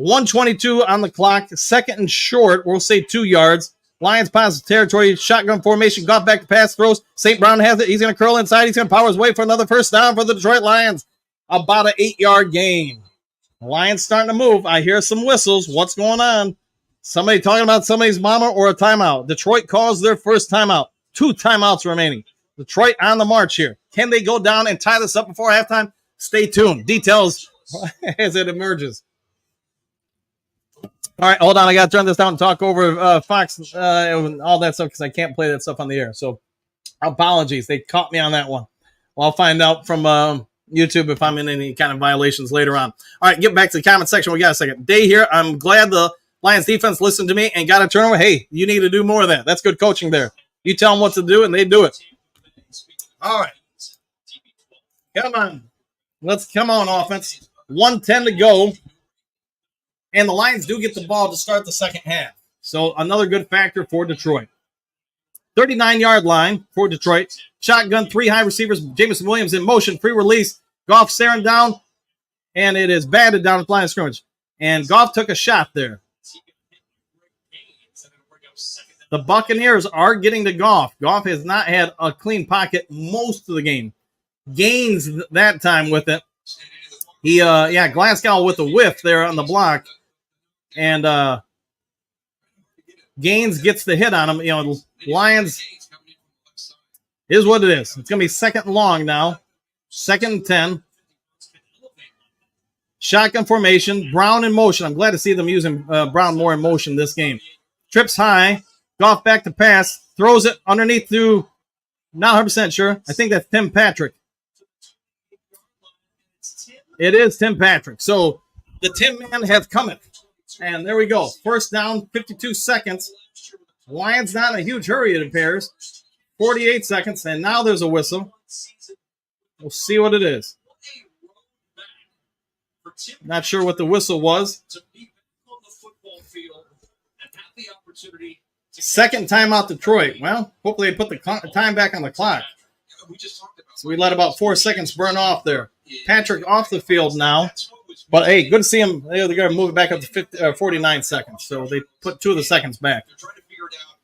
1:22 on the clock. 2nd and short. We'll say 2 yards. Lions positive territory. Shotgun formation. Goff back to pass throws. St. Brown has it. He's going to curl inside. He's going to power his way for another first down for the Detroit Lions. About an 8-yard gain. Lions starting to move. I hear some whistles. What's going on? Somebody talking about somebody's mama or a timeout. Detroit calls their first timeout. 2 timeouts remaining. Detroit on the march here. Can they go down and tie this up before halftime? Stay tuned. Details as it emerges. All right, hold on. I got to turn this down and talk over Fox and all that stuff because I can't play that stuff on the air. So apologies. They caught me on that one. Well, I'll find out from YouTube if I'm in any kind of violations later on. All right, get back to the comment section. We got a second. Day here. I'm glad the Lions defense listened to me and got a turnover. Hey, you need to do more of that. That's good coaching there. You tell them what to do, and they do it. All right. Come on, offense. 1:10 to go. And the Lions do get the ball to start the second half. So another good factor for Detroit. 39-yard line for Detroit. Shotgun, 3 high receivers. Jameson Williams in motion, pre-release. Goff staring down, and it is batted down at the line of scrimmage. And Goff took a shot there. The Buccaneers are getting to Goff. Goff has not had a clean pocket most of the game. Gains that time with it. He, Glasgow with a whiff there on the block. And Gaines gets the hit on him. You know, Lions is what it is. It's going to be 2nd and long now. 2nd and 10. Shotgun formation. Brown in motion. I'm glad to see them using Brown more in motion this game. Trips high. Goff back to pass. Throws it underneath to, not 100% sure. I think that's Tim Patrick. It is Tim Patrick. So the Tim man has cometh. And there we go. First down, 52 seconds. Lions not in a huge hurry, it appears. 48 seconds, and now there's a whistle. We'll see what it is. Not sure what the whistle was. Second timeout Detroit. Well, hopefully they put the time back on the clock. So we let about 4 seconds burn off there. Patrick off the field now. But, hey, good to see him. They're going to move it back up to 49 seconds. So they put 2 of the seconds back.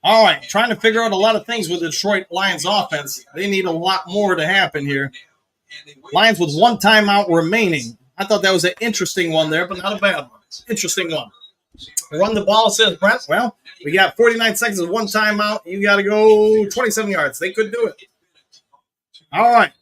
All right, trying to figure out a lot of things with the Detroit Lions offense. They need a lot more to happen here. Lions with 1 timeout remaining. I thought that was an interesting one there, but not a bad one. Interesting one. Run the ball, says Brent. Well, we got 49 seconds with 1 timeout. You got to go 27 yards. They could do it. All right.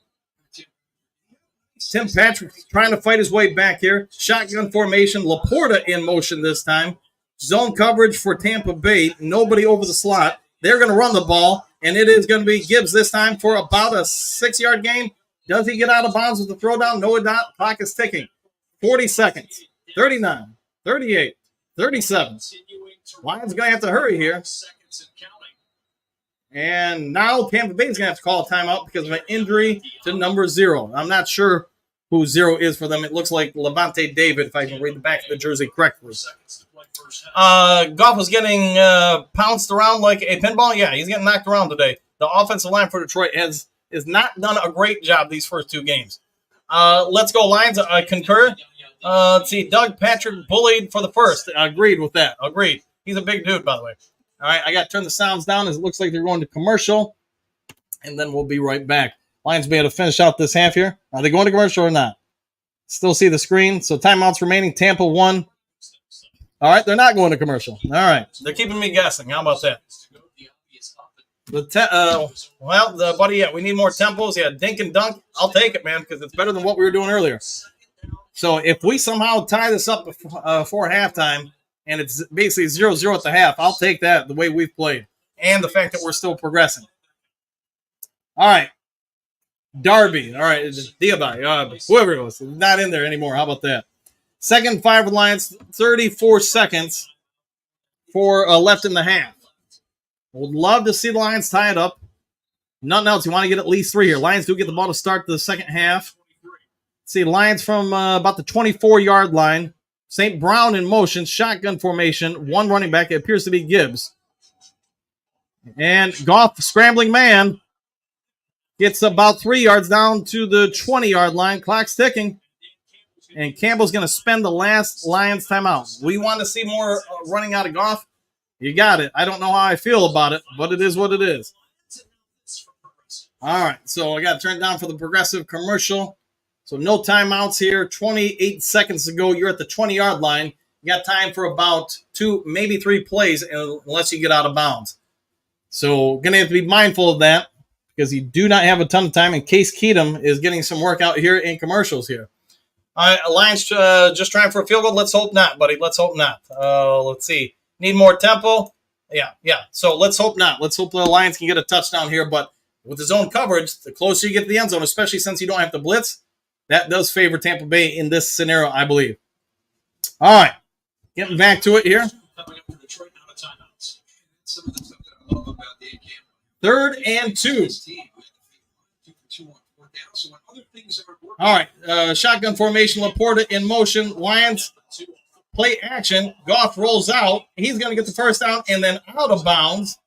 Tim Patrick trying to fight his way back here. Shotgun formation. Laporta in motion this time. Zone coverage for Tampa Bay. Nobody over the slot. They're going to run the ball, and it is going to be Gibbs this time for about a 6-yard gain. Does he get out of bounds with the throwdown? No, it not. Clock is ticking. 40 seconds. 39, 38, 37. Lions going to have to hurry here. And now Tampa Bay is going to have to call a timeout because of an injury to number 0. I'm not sure who 0 is for them. It looks like Levante David, if I can read the back of the jersey correctly. Goff was getting pounced around like a pinball. Yeah, he's getting knocked around today. The offensive line for Detroit has not done a great job these first 2 games. Let's go Lions. I concur. Let's see. Doug Patrick bullied for the first. Agreed with that. Agreed. He's a big dude, by the way. All right, I got to turn the sounds down as it looks like they're going to commercial, and then we'll be right back. Lions be able to finish out this half here. Are they going to commercial or not? Still see the screen. So timeouts remaining. Tampa 1. All right, they're not going to commercial. All right, they're keeping me guessing. How about that? We need more tempos. Yeah, dink and dunk. I'll take it, man, because it's better than what we were doing earlier. So if we somehow tie this up before halftime, and it's basically 0-0 at the half, I'll take that the way we've played, and the fact that we're still progressing. All right, Darby. All right, Diaby, whoever it was, not in there anymore. How about that? 2nd and 5 for the Lions, 34 seconds for left in the half. Would love to see the Lions tie it up. Nothing else. You want to get at least 3 here. Lions do get the ball to start the second half. See, Lions from about the 24-yard line. St. Brown in motion, shotgun formation, 1 running back. It appears to be Gibbs. And Goff, scrambling man, gets about 3 yards down to the 20-yard line. Clock's ticking. And Campbell's going to spend the last Lions timeout. We want to see more running out of Goff. You got it. I don't know how I feel about it, but it is what it is. All right, so I got to turn it down for the Progressive commercial. So no timeouts here. 28 seconds to go. You're at the 20-yard line. You got time for about 2, maybe 3 plays unless you get out of bounds. So going to have to be mindful of that because you do not have a ton of time. And Case Keenum is getting some work out here in commercials here. All right, Lions just trying for a field goal. Let's hope not, buddy. Let's hope not. Let's see. Need more tempo. Yeah. So let's hope not. Let's hope the Lions can get a touchdown here. But with the zone coverage, the closer you get to the end zone, especially since you don't have to blitz, that does favor Tampa Bay in this scenario, I believe. All right. Getting back to it here. 3rd and 2. All right. Shotgun formation. Laporta in motion. Lions play action. Goff rolls out. He's going to get the first down and then out of bounds.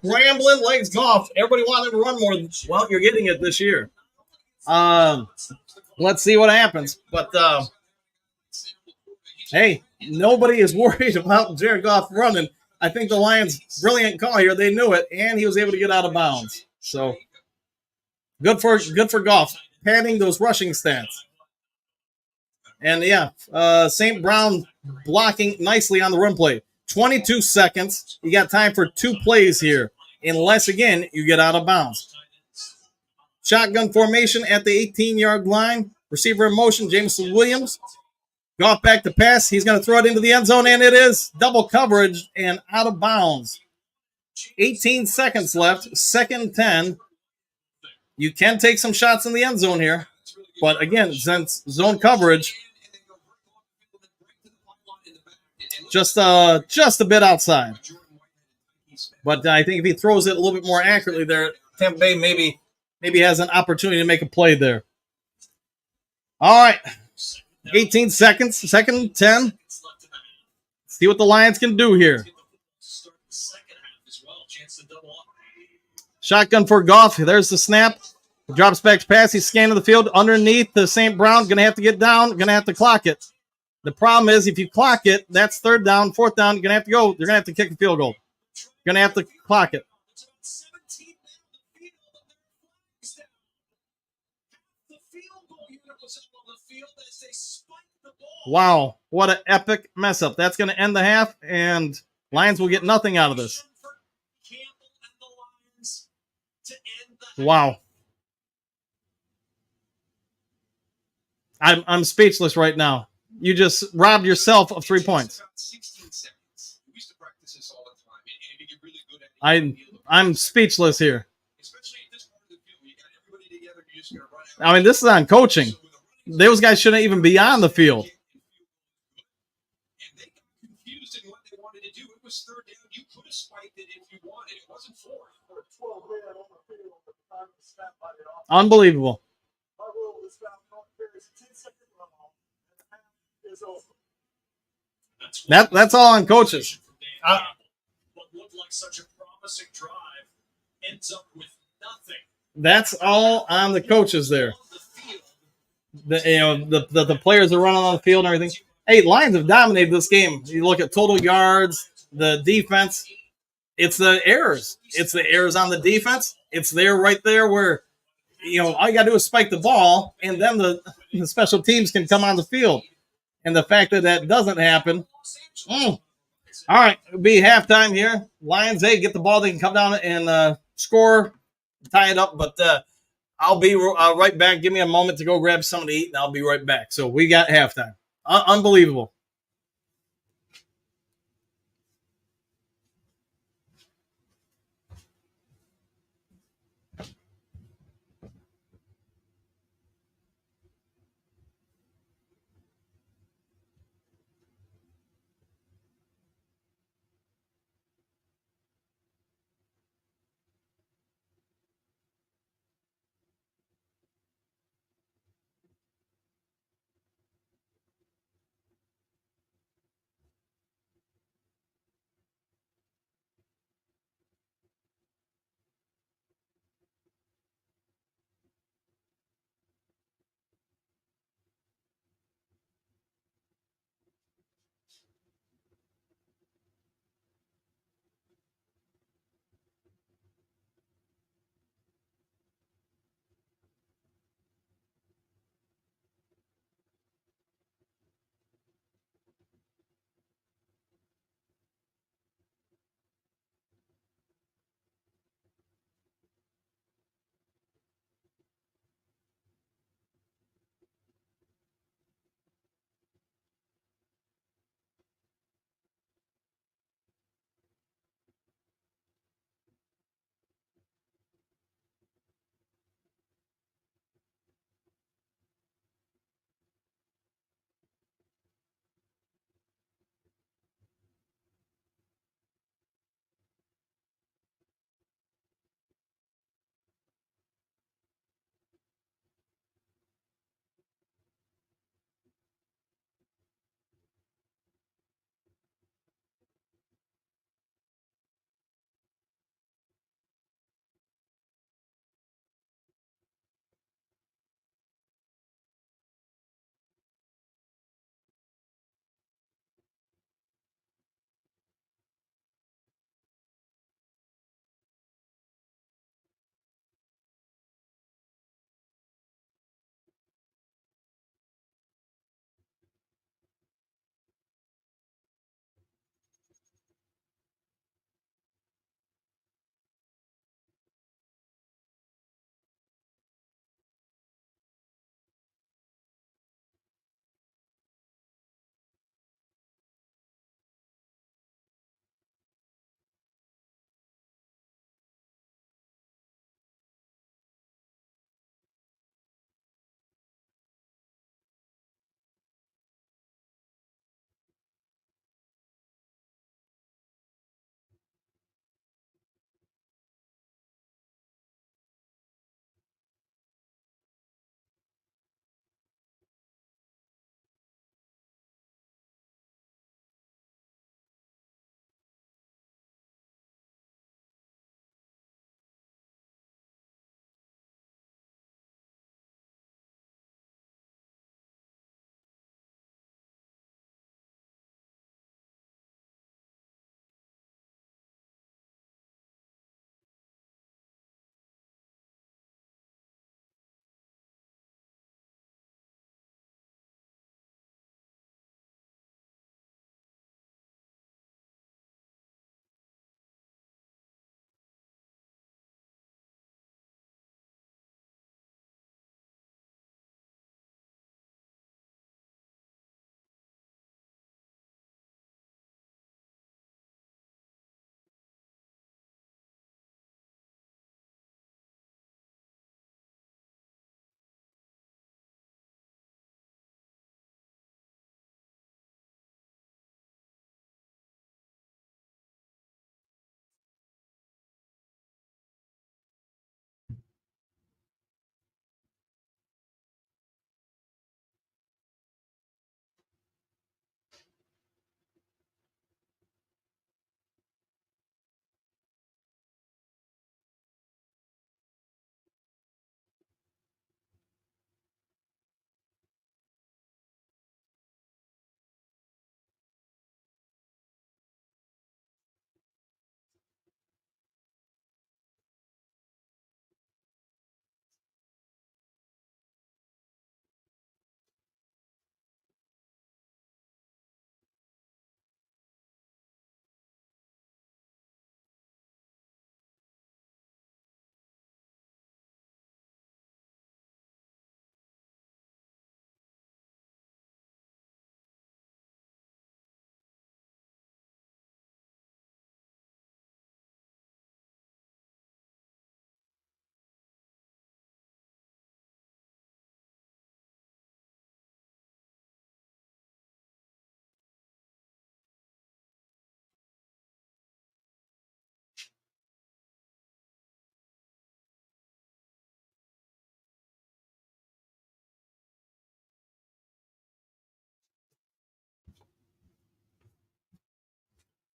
Scrambling legs Goff. Everybody wanted to run more. Well, you're getting it this year. Let's see what happens. But, hey, nobody is worried about Jared Goff running. I think the Lions, brilliant call here. They knew it, and he was able to get out of bounds. So, good for Goff, padding those rushing stats. And, yeah, St. Brown blocking nicely on the run play. 22 seconds. You got time for 2 plays here, unless, again, you get out of bounds. Shotgun formation at the 18-yard line. Receiver in motion, Jameson Williams. Goff back to pass. He's going to throw it into the end zone, and it is double coverage and out of bounds. 18 seconds left, 2nd and 10. You can take some shots in the end zone here. But again, since zone coverage, just a bit outside. But I think if he throws it a little bit more accurately there, Tampa Bay maybe has an opportunity to make a play there. All right. 18 seconds, 2nd and 10. See what the Lions can do here. Shotgun for Goff. There's the snap. Drops back to pass. He's scanning the field underneath the St. Brown. Going to have to get down. Going to have to clock it. The problem is if you clock it, that's 3rd down, 4th down. You're going to have to go. They're going to have to kick a field goal. You're going to have to clock it. Wow, what an epic mess up. That's going to end the half, and Lions will get nothing out of this. Wow. I'm speechless right now. You just robbed yourself of 3 points. I'm speechless here. I mean, this is on coaching. Those guys shouldn't even be on the field. Unbelievable. That's all on coaches. What looked like such a promising drive ends up with nothing. That's all on the coaches there. The players are running on the field and everything. Hey, Lions have dominated this game. You look at total yards, the defense. It's the errors. It's the errors on the defense. It's there right there where, all you got to do is spike the ball, and then the special teams can come on the field. And the fact that doesn't happen. All right, it'll be halftime here. Lions, get the ball. They can come down and score, tie it up. But I'll be right back. Give me a moment to go grab something to eat, and I'll be right back. So we got halftime. Unbelievable.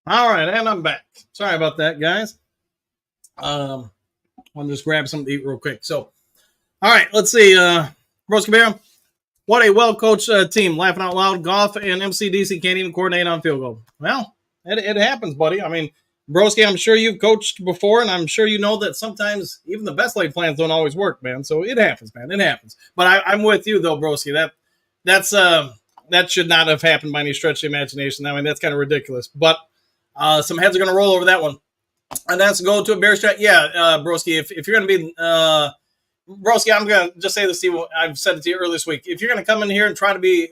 All right, and I'm back. Sorry about that, guys. I'll just grab something to eat real quick. So, all right, let's see. Broski Bear, what a well-coached team. Laughing out loud. Goff and MCDC can't even coordinate on field goal. Well, it happens, buddy. I mean, Broski, I'm sure you've coached before, and I'm sure you know that sometimes even the best laid plans don't always work, man. So it happens, man. It happens. But I'm with you, though, Broski. That should not have happened by any stretch of the imagination. I mean, that's kind of ridiculous. But some heads are going to roll over that one. And that's go to a Bears chat. Yeah, Broski, if you're going to be Broski, I'm going to just say this to you. I've said it to you earlier this week. If you're going to come in here and try to be,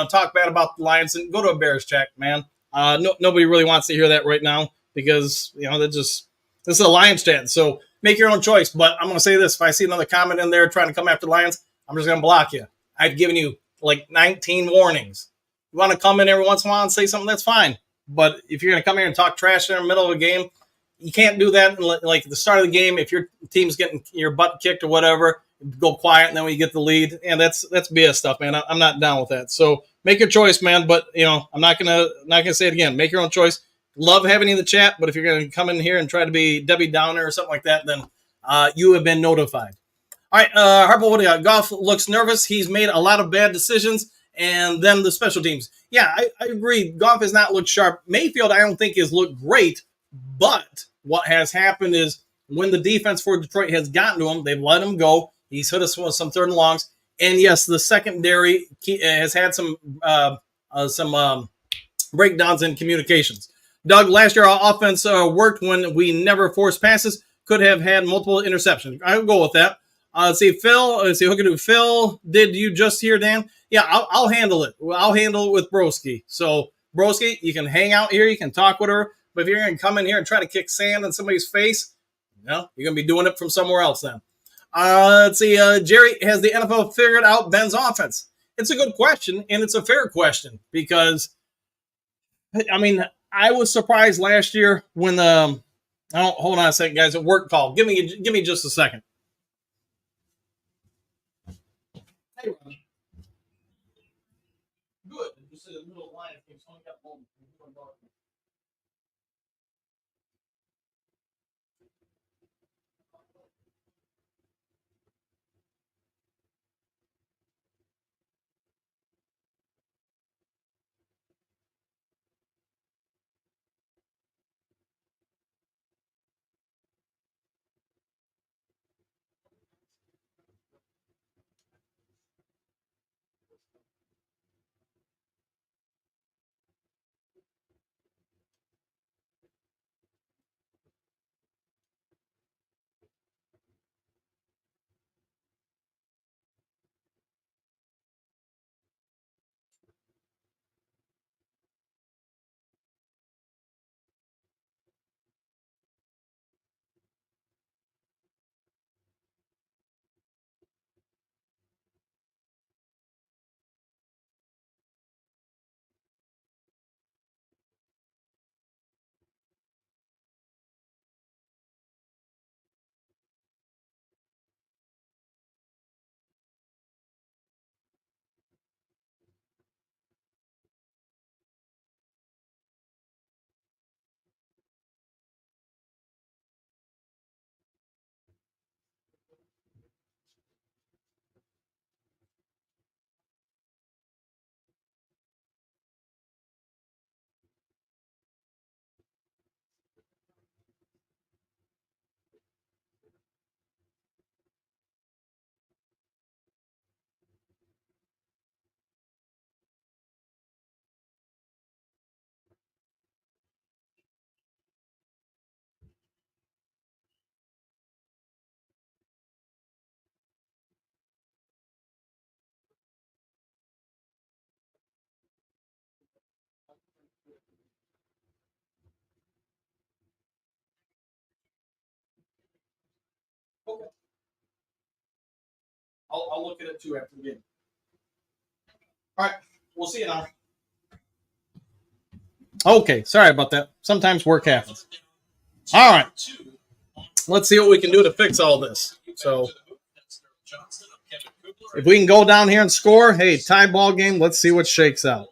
talk bad about the Lions, and go to a Bears chat, man. Nobody really wants to hear that right now because, this is a Lions chat. So make your own choice. But I'm going to say this. If I see another comment in there trying to come after the Lions, I'm just going to block you. I've given you like 19 warnings. You want to come in every once in a while and say something, that's fine. But if you're going to come here and talk trash in the middle of a game, you can't do that. Like at the start of the game, if your team's getting your butt kicked or whatever, go quiet, and then when you get the lead, and that's BS stuff, man. I'm not down with that. So make your choice, man. But I'm not gonna say it again. Make your own choice. Love having you in the chat, but if you're gonna come in here and try to be Debbie Downer or something like that, then you have been notified. All right, Harpo, what do you got? Goff looks nervous. He's made a lot of bad decisions. And then the special teams. Yeah, I agree. Goff has not looked sharp. Mayfield, I don't think, has looked great. But what has happened is when the defense for Detroit has gotten to him, they've let him go. He's hit us with some third and longs. And, yes, the secondary has had some breakdowns in communications. Doug, last year our offense worked when we never forced passes. Could have had multiple interceptions. I will go with that. Let's see, Phil. Let's see, who can do? Phil, did you just hear Dan? Yeah, I'll handle it. I'll handle it with Broski. So, Broski, you can hang out here. You can talk with her. But if you're going to come in here and try to kick sand in somebody's face, you're going to be doing it from somewhere else then. Let's see, Jerry, has the NFL figured out Ben's offense? It's a good question, and it's a fair question because, I mean, I was surprised last year when hold on a second, guys. A work call. Give me just a second. Hey, Ron. Good. Just in the middle of the line. Someone got home. Okay. I'll look at it too after the game. All right. We'll see you now. Okay. Sorry about that. Sometimes work happens. All right. Let's see what we can do to fix all this. So if we can go down here and score, hey, tie ball game, let's see what shakes out.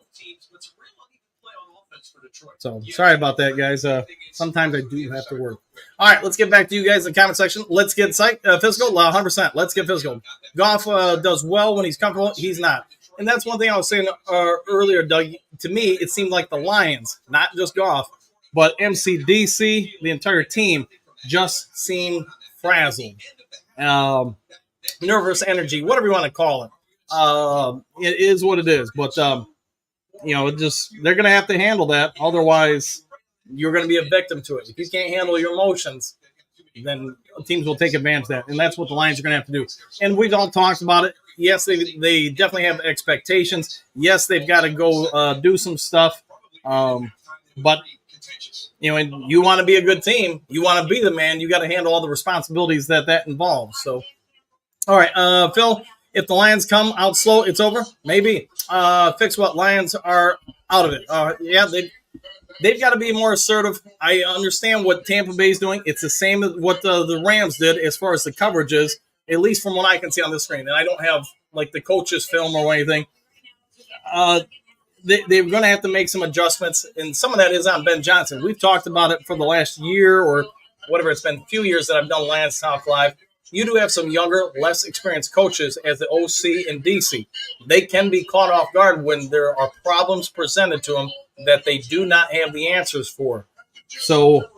So sorry about that, guys. Sometimes I do have to work. All right, let's get back to you guys in the comment section. Let's get physical, 100%. Let's get physical. Goff does well when he's comfortable. He's not. And that's one thing I was saying earlier, Doug. To me, it seemed like the Lions, not just Goff, but MCDC, the entire team, just seemed frazzled. Nervous energy, whatever you want to call it. It is what it is. But, they're going to have to handle that. Otherwise, you're going to be a victim to it. If you can't handle your emotions, then teams will take advantage of that. And that's what the Lions are going to have to do. And we've all talked about it. Yes, they definitely have expectations. Yes, they've got to go do some stuff. But, and you want to be a good team. You want to be the man. You got to handle all the responsibilities that involves. So, all right, Phil, if the Lions come out slow, it's over? Maybe. Fix what? Lions are out of it. They've got to be more assertive. I understand what Tampa Bay is doing. It's the same as what the Rams did as far as the coverage is, at least from what I can see on the screen. And I don't have, the coach's film or anything. They're going to have to make some adjustments, and some of that is on Ben Johnson. We've talked about it for the last year or whatever. It's been a few years that I've done Lions Talk Live. You do have some younger, less experienced coaches as the OC and DC. They can be caught off guard when there are problems presented to them that they do not have the answers for. So,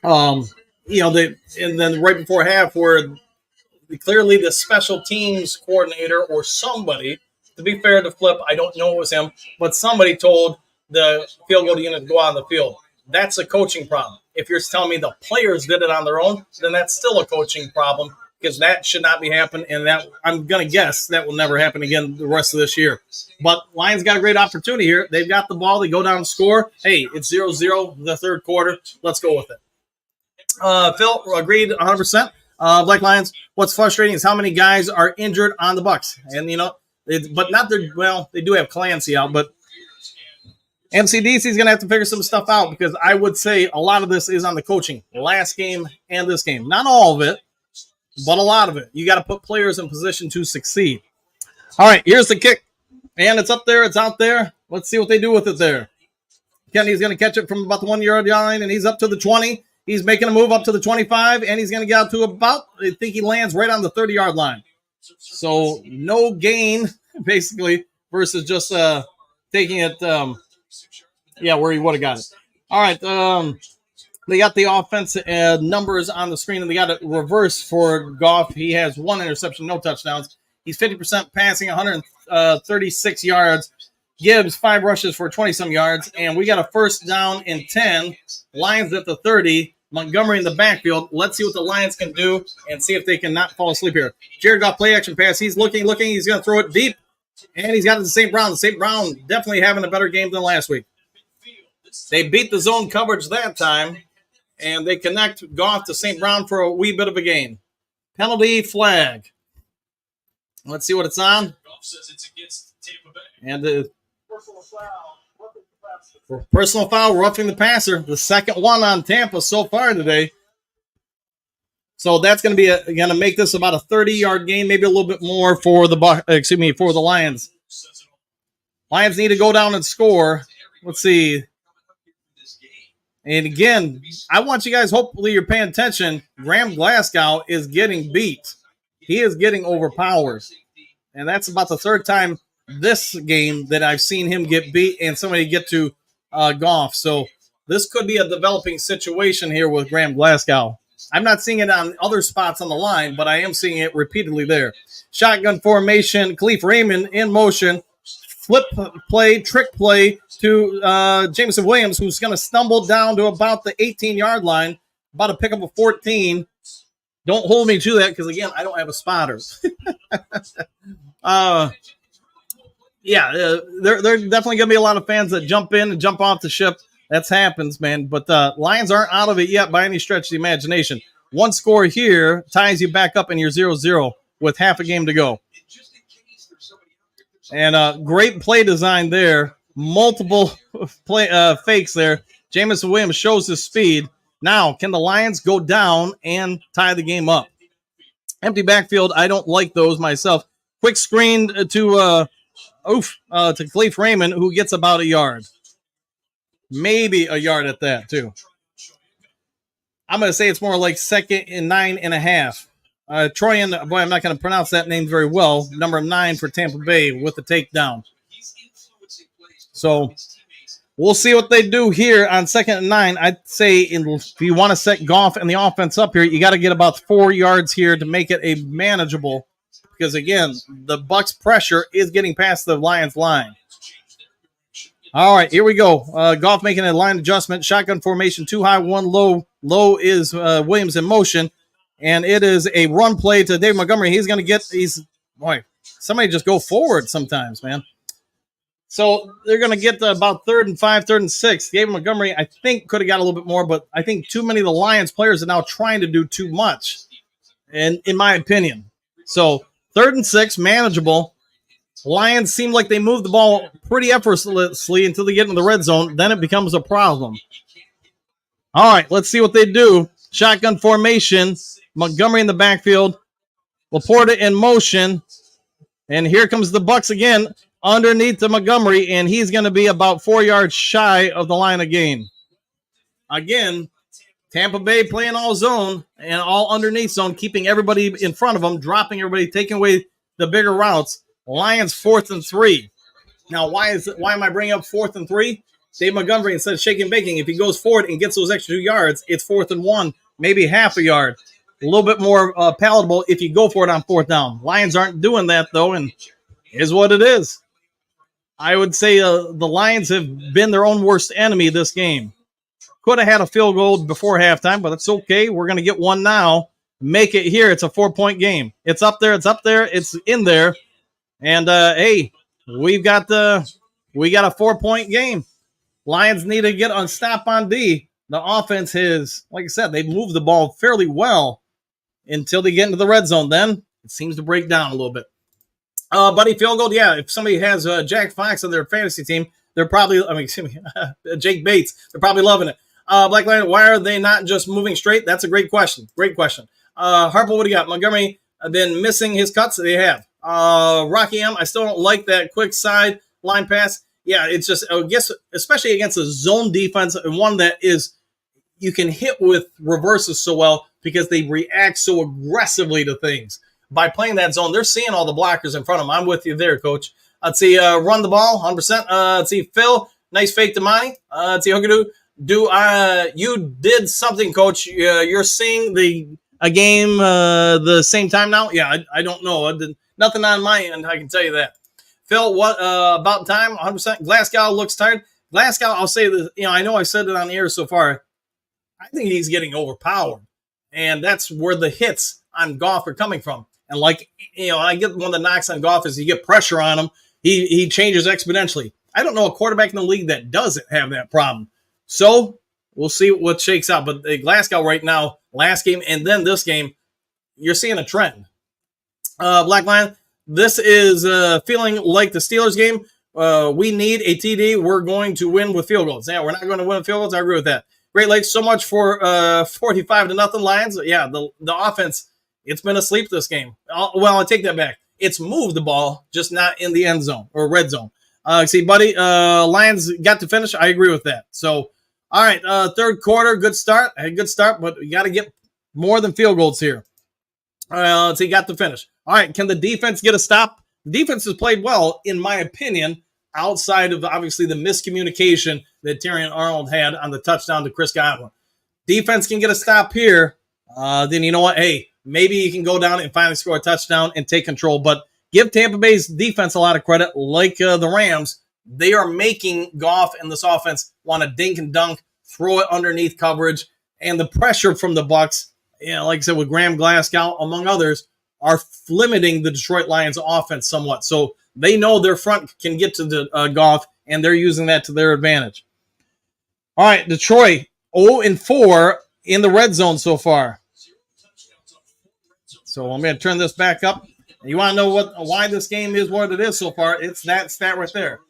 and then right before half, where clearly the special teams coordinator or somebody, to be fair to Flip, I don't know it was him, but somebody told the field goal unit to go on the field. That's a coaching problem. If you're telling me the players did it on their own, then that's still a coaching problem, because that should not be happening, and that I'm going to guess that will never happen again the rest of this year. But Lions got a great opportunity here. They've got the ball. They go down and score. Hey, it's 0-0 the third quarter. Let's go with it. Phil, agreed 100%. Black Lions, what's frustrating is how many guys are injured on the Bucs. And, but not their – well, they do have Clancy out, but MCDC is going to have to figure some stuff out, because I would say a lot of this is on the coaching. Last game and this game. Not all of it, but a lot of it. You got to put players in position to succeed. All right, here's the kick. And it's up there. It's out there. Let's see what they do with it there. Kenny's going to catch it from about the 1 yard line, and he's up to the 20. He's making a move up to the 25, and he's going to get out to about, I think he lands right on the 30-yard line. So no gain, basically, versus just taking it, where he would have got it. All right, they got the offense numbers on the screen, and they got it reversed for Goff. He has 1 interception, no touchdowns. He's 50% passing, 136 yards. Gibbs, 5 rushes for 20-some yards, and we got a first down and 10. Lions at the 30. Montgomery in the backfield. Let's see what the Lions can do and see if they can not fall asleep here. Jared Goff play-action pass. He's looking. He's going to throw it deep, and he's got it to St. Brown. St. Brown definitely having a better game than last week. They beat the zone coverage that time, and they connect Goff to St. Brown for a wee bit of a gain. Penalty flag. Let's see what it's on. Goff says it's against Tampa Bay. And personal foul, roughing the passer. The second one on Tampa so far today. So that's going to be going to make this about a 30-yard gain, maybe a little bit more for the Lions. Lions need to go down and score. Let's see. And again, I want you guys, hopefully you're paying attention. Graham Glasgow is getting beat. He is getting overpowered. And that's about the third time this game that I've seen him get beat and somebody get to Goff. So this could be a developing situation here with Graham Glasgow. I'm not seeing it on other spots on the line, but I am seeing it repeatedly there. Shotgun formation, Khalif Raymond in motion. Flip play, trick play to Jameson Williams, who's going to stumble down to about the 18-yard line, about to pick up a 14. Don't hold me to that because, again, I don't have a spotter. There definitely going to be a lot of fans that jump in and jump off the ship. That happens, man. But Lions aren't out of it yet by any stretch of the imagination. One score here ties you back up in your 0-0 with half a game to go. And great play design there. Multiple play fakes there. Jameson Williams shows his speed. Now, can the Lions go down and tie the game up? Empty backfield, I don't like those myself. Quick screen to Khalif Raymond, who gets about a yard. maybe a yard at that too. I'm going to say it's more like 2nd and 9.5. Troy, boy, I'm not going to pronounce that name very well. Number 9 for Tampa Bay with the takedown. So we'll see what they do here on 2nd and 9. I'd say if you want to set Goff and the offense up here, you got to get about 4 yards here to make it a manageable. Because, again, the Bucs pressure is getting past the Lions line. All right, here we go. Goff making a line adjustment. Shotgun formation, 2 high, 1 low. Low is Williams in motion. And it is a run play to Dave Montgomery. He's going to get these. Boy, somebody just go forward sometimes, man. So they're going to get about 3rd and 5, 3rd and 6. Dave Montgomery, I think, could have got a little bit more, but I think too many of the Lions players are now trying to do too much, and in my opinion. So 3rd and 6, manageable. Lions seem like they move the ball pretty effortlessly until they get into the red zone. Then it becomes a problem. All right, let's see what they do. Shotgun formation. Montgomery in the backfield. Laporta in motion. And here comes the Bucs again underneath the Montgomery, and he's going to be about 4 yards shy of the line of gain. Again, Tampa Bay playing all zone and all underneath zone, keeping everybody in front of them, dropping everybody, taking away the bigger routes. Lions 4th and 3. Now, why am I bringing up 4th and 3? Dave Montgomery, instead of shaking and baking, if he goes forward and gets those extra 2 yards, it's 4th and 1, maybe half a yard. A little bit more palatable if you go for it on 4th down. Lions aren't doing that, though, and is what it is. I would say the Lions have been their own worst enemy this game. Could have had a field goal before halftime, but that's okay. We're going to get one now. Make it here. It's a 4-point game. It's up there. It's up there. It's in there. And, hey, we got a 4-point game. Lions need to get on stop on D. The offense is, like I said, they've moved the ball fairly well until they get into the red zone. Then it seems to break down a little bit. Buddy, field goal, yeah. If somebody has Jack Fox on their fantasy team, they're probably, Jake Bates, they're probably loving it. Black Lion, why are they not just moving straight? That's a great question. Great question. Harper, what do you got? Montgomery been missing his cuts? They have. Rocky M, I still don't like that quick side line pass. Yeah, it's just, I guess, especially against a zone defense and one that is, you can hit with reverses so well because they react so aggressively to things. By playing that zone, they're seeing all the blockers in front of them. I'm with you there, Coach. Let's see, run the ball, 100%. Let's see, Phil, nice fake to Monty. Let's see, Hookadoo. You did something, Coach. You're seeing a game the same time now? Yeah, I don't know. Nothing on my end, I can tell you that. Phil, what about time? 100%. Glasgow looks tired. Glasgow, I'll say this. I know I said it on the air so far. I think he's getting overpowered, and that's where the hits on Goff are coming from. And I get one of the knocks on Goff is you get pressure on him, he changes exponentially. I don't know a quarterback in the league that doesn't have that problem. So we'll see what shakes out. But Glasgow right now, last game and then this game, you're seeing a trend. Black Lion, this is feeling like the Steelers game. We need a TD. We're going to win with field goals. Yeah, we're not going to win with field goals. I agree with that. Great Lakes, so much for 45-0 Lions. Yeah, the offense, it's been asleep this game. Well, I take that back. It's moved the ball, just not in the end zone or red zone. See, buddy, Lions got to finish. I agree with that. So, all right, third quarter, good start. A good start, but we got to get more than field goals here. Let's see, got to finish. All right, can the defense get a stop? The defense has played well, in my opinion, outside of, obviously, the miscommunication that Terrion Arnold had on the touchdown to Chris Godwin. Defense can get a stop here. Then you know what? Hey, maybe you can go down and finally score a touchdown and take control. But give Tampa Bay's defense a lot of credit. Like the Rams, they are making Goff and this offense want to dink and dunk, throw it underneath coverage. And the pressure from the Bucs, like I said, with Graham Glasgow, among others, are limiting the Detroit Lions offense somewhat. So they know their front can get to the Goff, and they're using that to their advantage. All right, Detroit, 0-4 in the red zone so far. So I'm going to turn this back up. You want to know why this game is what it is so far? It's that stat right there.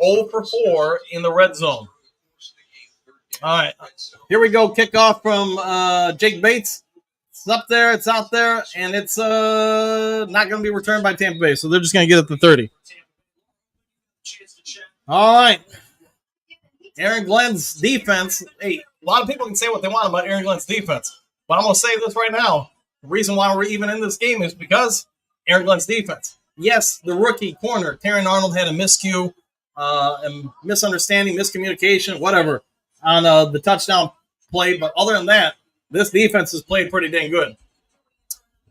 0-4 in the red zone. All right, here we go. Kickoff from Jake Bates. It's up there, it's out there, and it's not going to be returned by Tampa Bay. So they're just going to get it to 30. All right. Aaron Glenn's defense, hey, a lot of people can say what they want about Aaron Glenn's defense, but I'm going to say this right now. The reason why we're even in this game is because Aaron Glenn's defense. Yes, the rookie corner, Terran Arnold, had a miscue, and misunderstanding, miscommunication, whatever, on the touchdown play. But other than that, this defense has played pretty dang good.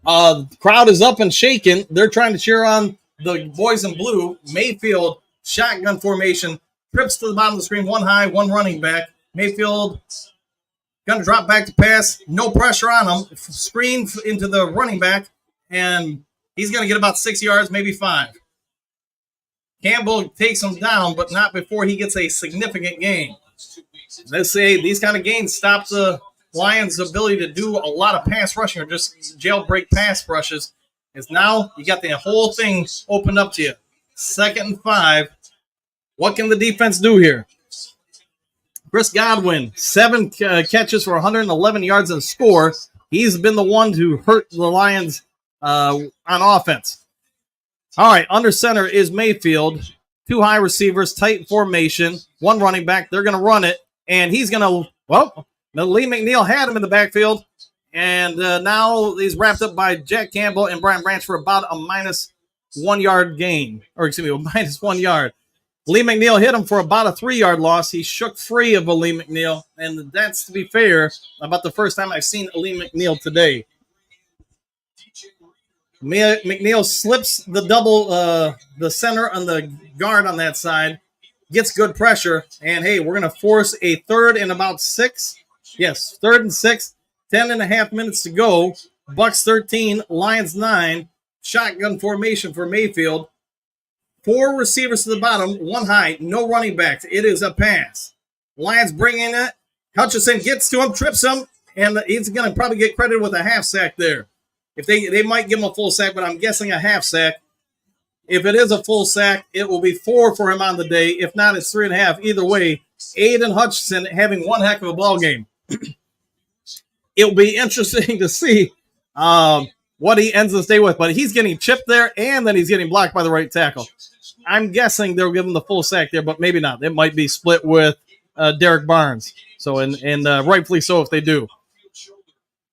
The crowd is up and shaking. They're trying to cheer on the boys in blue. Mayfield, shotgun formation, trips to the bottom of the screen, one high, one running back. Mayfield going to drop back to pass. No pressure on him. Screen into the running back, and he's going to get about 6 yards, maybe 5. Campbell takes him down, but not before he gets a significant gain. Let's say these kind of gains stop the Lions' ability to do a lot of pass rushing or just jailbreak pass rushes. Is now you got the whole thing opened up to you. 2nd and 5. What can the defense do here? Chris Godwin, 7 catches for 111 yards and score. He's been the one to hurt the Lions on offense. All right, under center is Mayfield. 2 high receivers, tight formation, 1 running back. They're going to run it, and he's going to, Lee McNeil had him in the backfield, and now he's wrapped up by Jack Campbell and Brian Branch for about a minus 1 yard gain, or excuse me, minus 1 yard. Lee McNeil hit him for about a 3-yard loss. He shook free of a Lee McNeil, and that's, to be fair, about the first time I've seen a Lee McNeil today. McNeil slips the double, the center on the guard on that side, gets good pressure, and hey, we're going to force a 3rd and about 6. Yes, 3rd and 6, 10.5 minutes to go. Bucs 13, Lions 9. Shotgun formation for Mayfield. 4 receivers to the bottom, 1 high, no running backs. It is a pass. Lions bring in it. Hutchinson gets to him, trips him, and he's going to probably get credited with a half sack there. If they might give him a full sack, but I'm guessing a half sack. If it is a full sack, it will be 4 for him on the day. If not, it's 3.5. Either way, Aiden Hutchinson having one heck of a ball game. It'll be interesting to see what he ends this day with, but he's getting chipped there, and then he's getting blocked by the right tackle. I'm guessing they'll give him the full sack there, but maybe not. It might be split with Derek Barnes. So, and rightfully so if they do.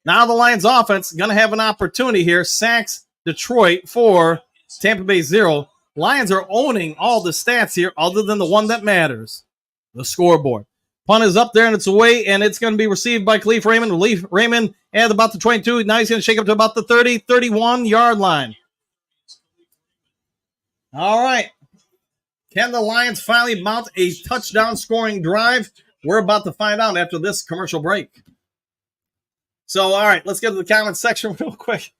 Now the Lions offense going to have an opportunity here. Sacks Detroit for Tampa Bay 0. Lions are owning all the stats here other than the one that matters, the scoreboard. Punt is up there and it's away, and it's going to be received by Khalif Raymond. Khalif Raymond at about the 22. Now he's going to shake up to about the 30, 31-yard line. All right. Can the Lions finally mount a touchdown scoring drive? We're about to find out after this commercial break. So, all right, let's get to the comments section real quick.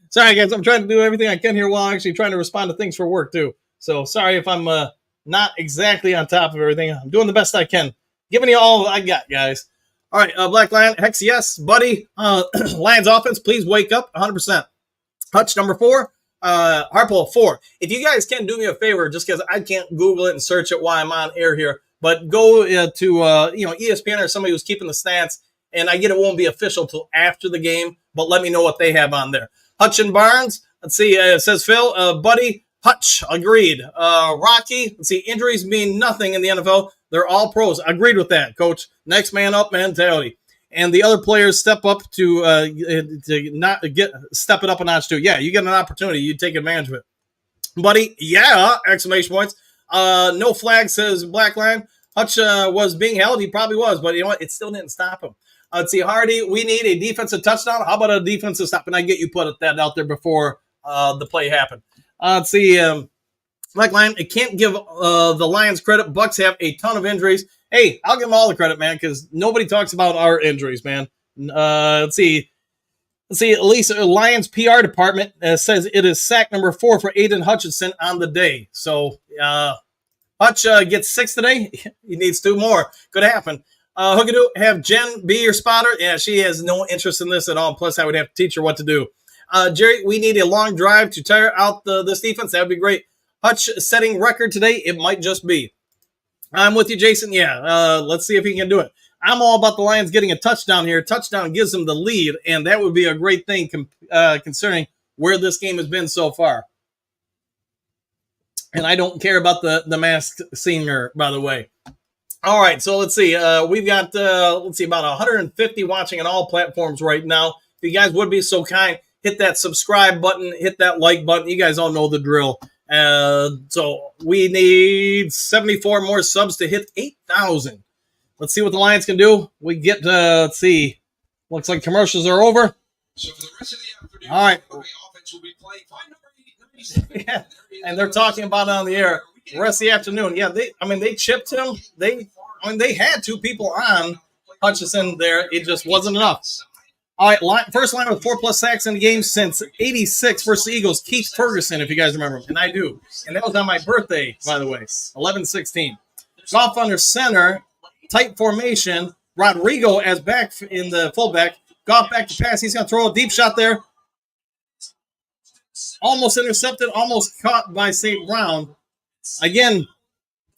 Sorry, guys, I'm trying to do everything I can here while actually trying to respond to things for work, too. So, sorry if I'm not exactly on top of everything. I'm doing the best I can. Giving you all I got, guys. All right, Black Lion, Hex, yes, buddy. Lions offense, please wake up, 100%. Hutch, number 4. Harpo, 4. If you guys can do me a favor, just because I can't Google it and search it while I'm on air here, but go to ESPN or somebody who's keeping the stats, and I get it won't be official till after the game, but let me know what they have on there. Hutch and Barnes, let's see, it says Phil, buddy, Hutch, agreed. Rocky, let's see, injuries mean nothing in the NFL. They're all pros. Agreed with that, Coach. Next man up mentality. And the other players step up to not get step it up a notch too. Yeah, you get an opportunity, you take advantage of it, buddy. Yeah! Exclamation points. No flag, says Black Lion. Hutch was being held. He probably was, but you know what? It still didn't stop him. Let's see, Hardy. We need a defensive touchdown. How about a defensive stop? And I get you put that out there before the play happened. Let's see. Black Lion. I can't give the Lions credit. Bucs have a ton of injuries. Hey, I'll give them all the credit, man, because nobody talks about our injuries, man. Let's see. At least Lions PR department says it is sack number 4 for Aiden Hutchinson on the day. So Hutch gets 6 today. He needs 2 more. Could happen. Hookadoo, have Jen be your spotter. Yeah, she has no interest in this at all. Plus, I would have to teach her what to do. Jerry, we need a long drive to tire out this defense. That would be great. Hutch setting record today. It might just be. I'm with you, Jason. Yeah, let's see if he can do it. I'm all about the Lions getting a touchdown here. Touchdown gives them the lead, and that would be a great thing concerning where this game has been so far. And I don't care about the masked singer, by the way. All right, so let's see. We've got about 150 watching on all platforms right now. If you guys would be so kind, hit that subscribe button, hit that like button. You guys all know the drill. So we need 74 more subs to hit 8,000. Let's see what the Lions can do. We get let's see. Looks like commercials are over. So for the rest of the afternoon, all right. the offense will be playing 597. Yeah, and they're talking about it on the air. The rest of the afternoon, yeah, they chipped him. They had two people on Hutchinson there. It just wasn't enough. All right, first line with 4+ sacks in the game since '86 versus the Eagles. Keith Ferguson, if you guys remember him, and I do. And that was on my birthday, by the way, 11/16. Goff under center, tight formation. Rodrigo as back in the fullback. Goff back to pass. He's going to throw a deep shot there. Almost intercepted, almost caught by St. Brown. Again,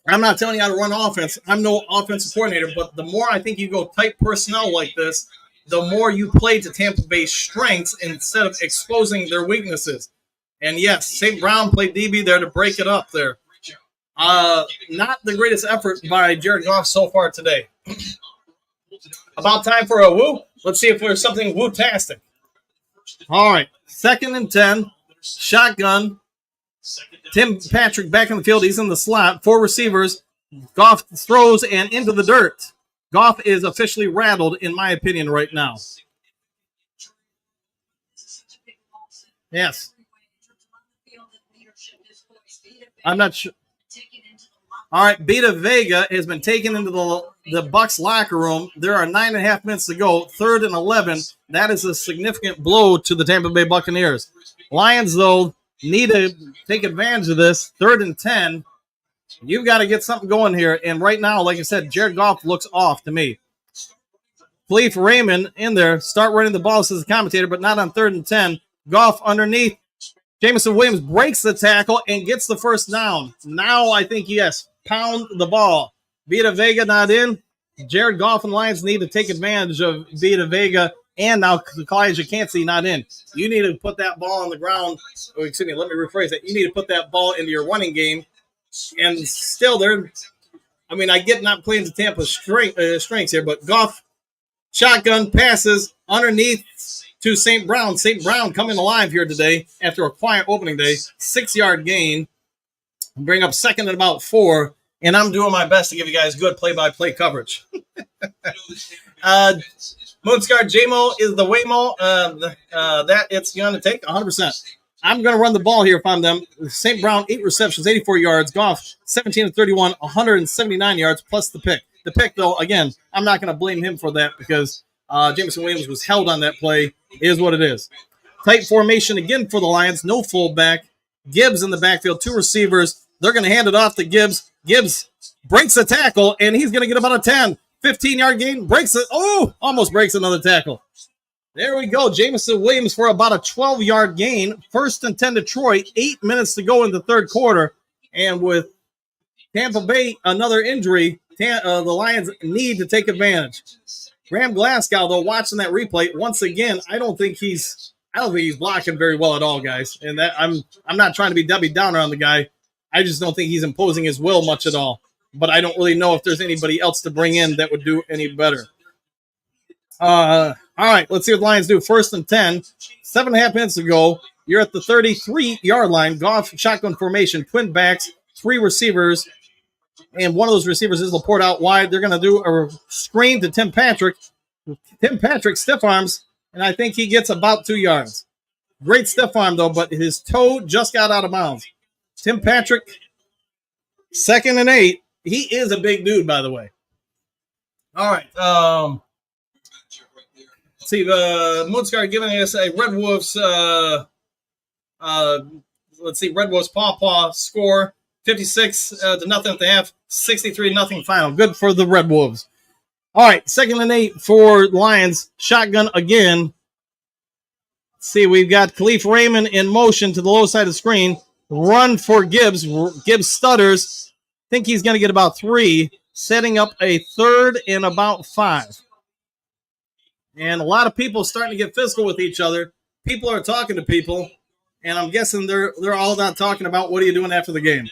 I'm not telling you how to run offense. I'm no offensive coordinator, but the more I think you go tight personnel like this, the more you play to Tampa Bay's strengths instead of exposing their weaknesses. And yes, St. Brown played DB there to break it up there. Not the greatest effort by Jared Goff so far today. About time for a woo. Let's see if there's something woo-tastic. All right, 2nd and 10. Shotgun. Tim Patrick back in the field. He's in the slot. 4 receivers. Goff throws and into the dirt. Goff is officially rattled, in my opinion, right now. Yes. I'm not sure. All right, Vita Vega has been taken into the Bucs locker room. There are 9.5 minutes to go. 3rd and 11. That is a significant blow to the Tampa Bay Buccaneers. Lions, though, need to take advantage of this. 3rd and 10. You've got to get something going here. And right now, like I said, Jared Goff looks off to me. Khalif Raymond in there. Start running the ball, says the commentator, but not on 3rd and 10. Goff underneath. Jamison Williams breaks the tackle and gets the first down. Now I think, yes, pound the ball. Vita Vega not in. Jared Goff and Lions need to take advantage of Vita Vega. And now Kalijah Cansey not in. You need to put that ball on the ground. Oh, excuse me, let me rephrase that. You need to put that ball into your running game. And still there, I get not playing to Tampa's strengths here, but Goff, shotgun, passes underneath to St. Brown. St. Brown coming alive here today after a quiet opening day. 6-yard gain. Bring up 2nd and about 4. And I'm doing my best to give you guys good play-by-play coverage. Moonscar J-Mo is the Waymo that it's going to take 100%. I'm going to run the ball here if I'm them. St. Brown, 8 receptions, 84 yards. Goff, 17 of 31, 179 yards, plus the pick. The pick, though, again, I'm not going to blame him for that because Jamison Williams was held on that play. It is what it is. Tight formation again for the Lions. No fullback. Gibbs in the backfield, 2 receivers. They're going to hand it off to Gibbs. Gibbs breaks a tackle, and he's going to get about a 10. 15-yard gain, breaks it. Oh, almost breaks another tackle. There we go. Jamison Williams for about a 12-yard gain. 1st and 10 Detroit. 8 minutes to go in the 3rd quarter. And with Tampa Bay, another injury, the Lions need to take advantage. Graham Glasgow, though, watching that replay, once again, I don't think he's blocking very well at all, guys. And that I'm not trying to be Debbie Downer on the guy. I just don't think he's imposing his will much at all. But I don't really know if there's anybody else to bring in that would do any better. All right, let's see what the Lions do. 1st and 10, 7.5 minutes ago. You're at the 33-yard line. Goff shotgun formation, twin backs, 3 receivers, and one of those receivers is Laporte out wide. They're going to do a screen to Tim Patrick. Tim Patrick stiff arms, and I think he gets about 2 yards. Great stiff arm, though, but his toe just got out of bounds. Tim Patrick, 2nd and 8. He is a big dude, by the way. All right. Let's see. Moonscar giving us a Red Wolves. Let's see. Red Wolves paw score 56-0 at the half. 63-0 final. Good for the Red Wolves. All right. 2nd and 8 for Lions. Shotgun again. Let's see. We've got Khalif Raymond in motion to the low side of the screen. Run for Gibbs. Gibbs stutters. Think he's going to get about 3, setting up a 3rd and about 5. And a lot of people starting to get physical with each other. People are talking to people, and I'm guessing they're all not talking about what are you doing after the game.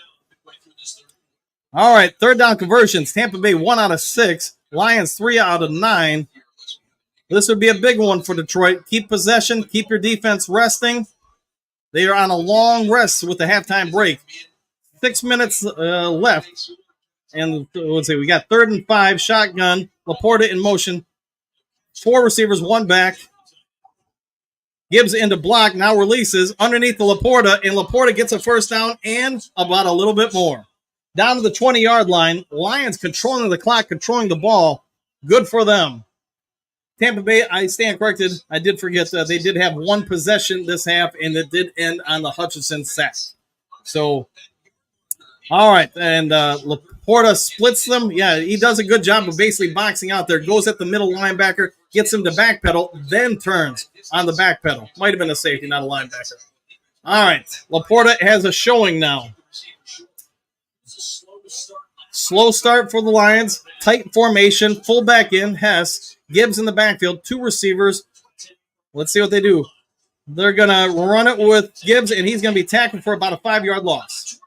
All right, third down conversions. Tampa Bay 1 out of 6. Lions 3 out of 9. This would be a big one for Detroit. Keep possession. Keep your defense resting. They are on a long rest with the halftime break. 6 minutes left. And let's see, we got 3rd and 5, shotgun. Laporta in motion. 4 receivers, 1 back. Gibbs into block, now releases underneath the Laporta, and Laporta gets a first down and about a little bit more. Down to the 20-yard line. Lions controlling the clock, controlling the ball. Good for them. Tampa Bay, I stand corrected. I did forget that they did have 1 possession this half, and it did end on the Hutchinson sack. So, all right, and Laporta splits them. Yeah, he does a good job of basically boxing out there. Goes at the middle linebacker, gets him to backpedal, then turns on the backpedal. Might have been a safety, not a linebacker. All right, Laporta has a showing now. Slow start for the Lions. Tight formation, fullback in, Hess. Gibbs in the backfield, 2 receivers. Let's see what they do. They're going to run it with Gibbs, and he's going to be tackled for about a 5-yard loss.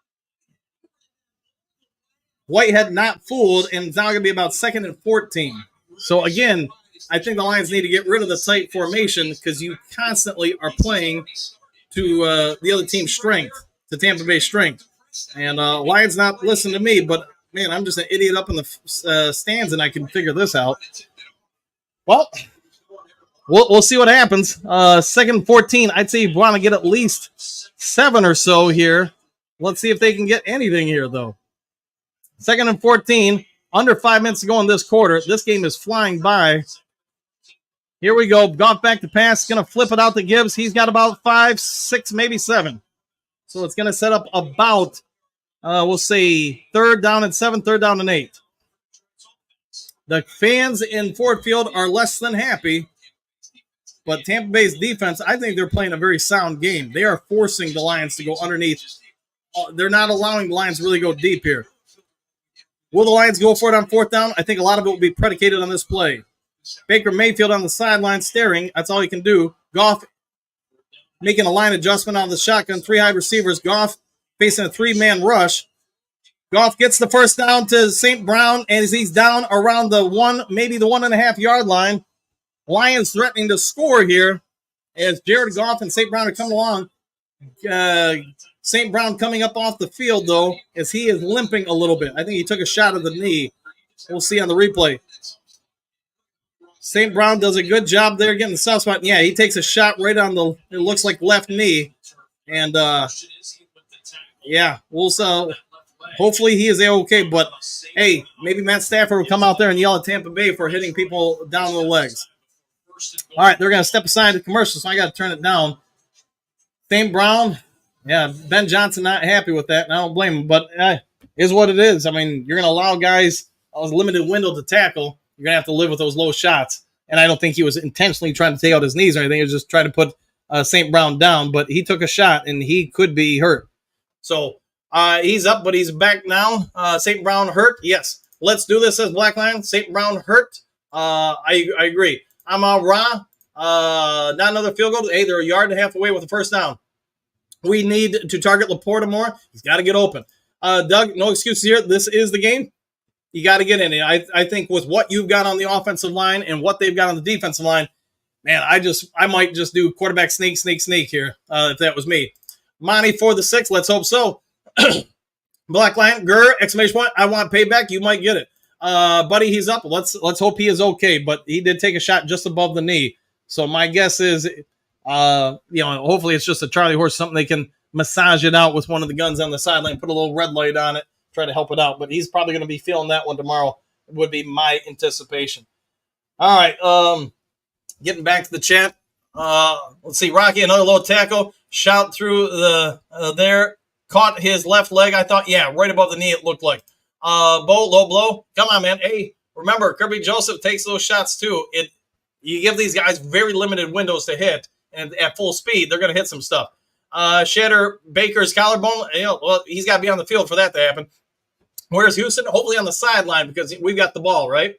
Whitehead not fooled, and it's now going to be about 2nd and 14. So, again, I think the Lions need to get rid of the tight formation because you constantly are playing to the other team's strength, to Tampa Bay's strength. And Lions not listen to me, but, man, I'm just an idiot up in the stands, and I can figure this out. Well, we'll see what happens. 2nd and 14, I'd say you want to get at least 7 or so here. Let's see if they can get anything here, though. 2nd and 14, under 5 minutes to go in this quarter. This game is flying by. Here we go. Goff back to pass. Going to flip it out to Gibbs. He's got about 5, 6, maybe 7. So it's going to set up about, we'll say, 3rd down and 7, 3rd down and 8. The fans in Ford Field are less than happy. But Tampa Bay's defense, I think they're playing a very sound game. They are forcing the Lions to go underneath. They're not allowing the Lions to really go deep here. Will the Lions go for it on 4th down? I think a lot of it will be predicated on this play. Baker Mayfield on the sideline staring. That's all he can do. Goff making a line adjustment on the shotgun. 3 high receivers. Goff facing a 3-man rush. Goff gets the first down to St. Brown, and as he's down around the 1, maybe the 1.5-yard line. Lions threatening to score here as Jared Goff and St. Brown are coming along. St. Brown coming up off the field, though, as he is limping a little bit. I think he took a shot of the knee. We'll see on the replay. St. Brown does a good job there getting the soft spot. Yeah, he takes a shot right on the, it looks like left knee. And, yeah, we'll hopefully he is okay. But, hey, maybe Matt Stafford will come out there and yell at Tampa Bay for hitting people down the legs. All right, they're going to step aside the commercial, so I got to turn it down. St. Brown, yeah, Ben Johnson not happy with that, and I don't blame him, but is what it is. I mean, you're going to allow guys a limited window to tackle. You're going to have to live with those low shots, and I don't think he was intentionally trying to take out his knees or anything. He was just trying to put St. Brown down, but he took a shot, and he could be hurt. So he's up, but he's back now. St. Brown hurt? Yes. Let's do this as Black Lion. St. Brown hurt? I agree. Amon-Ra, not another field goal. Hey, they're 1.5 yards away with the first down. We need to target Laporta more. He's got to get open. Doug, no excuses here. This is the game. You got to get in it. I think with what you've got on the offensive line and what they've got on the defensive line, man, I might just do quarterback sneak here if that was me. Monty for the 6. Let's hope so. Black Lion, Gurr, exclamation point. I want payback. You might get it. Buddy, he's up. Let's hope he is okay. But he did take a shot just above the knee. So my guess is, hopefully it's just a Charlie horse, something they can massage it out with one of the guns on the sideline, put a little red light on it, try to help it out. But he's probably going to be feeling that one tomorrow, would be my anticipation. All right, getting back to the chat. Let's see, Rocky, another low tackle, shout through the there, caught his left leg. I thought, yeah, right above the knee it looked like. Bo, low blow. Come on, man. Hey, remember, Kirby Joseph takes those shots too. You give these guys very limited windows to hit, and at full speed, they're going to hit some stuff. Shatter Baker's collarbone. Well, he's got to be on the field for that to happen. Where's Houston? Hopefully on the sideline because we've got the ball, right?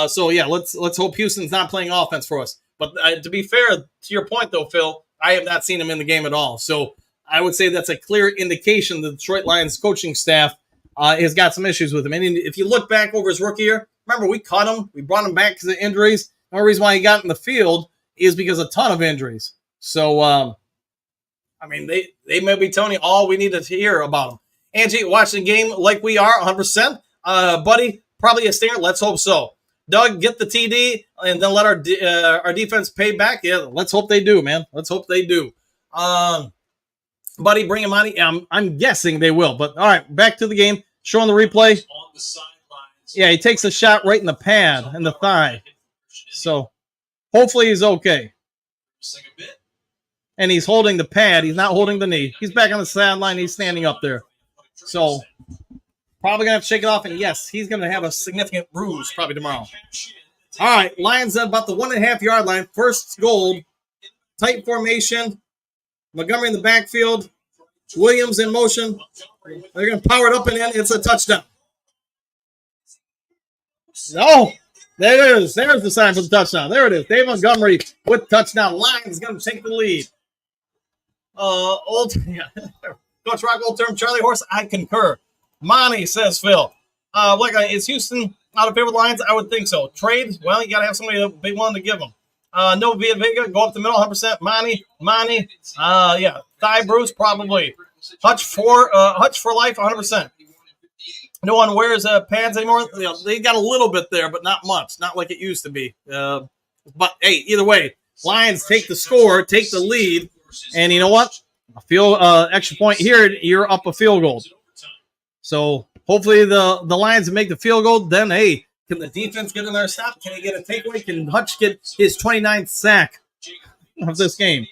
So yeah, let's hope Houston's not playing offense for us. But to be fair, to your point though, Phil, I have not seen him in the game at all. So I would say that's a clear indication the Detroit Lions coaching staff has got some issues with him. And if you look back over his rookie year, remember we cut him, we brought him back because of injuries. The only reason why he got in the field is because of a ton of injuries. So, I mean, they may be telling you all we need to hear about him. Angie, watching the game like we are, 100%. Buddy, probably a stinger. Let's hope so. Doug, get the TD and then let our defense pay back. Yeah, let's hope they do, man. Let's hope they do. Buddy, bring him on. I'm guessing they will. But, all right, back to the game. Showing the replay. Yeah, he takes a shot right in the pad, in the thigh. So, hopefully he's okay. And he's holding the pad. He's not holding the knee. He's back on the sideline. He's standing up there. So, probably going to have to shake it off. And, yes, he's going to have a significant bruise probably tomorrow. All right, Lions at about the 1.5-yard line. First goal. Tight formation. Montgomery in the backfield. Williams in motion. They're going to power it up, and then it's a touchdown. No. There it is. There's the sign for the touchdown. There it is. Dave Montgomery with touchdown. Lions going to take the lead. Coach Rock, old term, Charlie Horse, I concur. Monty, says Phil. Is Houston out of favor of the Lions? I would think so. Trade? Well, you got to have somebody to be willing to give them. No Via Vega, go up the middle, 100%. Monty. Yeah. Thigh Bruce, probably. Hutch for life, 100%. No one wears pads anymore. You know, they got a little bit there, but not much. Not like it used to be. But, hey, either way, Lions take the score, take the lead. And you know what? A field extra point here, you're up a field goal. So hopefully the Lions make the field goal. Then, hey, can the defense get in there and stop? Can he get a takeaway? Can Hutch get his 29th sack of this game?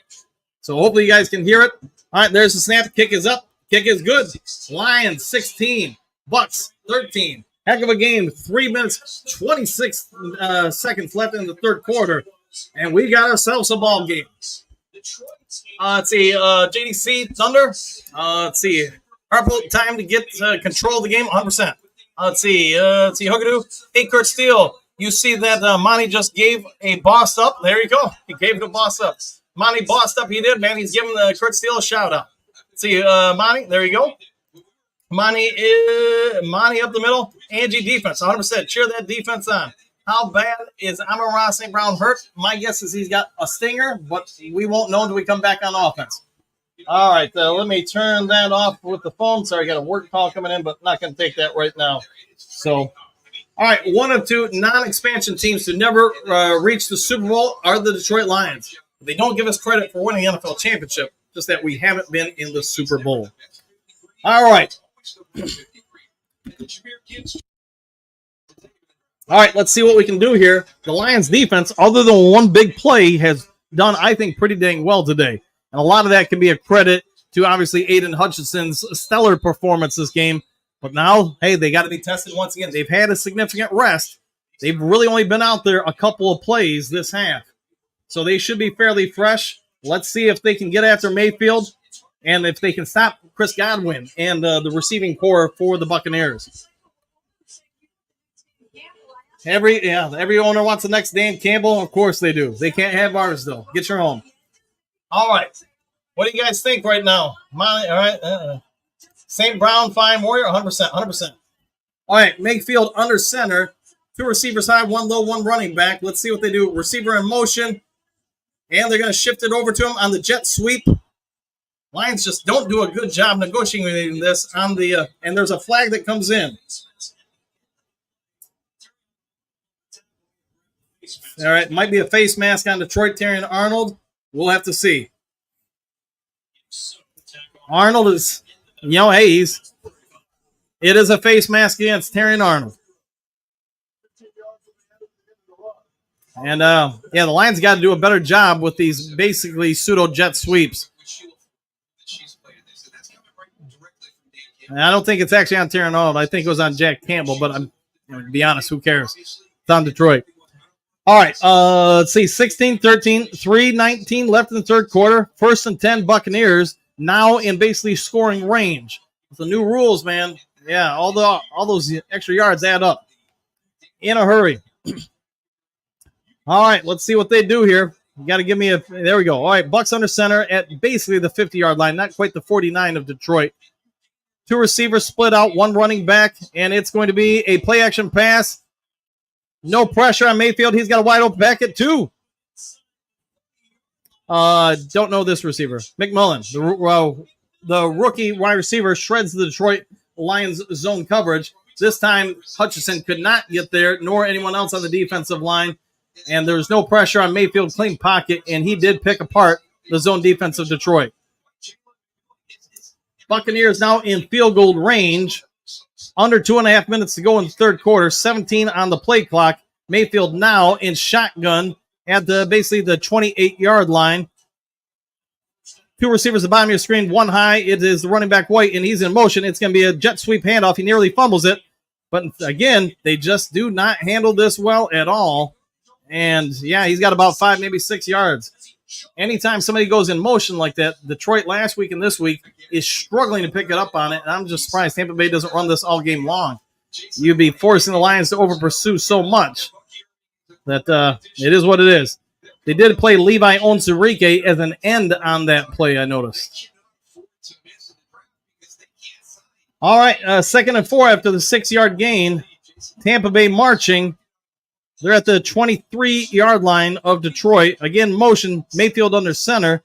So hopefully you guys can hear it. All right, there's the snap. Kick is up. Kick is good. Lions 16, Bucs 13. Heck of a game. 3 minutes, 26 seconds left in the third quarter. And we got ourselves a ball game. Let's see, JDC Thunder. Let's see, Harpo, time to get control of the game, 100%. Let's see, Hookadoo. Hey, Kurt Steele, you see that Monty just gave a boss up. There you go. He gave it a boss up. Monty bossed up. He did, man. He's giving Kurt Steele a shout out. Let's see, Monty. There you go. Monty up the middle. Angie defense, 100%. Cheer that defense on. How bad is Amon-Ra St. Brown hurt? My guess is he's got a stinger, but we won't know until we come back on offense. All right, let me turn that off with the phone. Sorry, I got a work call coming in, but not going to take that right now. So, all right, one of two non-expansion teams to never reach the Super Bowl are the Detroit Lions. They don't give us credit for winning the NFL championship, just that we haven't been in the Super Bowl. All right. All right, let's see what we can do here. The Lions defense, other than one big play, has done, I think, pretty dang well today. And a lot of that can be a credit to, obviously, Aiden Hutchinson's stellar performance this game. But now, hey, they got to be tested once again. They've had a significant rest. They've really only been out there a couple of plays this half. So they should be fairly fresh. Let's see if they can get after Mayfield and if they can stop Chris Godwin and the receiving core for the Buccaneers. Every owner wants the next Dan Campbell. Of course they do. They can't have ours, though. Get your own. All right. What do you guys think right now? All right. St. Brown, fine. Warrior, 100%. 100%. All right. Mayfield under center. 2 receivers high, 1 low, 1 running back. Let's see what they do. Receiver in motion. And they're going to shift it over to him on the jet sweep. Lions just don't do a good job negotiating this on the and there's a flag that comes in. All right, might be a face mask on Detroit, Terrion Arnold. We'll have to see. Arnold is, hey, it is a face mask against Terrion Arnold. And, the Lions got to do a better job with these basically pseudo jet sweeps. And I don't think it's actually on Terrion Arnold. I think it was on Jack Campbell, but to be honest, who cares? It's on Detroit. All right, let's see, 16-13, 3:19 left in the third quarter. 1st and 10 Buccaneers, now in basically scoring range. With the new rules, man, yeah, all those extra yards add up. In a hurry. All right, let's see what they do here. You got to give me there we go. All right, Bucs under center at basically the 50-yard line, not quite the 49 of Detroit. 2 receivers split out, 1 running back, and it's going to be a play action pass. No pressure on Mayfield. He's got a wide open back at 2. Don't know this receiver. McMullen, the rookie wide receiver, shreds the Detroit Lions zone coverage. This time, Hutchinson could not get there, nor anyone else on the defensive line. And there was no pressure on Mayfield, clean pocket, and he did pick apart the zone defense of Detroit. Buccaneers now in field goal range. Under 2.5 minutes to go in the third quarter. 17 on the play clock. Mayfield now in shotgun at basically the 28-yard line. 2 receivers at the bottom of your screen, 1 high. It is the running back White, and he's in motion. It's going to be a jet sweep handoff. He nearly fumbles it. But again, they just do not handle this well at all. And yeah, he's got about 5, maybe 6 yards. Anytime somebody goes in motion like that, Detroit last week and this week is struggling to pick it up on it. And I'm just surprised Tampa Bay doesn't run this all game long. You'd be forcing the Lions to over pursue so much that it is what it is. They did play Levi Onwuzurike as an end on that play, I noticed. All right, 2nd and 4 after the 6-yard gain. Tampa Bay marching. They're at the 23-yard line of Detroit. Again, motion, Mayfield under center.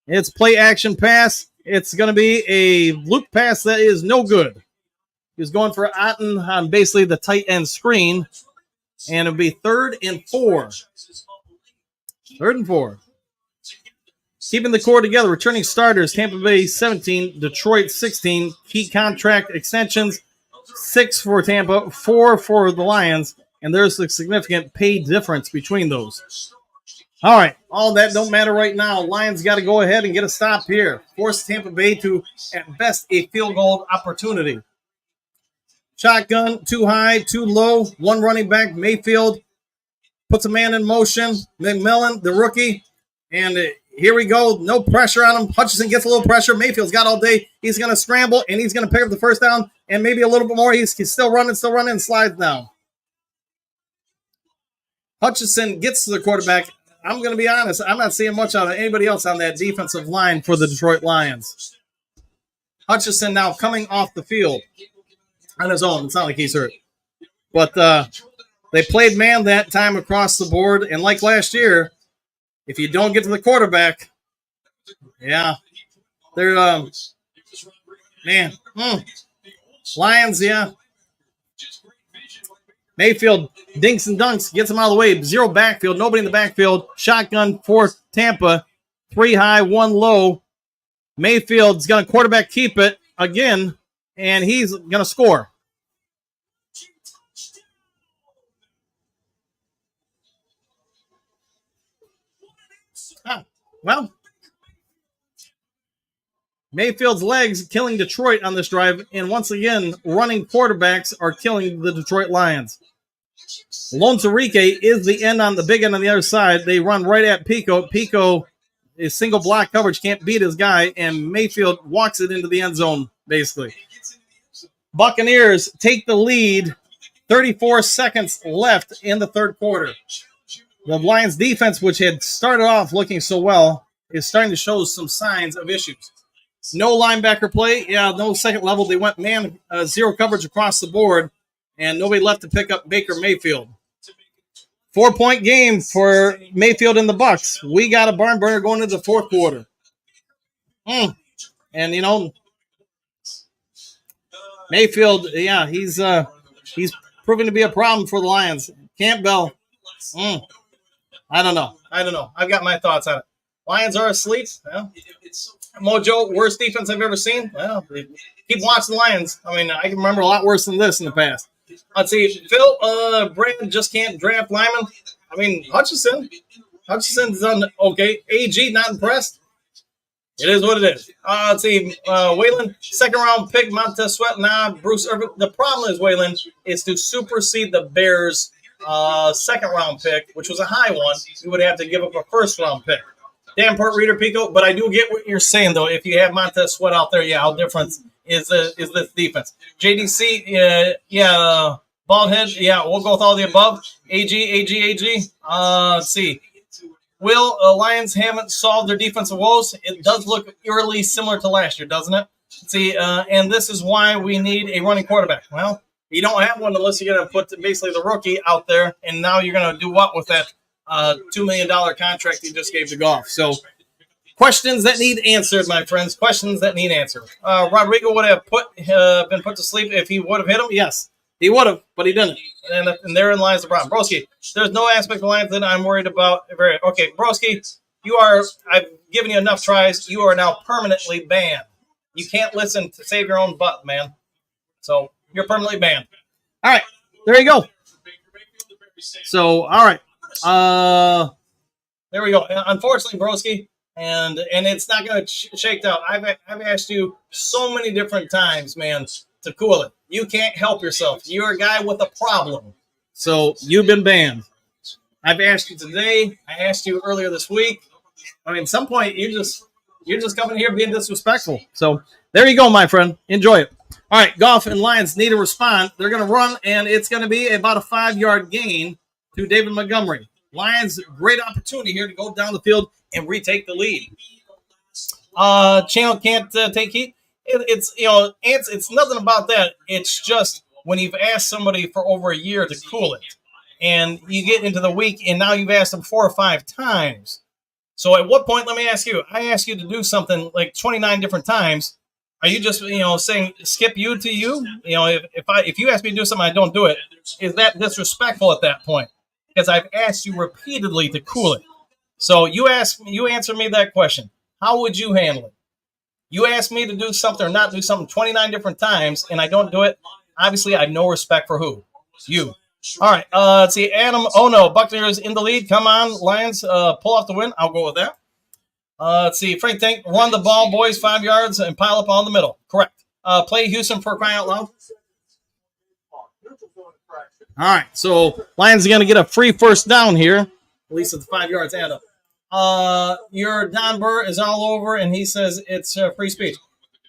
It's play action pass. It's going to be a loop pass that is no good. He's going for Otten on basically the tight end screen. And it'll be 3rd and 4. 3rd and 4. Keeping the core together, returning starters, Tampa Bay 17, Detroit 16. Key contract extensions, 6 for Tampa, 4 for the Lions. And there's a significant pay difference between those. All right, all that don't matter right now. Lions got to go ahead and get a stop here. Force Tampa Bay to, at best, a field goal opportunity. Shotgun, 2 high, 2 low, 1 running back, Mayfield. Puts a man in motion. McMillan, the rookie. And here we go. No pressure on him. Hutchinson gets a little pressure. Mayfield's got all day. He's going to scramble, and he's going to pick up the first down, and maybe a little bit more. He's still running, and slides down. Hutchinson gets to the quarterback. I'm going to be honest. I'm not seeing much out of anybody else on that defensive line for the Detroit Lions. Hutchinson now coming off the field on his own. It's not like he's hurt. But they played man that time across the board. And like last year, if you don't get to the quarterback, yeah, they're, Lions, yeah. Mayfield dinks and dunks, gets him out of the way. 0 backfield, nobody in the backfield. Shotgun for Tampa. 3 high, 1 low. Mayfield's going to quarterback keep it again, and he's going to score. Well, Mayfield's legs killing Detroit on this drive, and once again, running quarterbacks are killing the Detroit Lions. Onwuzurike is the end on the big end on the other side. They run right at Pico. Pico is single block coverage, can't beat his guy, and Mayfield walks it into the end zone, basically. Buccaneers take the lead. 34 seconds left in the third quarter. The Lions defense, which had started off looking so well, is starting to show some signs of issues. No linebacker play. Yeah, no second level. They went man zero coverage across the board, and nobody left to pick up Baker Mayfield. 4-point game for Mayfield and the Bucs. We got a barn burner going into the fourth quarter. And, you know, Mayfield, yeah, he's proving to be a problem for the Lions. Campbell, I don't know. I've got my thoughts on it. Lions are asleep. Well, Mojo, worst defense I've ever seen. Well, keep watching the Lions. I mean, I can remember a lot worse than this in the past. Let's see. Phil, Brand just can't draft linemen. I mean, Hutchinson's done okay. AG, not impressed. It is what it is. Let's see. Waylon, second-round pick. Montez Sweat, nah. Bruce Irvin. The problem is, Waylon, is to supersede the Bears' second-round pick, which was a high one. We would have to give up a first-round pick. Damn, Port Reader, Pico. But I do get what you're saying, though. If you have Montez Sweat out there, yeah, how different is this defense? JDC, bald head, yeah, we'll go with all the above. AG. Let's see. Will Lions haven't solved their defensive woes? It does look eerily similar to last year, doesn't it? See, and this is why we need a running quarterback. Well, you don't have one unless you're going to put basically the rookie out there, and now you're going to do what with that $2 million contract you just gave to Goff? So questions that need answered, my friends. Questions that need answered. Rodrigo would have been put to sleep if he would have hit him. Yes, he would have, but he didn't. And therein lies the problem. Broski, there's no aspect of life that I'm worried about. Okay, Broski, I've given you enough tries. You are now permanently banned. You can't listen to save your own butt, man. So you're permanently banned. All right, there you go. So, all right. There we go. Unfortunately, Broski, and it's not going to shake out. I've asked you so many different times, man, to cool it. You can't help yourself. You're a guy with a problem. So you've been banned. I've asked you today. I asked you earlier this week. I mean, at some point, you're just coming here being disrespectful. So there you go, my friend. Enjoy it. All right, Goff and Lions need to respond. They're going to run, and it's going to be about a 5-yard gain to David Montgomery. Lions, great opportunity here to go down the field and retake the lead. Channel can't take heat. It's nothing about that. It's just when you've asked somebody for over a year to cool it, and you get into the week, and now you've asked them 4 or 5 times. So at what point, let me ask you, I asked you to do something like 29 different times. Are you just, saying skip you to you? If you ask me to do something, I don't do it. Is that disrespectful at that point? Because I've asked you repeatedly to cool it. So you answer me that question. How would you handle it? You ask me to do something or not do something 29 different times, and I don't do it. Obviously, I have no respect for who? You. All right. Let's see. Adam. Oh, no. Buccaneers in the lead. Come on, Lions. Pull off the win. I'll go with that. Let's see. Frank Tank. Run the ball, boys. 5 yards and pile up on the middle. Correct. Play Houston for crying out loud. All right. So Lions are going to get a free first down here. At least at the 5 yards add up. Your Don Burr is all over, and he says it's free speech.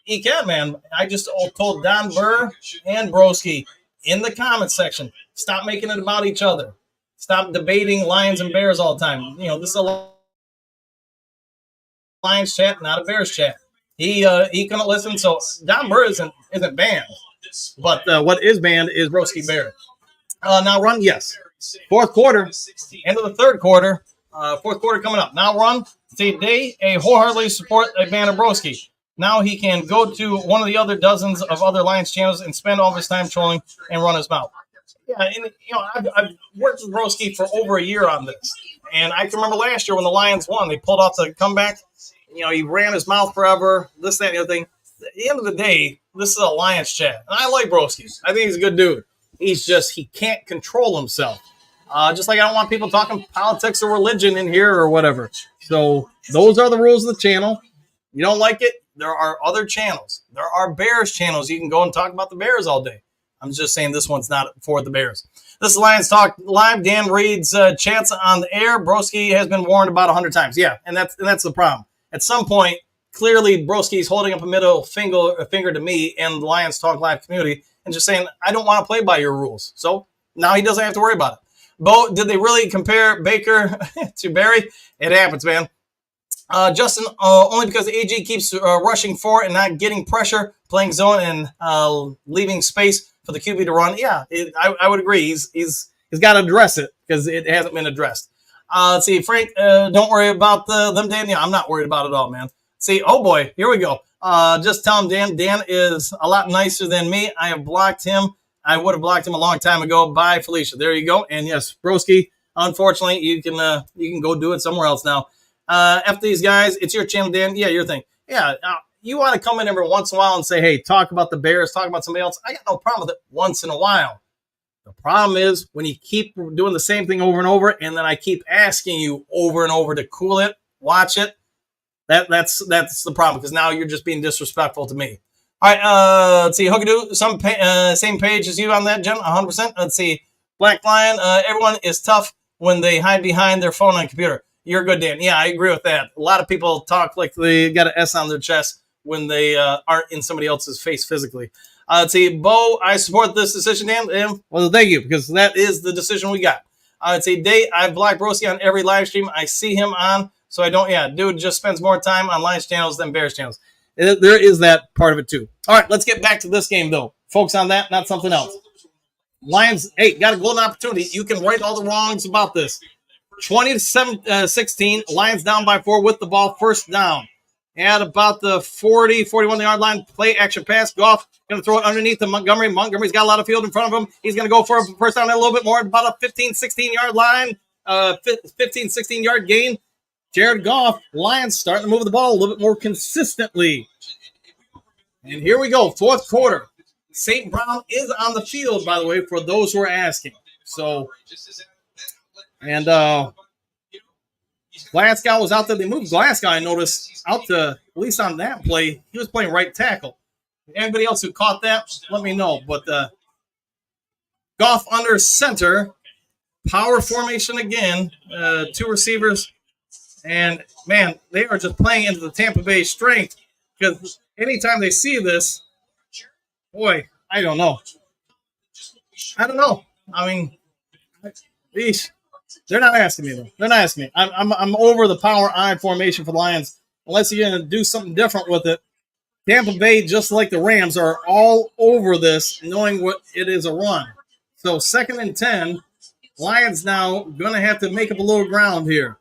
He can, man. I just told Don Burr and Broski in the comment section, stop making it about each other. Stop debating Lions and Bears all the time. This is a Lions chat, not a Bears chat. He couldn't listen, so Don Burr isn't banned. But what is banned is Broski Bear. Now run, yes. Fourth quarter, end of the third quarter. Fourth quarter coming up. Now run. Today, a wholeheartedly support a ban of Broski. Now he can go to one of the other dozens of other Lions channels and spend all his time trolling and run his mouth. Yeah, and I've worked with Broski for over a year on this. And I can remember last year when the Lions won, they pulled off the comeback. He ran his mouth forever, this, that, and the other thing. At the end of the day, this is a Lions chat. And I like Broski. I think he's a good dude. He can't control himself. Just like I don't want people talking politics or religion in here or whatever. So those are the rules of the channel. You don't like it? There are other channels. There are Bears channels. You can go and talk about the Bears all day. I'm just saying this one's not for the Bears. This is Lions Talk Live. Dan reads chats on the air. Broski has been warned about 100 times. Yeah, and that's the problem. At some point, clearly Broski's holding up a middle finger to me and the Lions Talk Live community and just saying, I don't want to play by your rules. So now he doesn't have to worry about it. Bo, did they really compare Baker to Barry? It happens, man. Justin, only because AG keeps rushing forward and not getting pressure, playing zone and leaving space for the QB to run. Yeah, I would agree. He's got to address it because it hasn't been addressed. Let's see, Frank, don't worry about them, Dan. Yeah, I'm not worried about it at all, man. See, oh boy, here we go. Just tell him, Dan. Dan is a lot nicer than me. I have blocked him. I would have blocked him a long time ago. Bye, Felicia. There you go. And yes, Broski, unfortunately, you can go do it somewhere else now. F these guys. It's your channel, Dan. Yeah, your thing. Yeah, you want to come in every once in a while and say, hey, talk about the Bears, talk about somebody else. I got no problem with it once in a while. The problem is when you keep doing the same thing over and over, and then I keep asking you over and over to cool it, watch it. That's the problem, because now you're just being disrespectful to me. All right, let's see. Hookadoo, same page as you on that, Jen, 100%. Let's see. Black Lion, everyone is tough when they hide behind their phone and computer. You're good, Dan. Yeah, I agree with that. A lot of people talk like they got an S on their chest when they aren't in somebody else's face physically. Let's see. Bo, I support this decision, Dan. Well, thank you, because that is the decision we got. Let's see. Day, I block Broski on every live stream I see him on, so I don't. Yeah, dude just spends more time on Lions channels than Bears channels. There is that part of it too. All right, let's get back to this game, though. Focus on that, not something else. Lions, hey, got a golden opportunity. You can right all the wrongs about this. 20-16, Lions down by 4 with the ball, first down. At about the 40, 41-yard line, play action pass. Goff going to throw it underneath to Montgomery. Montgomery's got a lot of field in front of him. He's going to go for a first down a little bit more, about a 15, 16-yard line, 15, 16-yard gain. Jared Goff, Lions starting to move the ball a little bit more consistently. And here we go, fourth quarter. St. Brown is on the field, by the way, for those who are asking. So, and Glasgow was out there. They moved Glasgow, I noticed, out to, at least on that play, he was playing right tackle. Anybody else who caught that, let me know. But Goff under center, power formation again, 2 receivers. And, man, they are just playing into the Tampa Bay strength because anytime they see this, boy, I don't know. I mean, they're not asking me, though. They're not asking me. I'm over the power I formation for the Lions. Unless you're going to do something different with it. Tampa Bay, just like the Rams, are all over this, knowing what it is a run. So 2nd and 10, Lions now going to have to make up a little ground here.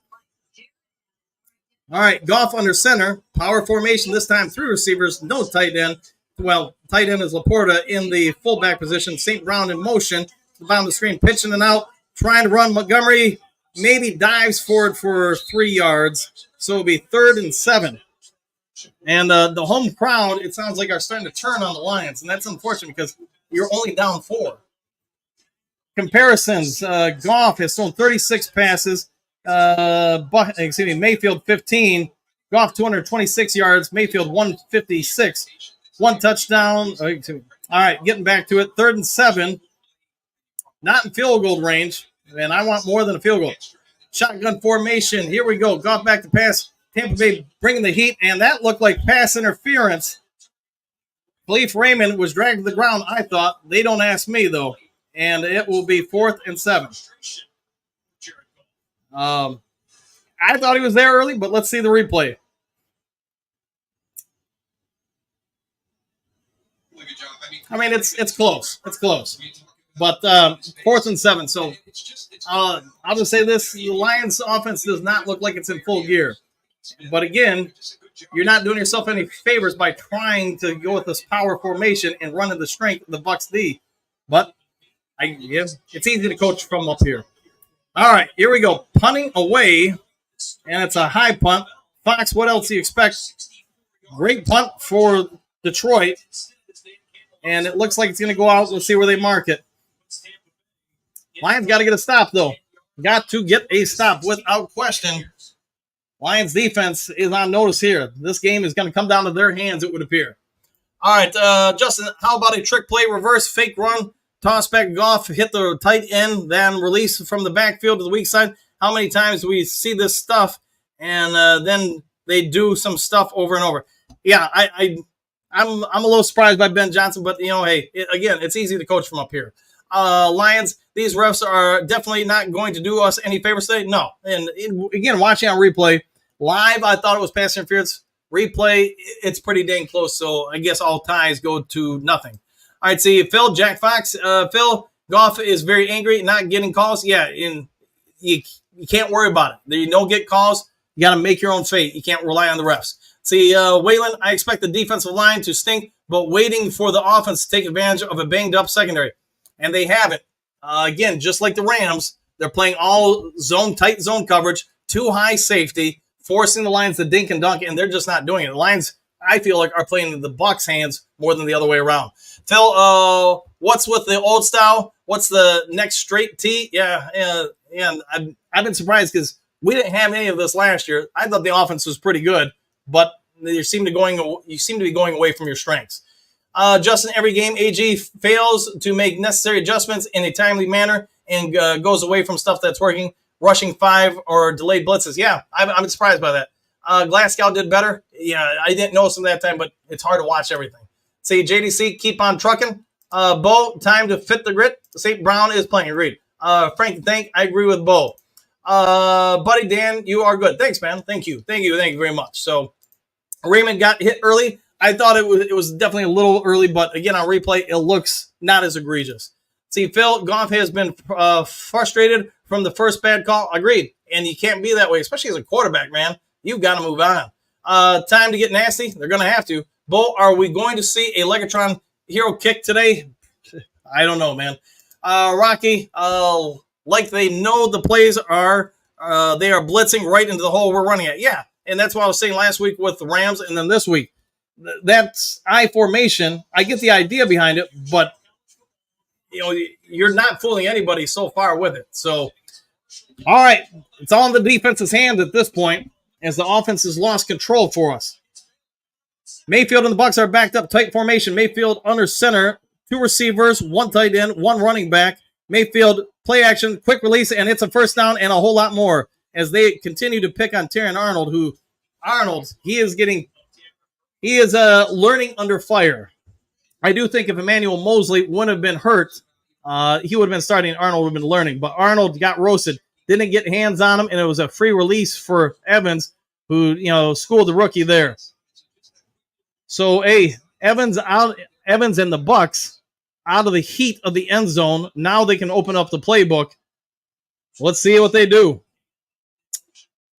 All right, Goff under center, power formation this time, 3 receivers, no tight end. Well, tight end is Laporta in the fullback position. St. Brown in motion, to the bottom of the screen, pitching it out, trying to run. Montgomery maybe dives forward for 3 yards, so it'll be 3rd and 7. And the home crowd, it sounds like, are starting to turn on the Lions, and that's unfortunate because you're only down 4. Comparisons, Goff has thrown 36 passes. Mayfield 15, Goff 226 yards, Mayfield 156, 1 touchdown. All right, getting back to it, 3rd and 7, not in field goal range, and I want more than a field goal. Shotgun formation, here we go. Goff back to pass. Tampa Bay bringing the heat, and that looked like pass interference. Khalif Raymond was dragged to the ground, I thought. They don't ask me, though, and it will be 4th and 7. I thought he was there early, but let's see the replay. I mean, it's close. It's close. But 4th and 7. So I'll just say this. The Lions offense does not look like it's in full gear. But again, you're not doing yourself any favors by trying to go with this power formation and running the strength of the Bucs D. But it's easy to coach from up here. All right, here we go. Punting away, and it's a high punt. Fox, what else do you expect? Great punt for Detroit, and it looks like it's going to go out. We'll see where they mark it. Lions got to get a stop, though. Got to get a stop without question. Lions defense is on notice here. This game is going to come down to their hands, it would appear. All right, Justin, how about a trick play, reverse, fake run? Toss back Goff, hit the tight end, then release from the backfield to the weak side. How many times do we see this stuff, and then they do some stuff over and over? Yeah, I'm a little surprised by Ben Johnson, but, hey, again, it's easy to coach from up here. Lions, these refs are definitely not going to do us any favors today. No. And again, watching on replay, live, I thought it was pass interference. Replay, it's pretty dang close, so I guess all ties go to nothing. All right, see, Phil, Jack Fox. Phil, Goff is very angry, not getting calls. Yeah, and you can't worry about it. You don't get calls. You got to make your own fate. You can't rely on the refs. See, Waylon, I expect the defensive line to stink, but waiting for the offense to take advantage of a banged-up secondary. And they haven't. Again, just like the Rams, they're playing all tight zone coverage, too high safety, forcing the Lions to dink and dunk, and they're just not doing it. The Lions, I feel like, are playing in the Bucs' hands more than the other way around. Phil, what's with the old style? What's the next straight T? Yeah, I've been surprised because we didn't have any of this last year. I thought the offense was pretty good, but you seem to be going away from your strengths. Justin, every game, AG fails to make necessary adjustments in a timely manner and goes away from stuff that's working, rushing 5 or delayed blitzes. Yeah, I'm surprised by that. Glasgow did better. Yeah, I didn't notice him that time, but it's hard to watch everything. See, JDC, keep on trucking. Bo, time to fit the grit. St. Brown is playing. Agreed. Frank, I agree with Bo. Buddy Dan, you are good. Thanks, man. Thank you very much. So Raymond got hit early. I thought it was definitely a little early, but again, on replay, it looks not as egregious. See, Phil Goff has been frustrated from the first bad call. Agreed. And you can't be that way, especially as a quarterback, man. You've got to move on. Time to get nasty. They're going to have to. Bo, are we going to see a Legatron hero kick today? I don't know, man. Rocky, like they know the plays are, they are blitzing right into the hole we're running at. Yeah, and that's what I was saying last week with the Rams, and then this week. That's I formation. I get the idea behind it, but you're not fooling anybody so far with it. So, all right, it's all in the defense's hand at this point as the offense has lost control for us. Mayfield and the Bucs are backed up tight formation. Mayfield under center, 2 receivers, 1 tight end, 1 running back. Mayfield play action, quick release, and it's a first down and a whole lot more as they continue to pick on Terran Arnold, he is learning under fire. I do think if Emmanuel Mosley wouldn't have been hurt, he would have been starting. Arnold would have been learning, but Arnold got roasted. Didn't get hands on him, and it was a free release for Evans, who schooled the rookie there. So, Evans and the Bucs out of the heat of the end zone. Now they can open up the playbook. Let's see what they do.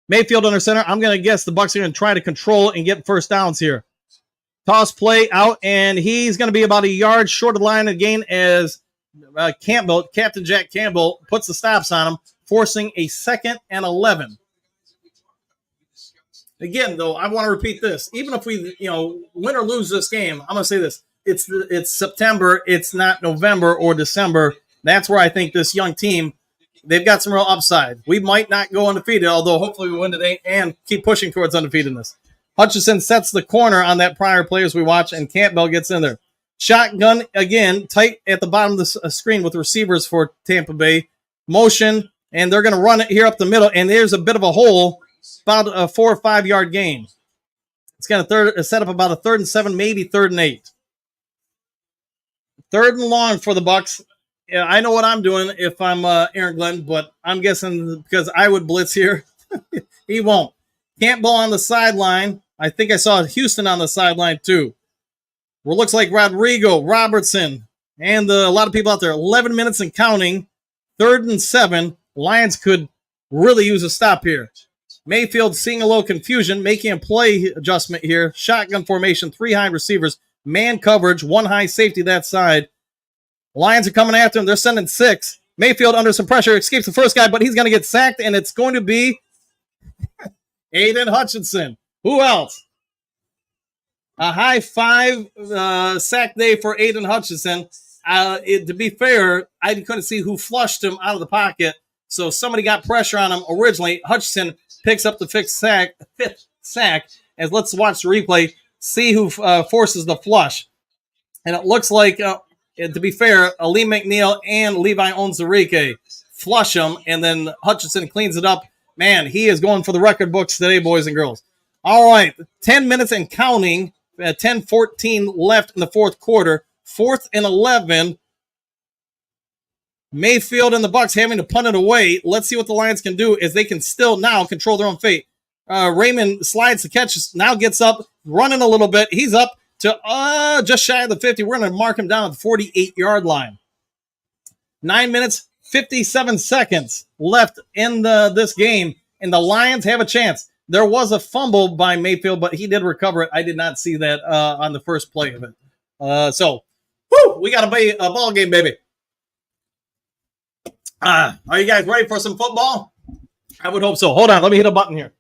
Mayfield under center. I'm going to guess the Bucs are going to try to control and get first downs here. Toss play out, and he's going to be about a yard short of the line of gain as Captain Jack Campbell puts the stops on him, forcing a 2nd and 11. Again, though, I want to repeat this. Even if we, win or lose this game, I'm going to say this. It's September. It's not November or December. That's where I think this young team, they've got some real upside. We might not go undefeated, although hopefully we win today and keep pushing towards undefeatedness. Hutchinson sets the corner on that prior play as we watch, and Campbell gets in there. Shotgun, again, tight at the bottom of the screen with receivers for Tampa Bay. Motion, and they're going to run it here up the middle, and there's a bit of a hole, about a 4 or 5 yard gain. It's going to set up about a 3rd and 7, maybe 3rd and 8. 3rd and long for the Bucs. Yeah, I know what I'm doing if I'm Aaron Glenn, but I'm guessing because I would blitz here, he won't. Campbell on the sideline. I think I saw Houston on the sideline too. Where it looks like Rodrigo, Robertson, and a lot of people out there. 11 minutes and counting. 3rd and 7. Lions could really use a stop here. Mayfield seeing a little confusion, making a play adjustment here. Shotgun formation, 3 high receivers. Man coverage, 1 high safety that side. Lions are coming after him. They're sending 6. Mayfield under some pressure, escapes the first guy, but he's going to get sacked, and it's going to be Aiden Hutchinson. Who else? A high 5 sack day for Aiden Hutchinson. To be fair, I couldn't see who flushed him out of the pocket, so somebody got pressure on him originally. Hutchinson picks up the 5th sack, and let's watch the replay, see who forces the flush. And it looks like, to be fair, Ali McNeil and Levi Onwuzurike flush him, and then Hutchinson cleans it up. Man, he is going for the record books today, boys and girls. All right, 10 minutes and counting, 10-14 left in the 4th quarter, 4th and 11. Mayfield and the Bucs having to punt it away. Let's see what the Lions can do as they can still now control their own fate. Raymond slides the catch, now gets up, running a little bit. He's up to just shy of the 50. We're going to mark him down at the 48-yard line. 9 minutes, 57 seconds left in this game, and the Lions have a chance. There was a fumble by Mayfield, but he did recover it. I did not see that on the first play of it. So, we got a ball game, baby. Are you guys ready for some football? I would hope so. Hold on. Let me hit a button here.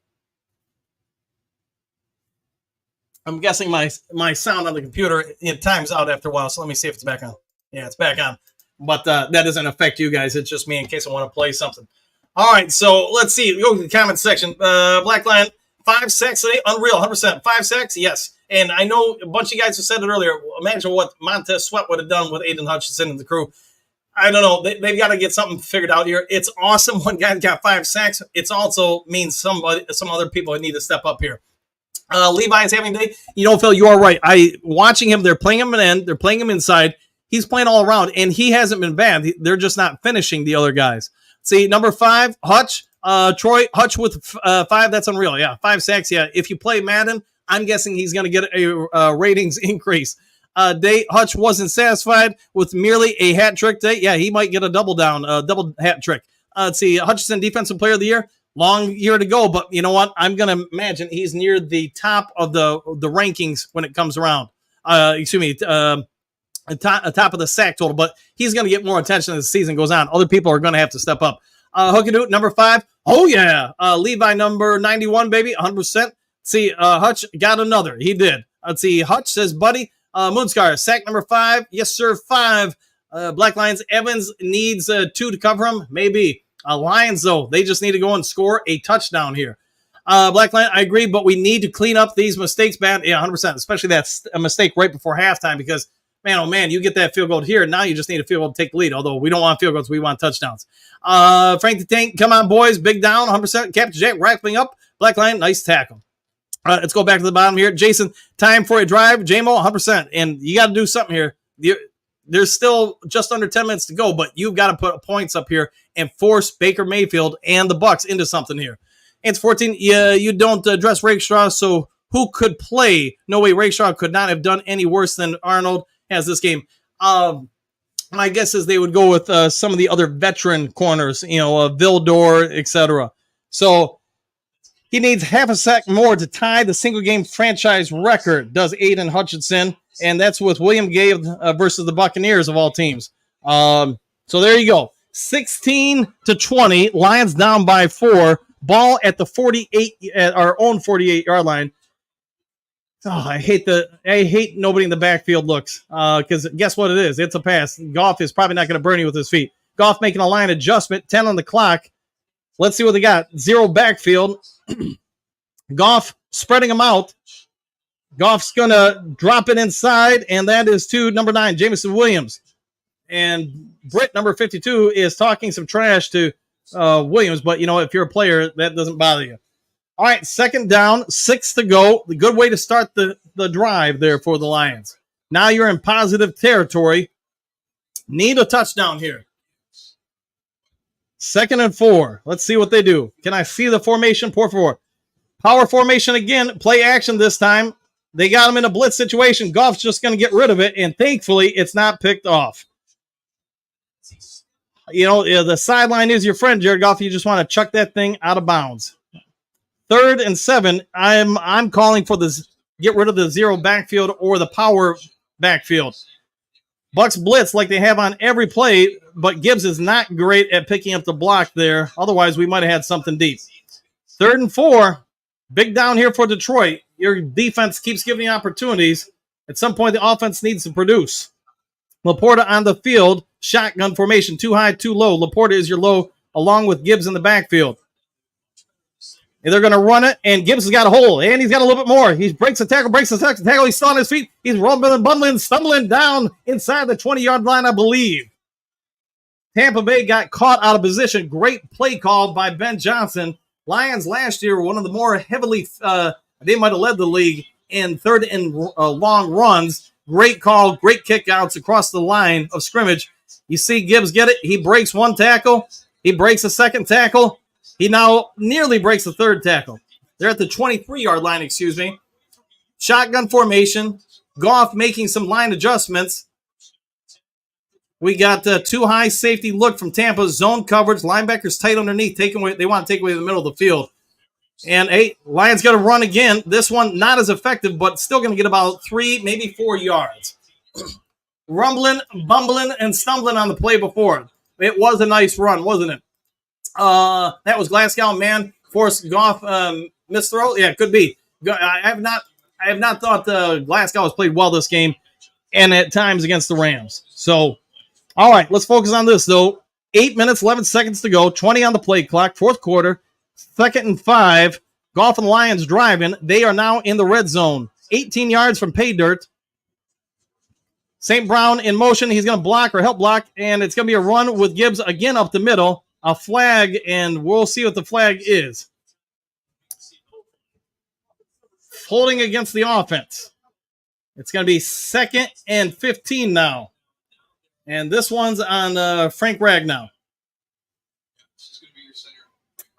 I'm guessing my sound on the computer, it times out after a while, so let me see if it's back on. Yeah, it's back on. But that doesn't affect you guys. It's just me in case I want to play something. All right, so let's see. Go to the comment section. Black Lion, 5 sacks today. Unreal, 100%. 5 sacks? Yes. And I know a bunch of you guys have said it earlier. Imagine what Montez Sweat would have done with Aiden Hutchinson and the crew. I don't know. They've got to get something figured out here. It's awesome when guys got 5 sacks. It also means some other people need to step up here. Levi's having a day. Phil, you are right. Watching him, they're playing him in end. They're playing him inside. He's playing all around, and he hasn't been bad. They're just not finishing the other guys. See, number 5, Hutch. Troy, Hutch with 5. That's unreal. Yeah, 5 sacks. Yeah, if you play Madden, I'm guessing he's going to get a ratings increase. Day Hutch wasn't satisfied with merely a hat trick day. Yeah, he might get a double hat trick. Let's see, Hutchinson Defensive Player of the Year. Long year to go, but you know what? I'm going to imagine he's near the top of the rankings when it comes around. Top of the sack total, but he's going to get more attention as the season goes on. Other people are going to have to step up. Hookadoot, number 5. Oh, yeah. Levi, number 91, baby, 100%. See, Hutch got another. He did. Let's see. Hutch says, buddy, Moonscar, sack number 5. Yes, sir, 5. Black Lions, Evans needs 2 to cover him. Maybe. Lions, though, they just need to go and score a touchdown here. Black Lion, I agree, but we need to clean up these mistakes, man. Yeah, 100%, especially that's a mistake right before halftime because, man, oh, man, you get that field goal here. Now you just need a field goal to take the lead, although we don't want field goals. We want touchdowns. Frank the Tank, come on, boys. Big down, 100%. Captain Jack wrapping up. Black Lion, nice tackle. Let's go back to the bottom here. Jason, time for a drive. JMO, 100%. And you got to do something here. There's still just under 10 minutes to go, but you've got to put points up here and force Baker Mayfield and the Bucs into something here. And it's 14. You don't address Rakestraw, so who could play? No way, Rakestraw could not have done any worse than Arnold has this game. My guess is they would go with some of the other veteran corners, Vildor, etc. So he needs half a sack more to tie the single-game franchise record, does Aiden Hutchinson. And that's with William Gay versus the Buccaneers of all teams. So there you go. 16-20. Lions down by 4. Ball at the 48, at our own 48-yard line. Oh, I hate nobody in the backfield looks. Because guess what it is? It's a pass. Goff is probably not going to burn you with his feet. Goff making a line adjustment. 10 on the clock. Let's see what they got. 0 backfield. Goff spreading them out. Goff's going to drop it inside, and that is to number 9, Jameson Williams. And Britt, number 52, is talking some trash to Williams, but, if you're a player, that doesn't bother you. All right, second down, 6 to go. The good way to start the drive there for the Lions. Now you're in positive territory. Need a touchdown here. 2nd and 4. Let's see what they do. Can I see the formation? Por favor. Power formation again. Play action this time. They got him in a blitz situation. Goff's just going to get rid of it, and thankfully, it's not picked off. The sideline is your friend, Jared Goff. You just want to chuck that thing out of bounds. 3rd and 7. I'm calling for this. Get rid of the 0 backfield or the power backfield. Bucs blitz like they have on every play, but Gibbs is not great at picking up the block there. Otherwise, we might have had something deep. 3rd and 4. Big down here for Detroit. Your defense keeps giving you opportunities. At some point, the offense needs to produce. Laporta on the field. Shotgun formation. Too high, too low. Laporta is your low, along with Gibbs in the backfield. And they're going to run it, and Gibbs has got a hole, and he's got a little bit more. He breaks the tackle. He's still on his feet. He's rumbling, bumbling, stumbling down inside the 20-yard line, I believe. Tampa Bay got caught out of position. Great play call by Ben Johnson. Lions last year were one of the more heavily, they might have led the league in 3rd and long runs. Great call, great kickouts across the line of scrimmage. You see Gibbs get it. He breaks 1 tackle. He breaks a 2nd tackle. He now nearly breaks the 3rd tackle. They're at the 23-yard line, excuse me. Shotgun formation. Goff making some line adjustments. We got too high safety look from Tampa. Zone coverage. Linebackers tight underneath. They want to take away the middle of the field. And, Lions got to run again. This one not as effective, but still going to get about 3, maybe 4 yards. Rumbling, bumbling, and stumbling on the play before. It was a nice run, wasn't it? That was Glasgow. Man, forced Goff misthrow. Yeah, it could be. I have not thought Glasgow has played well this game, and at times against the Rams. So, all right, let's focus on this, though. 8 minutes, 11 seconds to go, 20 on the play clock, 4th quarter, 2nd and 5. Goff and the Lions driving. They are now in the red zone. 18 yards from pay dirt. St. Brown in motion. He's going to block or help block, and it's going to be a run with Gibbs again up the middle. A flag, and we'll see what the flag is. Holding against the offense. It's going to be 2nd and 15 now. And this one's on Frank Ragnow.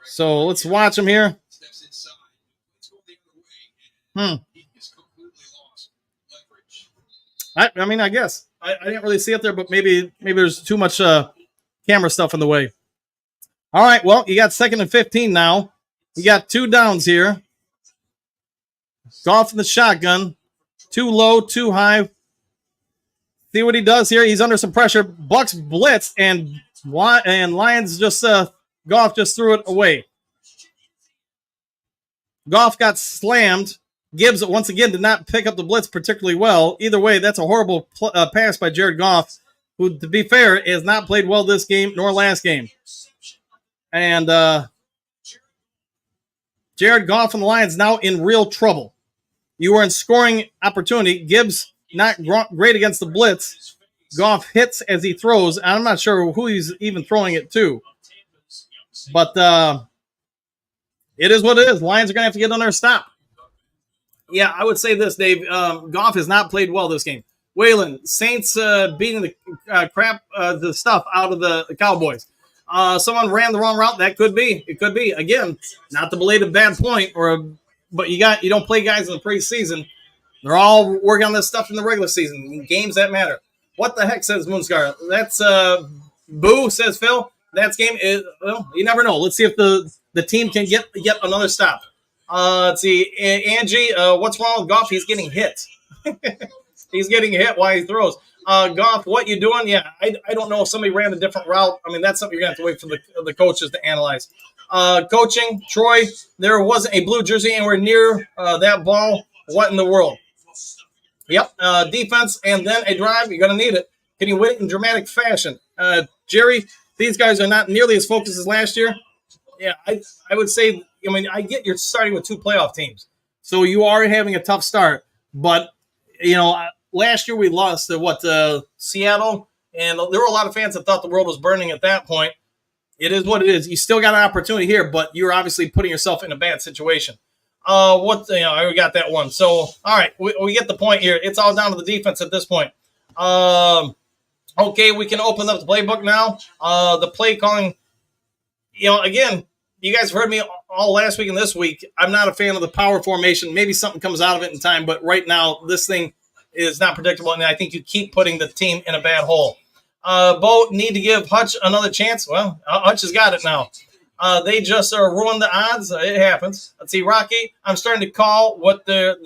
So let's watch him here. I mean, I guess. I didn't really see it there, but maybe there's too much camera stuff in the way. All right, well, you got 2nd and 15 now. You got 2 downs here. Goff in the shotgun. Too low, too high. See what he does here. He's under some pressure. Bucs blitz, and Lions just Goff just threw it away. Goff got slammed. Gibbs, once again, did not pick up the blitz particularly well. Either way, that's a horrible pass by Jared Goff, who, to be fair, has not played well this game nor last game. And Jared Goff and the Lions now in real trouble. You were in scoring opportunity. Gibbs not great against the blitz. Goff hits as he throws. I'm not sure who he's even throwing it to. But it is what it is. Lions are going to have to get on their stop. Yeah, I would say this, Dave. Goff has not played well this game. Waylon, Saints beating the the stuff out of the Cowboys. Someone ran the wrong route. That could be. It could be. Again, not to belay the bad point, but you don't play guys in the preseason. They're all working on this stuff in the regular season. Games that matter. What the heck, says Moonscar? That's boo, says Phil. That's game. Well, you never know. Let's see if the team can get another stop. Let's see. Angie, what's wrong with Goff? He's getting hit. He's getting hit while he throws. Goff, what you doing? Yeah, I don't know if somebody ran a different route. I mean, that's something you're going to have to wait for the coaches to analyze. Coaching, Troy, there wasn't a blue jersey anywhere near that ball. What in the world? Yep, defense and then a drive. You're going to need it. Can you win it in dramatic fashion? Jerry, these guys are not nearly as focused as last year. Yeah, I would say, I mean, I get you're starting with 2 playoff teams. So you are having a tough start. But, last year we lost to Seattle, and there were a lot of fans that thought the world was burning at that point. It is what it is. You still got an opportunity here, but you're obviously putting yourself in a bad situation. I got that one. So, all right, we get the point here. It's all down to the defense at this point. Okay, we can open up the playbook now. The play calling, again, you guys have heard me all last week and this week. I'm not a fan of the power formation. Maybe something comes out of it in time, but right now this thing is not predictable, and I think you keep putting the team in a bad hole. Bo, need to give Hutch another chance. Well, Hutch has got it now. They just ruined the odds. It happens. Let's see, Rocky, I'm starting to call what they're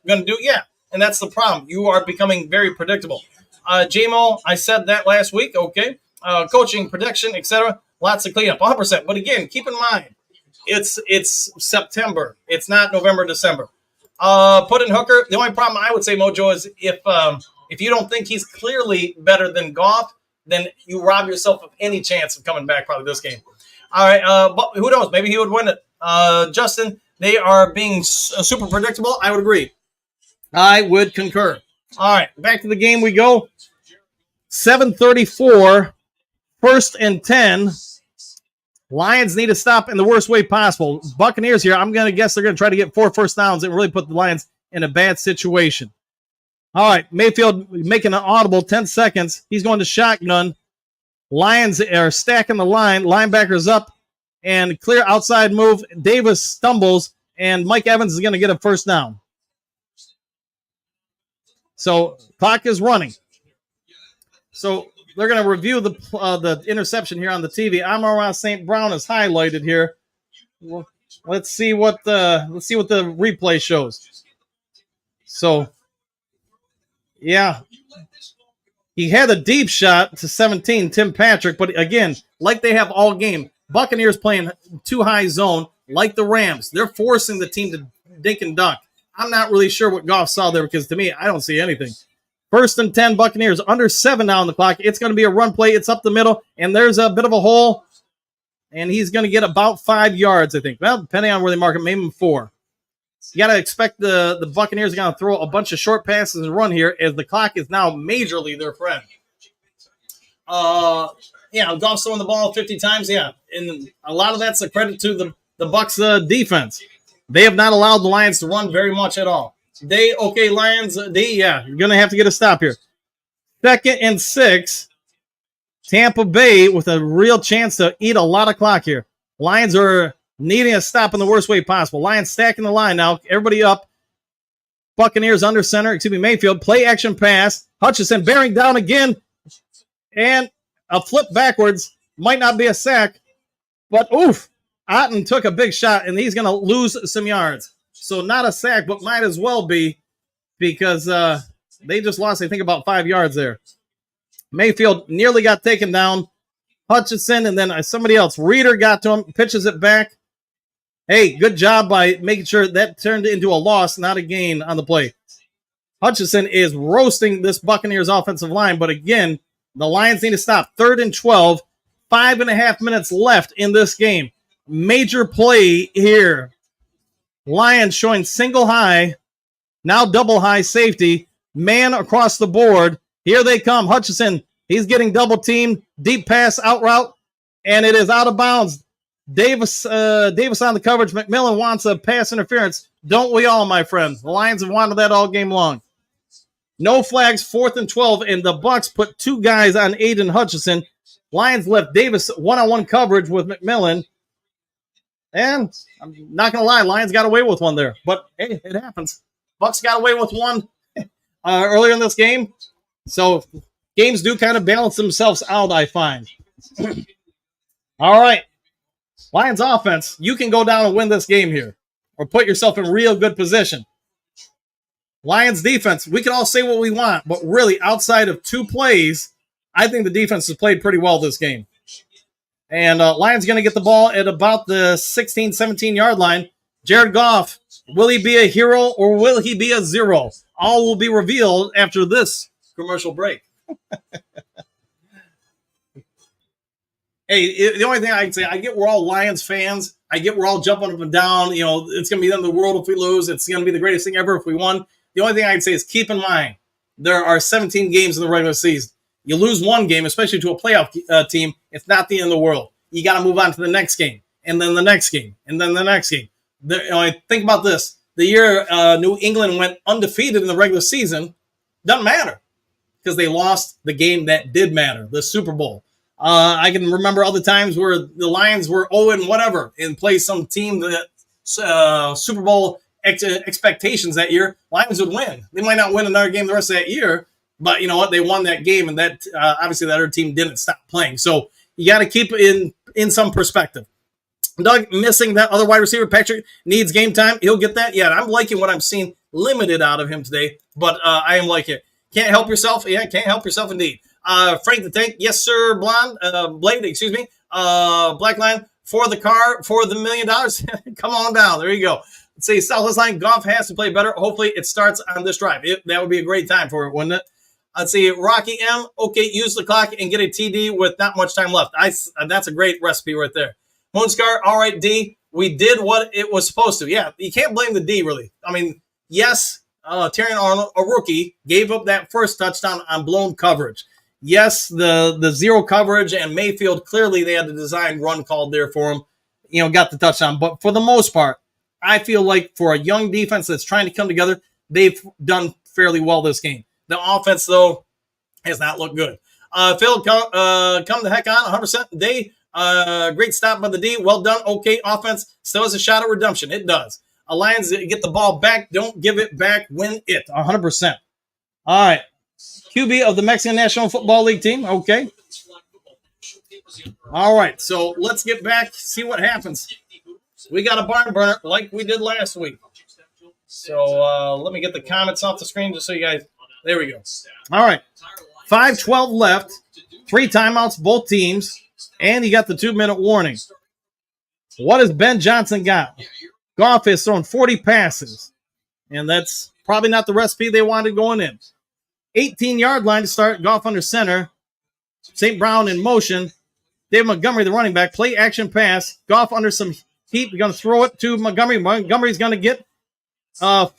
going to do. Yeah, and that's the problem. You are becoming very predictable. JMO, I said that last week. Okay. Coaching, prediction, etc. Lots of cleanup, 100%. But again, keep in mind, it's September. It's not November, December. Put in Hooker. The only problem I would say, Mojo, is if you don't think he's clearly better than Goff, then you rob yourself of any chance of coming back probably this game. All right, but who knows? Maybe he would win it. Justin, they are being super predictable. I would agree. I would concur. All right, back to the game we go. 7:34, 1st and 10. Lions need to stop in the worst way possible. Buccaneers here, I'm going to guess they're going to try to get 4 first downs and really put the Lions in a bad situation. All right, Mayfield making an audible, 10 seconds. He's going to shotgun. Lions are stacking the line. Linebackers up and clear outside move. Davis stumbles, and Mike Evans is going to get a first down. So clock is running. So they're going to review the interception here on the TV. Amon-Ra St. Brown is highlighted here. Well, let's see what the replay shows. So, yeah, he had a deep shot to 17, Tim Patrick. But again, like they have all game, Buccaneers playing too high zone, like the Rams. They're forcing the team to dink and dunk. I'm not really sure what Goff saw there because to me, I don't see anything. 1st and 10, Buccaneers, under 7 now on the clock. It's going to be a run play. It's up the middle, and there's a bit of a hole, and he's going to get about 5 yards, I think. Well, depending on where they mark it, maybe 4. You got to expect the Buccaneers are going to throw a bunch of short passes and run here as the clock is now majorly their friend. Goff's throwing the ball 50 times, yeah. And a lot of that's a credit to the Bucs defense. They have not allowed the Lions to run very much at all. Lions, you're going to have to get a stop here. 2nd and 6. Tampa Bay with a real chance to eat a lot of clock here. Lions are needing a stop in the worst way possible. Lions stacking the line now. Everybody up. Buccaneers under center, Mayfield, play action pass. Hutchinson bearing down again, and a flip backwards. Might not be a sack, but oof. Otten took a big shot, and he's going to lose some yards. So not a sack, but might as well be, because they just lost, I think, about 5 yards there. Mayfield nearly got taken down. Hutchinson, and then somebody else. Reeder got to him, pitches it back. Hey, good job by making sure that turned into a loss, not a gain on the play. Hutchinson is roasting this Buccaneers offensive line, but again, the Lions need to stop. 3rd and 12, 5.5 minutes left in this game. Major play here. Lions showing single high, now double high safety, man across the board. Here they come. Hutchinson, he's getting double teamed, deep pass out route, and it is out of bounds. Davis on the coverage. McMillan wants a pass interference. Don't we all, my friend? The Lions have wanted that all game long. No flags, 4th and 12, and the Bucs put 2 guys on Aiden Hutchinson. Lions left Davis one-on-one coverage with McMillan. And I'm not going to lie, Lions got away with one there. But, hey, it happens. Bucs got away with one earlier in this game. So, games do kind of balance themselves out, I find. All right. Lions offense, you can go down and win this game here. Or put yourself in real good position. Lions defense, we can all say what we want. But really, outside of 2 plays, I think the defense has played pretty well this game. And Lions going to get the ball at about the 16, 17-yard line. Jared Goff, will he be a hero or will he be a zero? All will be revealed after this commercial break. Hey, the only thing I can say, I get we're all Lions fans. I get we're all jumping up and down. You know, it's going to be the end of the world if we lose. It's going to be the greatest thing ever if we won. The only thing I can say is keep in mind, there are 17 games in the regular season. You lose one game, especially to a playoff team, it's not the end of the world. You got to move on to the next game, and then the next game, and then the next game. Think about this. The year New England went undefeated in the regular season, doesn't matter because they lost the game that did matter, the Super Bowl. I can remember other times where the Lions were 0 whatever and played some team that Super Bowl expectations that year. Lions would win. They might not win another game the rest of that year, but you know what? They won that game, and that obviously that other team didn't stop playing. So you got to keep it in some perspective. Doug missing that other wide receiver. Patrick needs game time. He'll get that. Yeah, I'm liking what I'm seeing limited out of him today, but I am liking it. Can't help yourself. Yeah, can't help yourself indeed. Frank the Tank. Yes, sir. Blade, excuse me. Black line for the car for the $1 million. Come on down. There you go. Let's see. Southwest line. Goff has to play better. Hopefully it starts on this drive. That would be a great time for it, wouldn't it? Let's see. Rocky M. Okay, use the clock and get a TD with not much time left. That's a great recipe right there. Moonscar. All right, D. We did what it was supposed to. Yeah, you can't blame the D, really. I mean, yes, Terrion Arnold, a rookie, gave up that first touchdown on blown coverage. Yes, the zero coverage and Mayfield, clearly they had the design run called there for him, got the touchdown. But for the most part, I feel like for a young defense that's trying to come together, they've done fairly well this game. The offense, though, has not looked good. Phil, come the heck on, 100%. Day, great stop by the D. Well done. Okay, offense still has a shot at redemption. It does. Lions get the ball back. Don't give it back. Win it, 100%. All right. QB of the Mexican National Football League team. Okay. All right. So let's get back, see what happens. We got a barn burner like we did last week. So let me get the comments off the screen just so you guys. There we go. All right. 5:12 left. 3 timeouts, both teams. And you got the 2-minute warning. What has Ben Johnson got? Goff has thrown 40 passes. And that's probably not the recipe they wanted going in. 18-yard line to start. Goff under center. St. Brown in motion. David Montgomery, the running back. Play action pass. Goff under some heat. We're going to throw it to Montgomery. Montgomery's going to get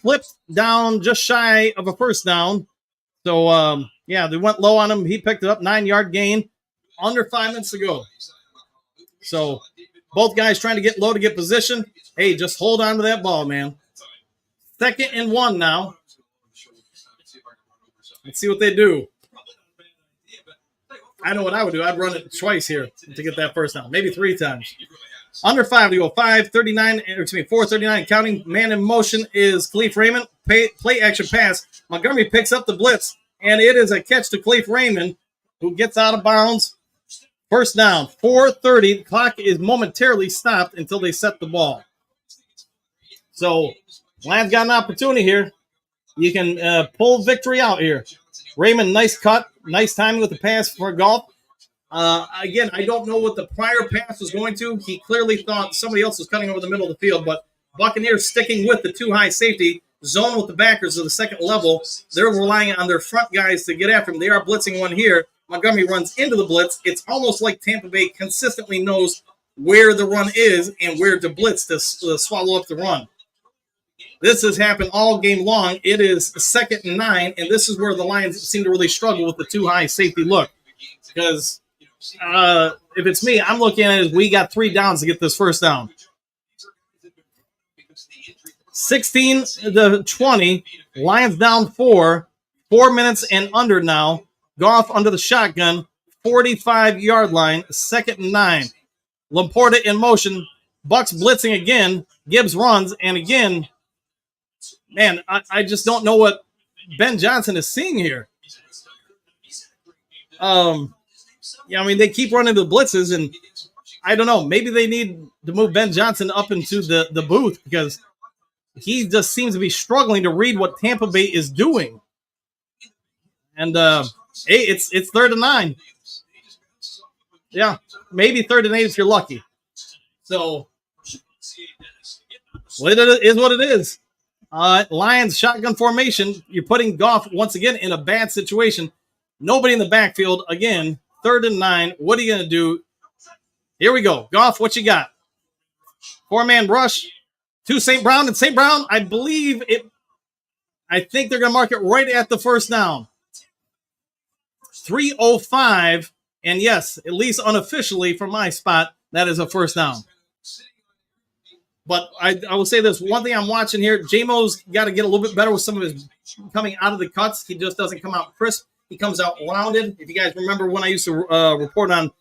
flipped down just shy of a first down. So, they went low on him. He picked it up. 9-yard gain. Under 5 minutes to go. So, both guys trying to get low to get position. Hey, just hold on to that ball, man. 2nd and 1 now. Let's see what they do. I know what I would do. I'd run it twice here to get that first down. Maybe 3 times. Under 5 to go. 4:39 counting. Man in motion is Khalif Raymond. play action pass. Montgomery picks up the blitz, and it is a catch to Cleif Raymond, who gets out of bounds. First down, 4:30. The clock is momentarily stopped until they set the ball. So, Lions got an opportunity here. You can pull victory out here. Raymond, nice cut. Nice timing with the pass for Goff. Again, I don't know what the prior pass was going to. He clearly thought somebody else was cutting over the middle of the field, but Buccaneers sticking with the too high safety, zone with the backers of the second level. They're relying on their front guys to get after him. They are blitzing one here. Montgomery runs into the blitz. It's almost like Tampa Bay consistently knows where the run is and where to blitz to swallow up the run. This has happened all game long. It is 2nd and 9, and this is where the Lions seem to really struggle with the too high safety look. Because if it's me, I'm looking at it as we got 3 downs to get this first down. 16-20, Lions down 4. 4 minutes and under now. Goff under the shotgun, 45-yard line, 2nd and 9. Laporta in motion. Bucs blitzing again. Gibbs runs, and again, man, I just don't know what Ben Johnson is seeing here. Yeah, I mean, they keep running the blitzes, and I don't know. Maybe they need to move Ben Johnson up into the booth because he just seems to be struggling to read what Tampa Bay is doing. And, hey, it's 3rd and 9. Yeah, maybe 3rd and 8 if you're lucky. So, it is what it is. Lions shotgun formation. You're putting Goff once again in a bad situation. Nobody in the backfield. Again, 3rd and 9. What are you going to do? Here we go. Goff, what you got? 4-man rush to St. Brown. And St. Brown, I think they're going to mark it right at the first down. 3:05. And yes, at least unofficially from my spot, that is a first down. But I will say this. One thing I'm watching here, J-Mo's got to get a little bit better with some of his coming out of the cuts. He just doesn't come out crisp. He comes out rounded. If you guys remember when I used to report on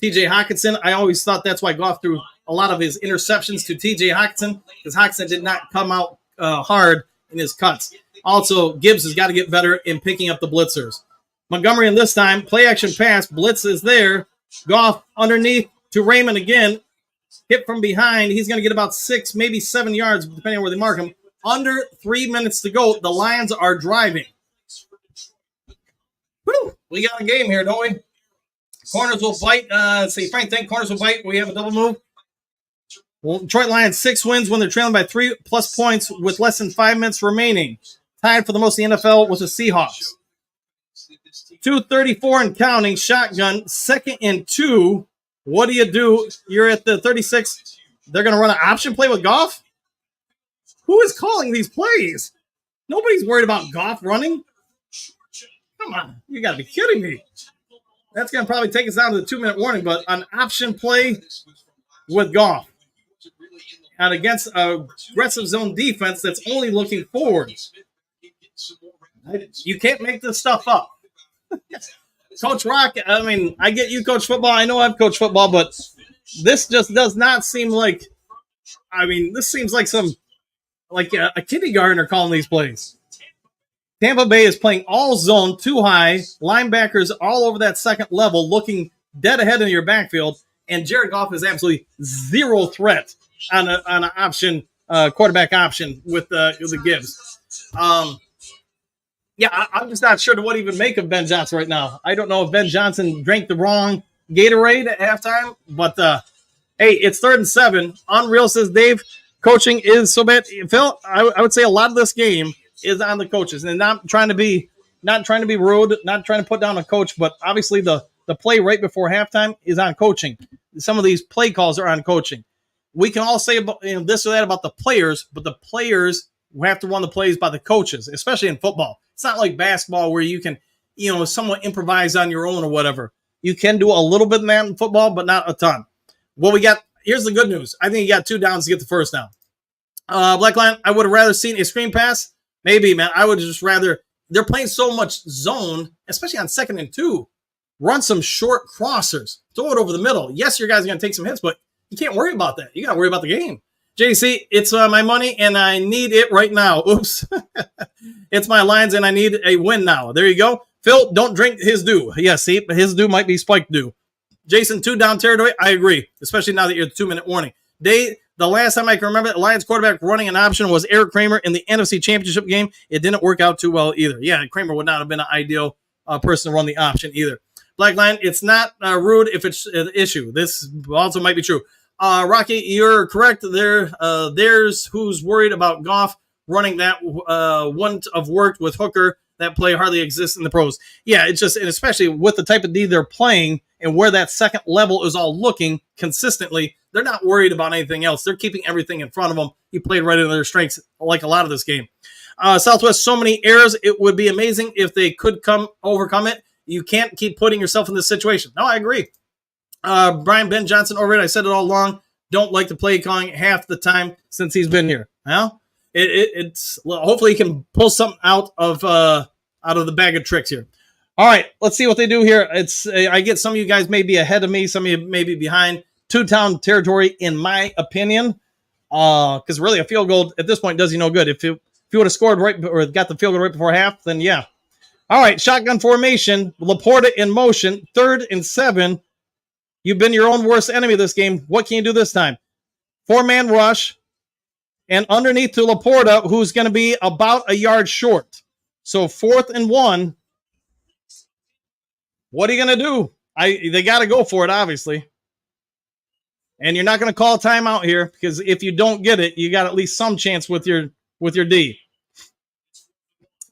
T.J. Hutchinson, I always thought that's why Goff threw a lot of his interceptions to T.J. Hutchinson because Hutchinson did not come out hard in his cuts. Also, Gibbs has got to get better in picking up the blitzers. Montgomery in this time, play action pass, blitz is there. Goff underneath to Raymond again. Hit from behind. He's going to get about 6, maybe 7 yards, depending on where they mark him. Under 3 minutes to go. The Lions are driving. Woo! We got a game here, don't we? Corners will bite. Say Frank, think corners will bite. We have a double move. Well, Detroit Lions 6 wins when they're trailing by 3+ points with less than 5 minutes remaining. Tied for the most in the NFL with the Seahawks. 2:34 and counting. Shotgun. 2nd and 2. What do? You're at the 36. They're going to run an option play with Goff? Who is calling these plays? Nobody's worried about Goff running. Come on. You got to be kidding me. That's going to probably take us down to the 2-minute warning, but an option play with Goff. And against an aggressive zone defense that's only looking forward. You can't make this stuff up. Coach Rock, I mean, I get you coach football. I know I've coached football, but this just does not seem like, this seems like a kindergartner calling these plays. Tampa Bay is playing all zone, too high, linebackers all over that second level, looking dead ahead in your backfield, and Jared Goff is absolutely zero threat on an option, quarterback option with the Gibbs. I'm just not sure to what even make of Ben Johnson right now. I don't know if Ben Johnson drank the wrong Gatorade at halftime, but hey, it's 3rd and 7. Unreal, says Dave. Coaching is so bad. Phil, I would say a lot of this game is on the coaches, and not trying to be rude, not trying to put down a coach, but obviously the play right before halftime is on coaching. Some of these play calls are on coaching. We can all say about this or that about the players, but the players have to run the plays by the coaches, especially in football. It's not like basketball where you can, somewhat improvise on your own or whatever. You can do a little bit of that in football, but not a ton. Well, here's the good news. I think you got 2 downs to get the first down. Black Lion, I would have rather seen a screen pass. Maybe, man. I would just rather, they're playing so much zone, especially on 2nd and 2. Run some short crossers. Throw it over the middle. Yes, your guys are going to take some hits, but you can't worry about that. You got to worry about the game. JC, it's my money, and I need it right now. Oops. It's my Lions, and I need a win now. There you go. Phil, don't drink his dew. Yeah, see, his dew might be spiked dew. Jason, 2 down territory. I agree, especially now that you're 2-minute warning. The last time I can remember, the Lions quarterback running an option was Eric Kramer in the NFC Championship game. It didn't work out too well either. Yeah, Kramer would not have been an ideal person to run the option either. Black Lion, it's not rude if it's an issue. This also might be true. Rocky, you're correct. There's who's worried about Goff running that wouldn't have worked with Hooker. That play hardly exists in the pros. Yeah, it's just, and especially with the type of D they're playing and where that second level is all looking consistently, they're not worried about anything else. They're keeping everything in front of them. He played right into their strengths like a lot of this game. Southwest, so many errors. It would be amazing if they could overcome it. You can't keep putting yourself in this situation. No, I agree. Brian Ben Johnson, overrated. I said it all along. Don't like the play calling half the time since he's been here. Well, it's hopefully he can pull something out of the bag of tricks here. All right, let's see what they do here. I get some of you guys may be ahead of me, some of you may be behind. 2-down territory, in my opinion, because really a field goal at this point does you no good. If you would have scored right or got the field goal right before half, then yeah. All right, shotgun formation. Laporta in motion. 3rd and 7. You've been your own worst enemy this game. What can you do this time? 4-man rush. And underneath to Laporta, who's going to be about a yard short. So 4th and 1. What are you going to do? They got to go for it, obviously. And you're not going to call a timeout here because if you don't get it, you got at least some chance with your D.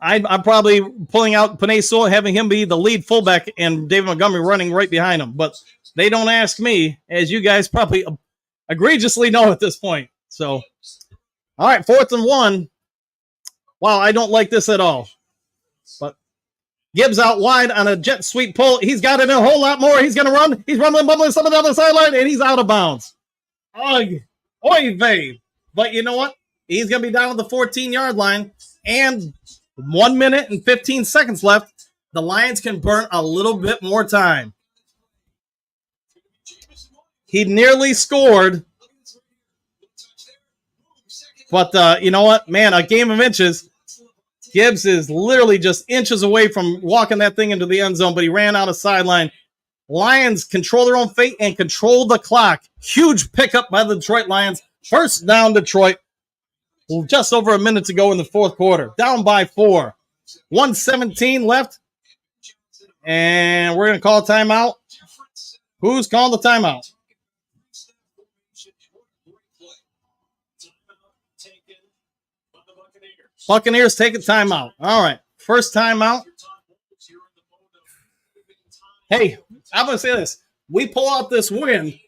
I'm probably pulling out Panay Sewell, having him be the lead fullback, and David Montgomery running right behind him. But they don't ask me, as you guys probably egregiously know at this point. So, all right, 4th and 1. Wow, I don't like this at all. But Gibbs out wide on a jet sweep pull. He's got it in a whole lot more. He's going to run. He's rumbling, bumbling something down the sideline, and he's out of bounds. Oy vey. But you know what? He's going to be down at the 14-yard line, and 1 minute and 15 seconds left. The Lions can burn a little bit more time. He nearly scored. But you know what? Man, a game of inches. Gibbs is literally just inches away from walking that thing into the end zone, but he ran out of sideline. Lions control their own fate and control the clock. Huge pickup by the Detroit Lions. 1st down, Detroit. Just over a minute to go in the 4th quarter. Down by 4. 1:17 left. And we're going to call a timeout. Who's calling the timeout? Buccaneers take a timeout. All right. First timeout. Hey, I'm going to say this. We pull out this win.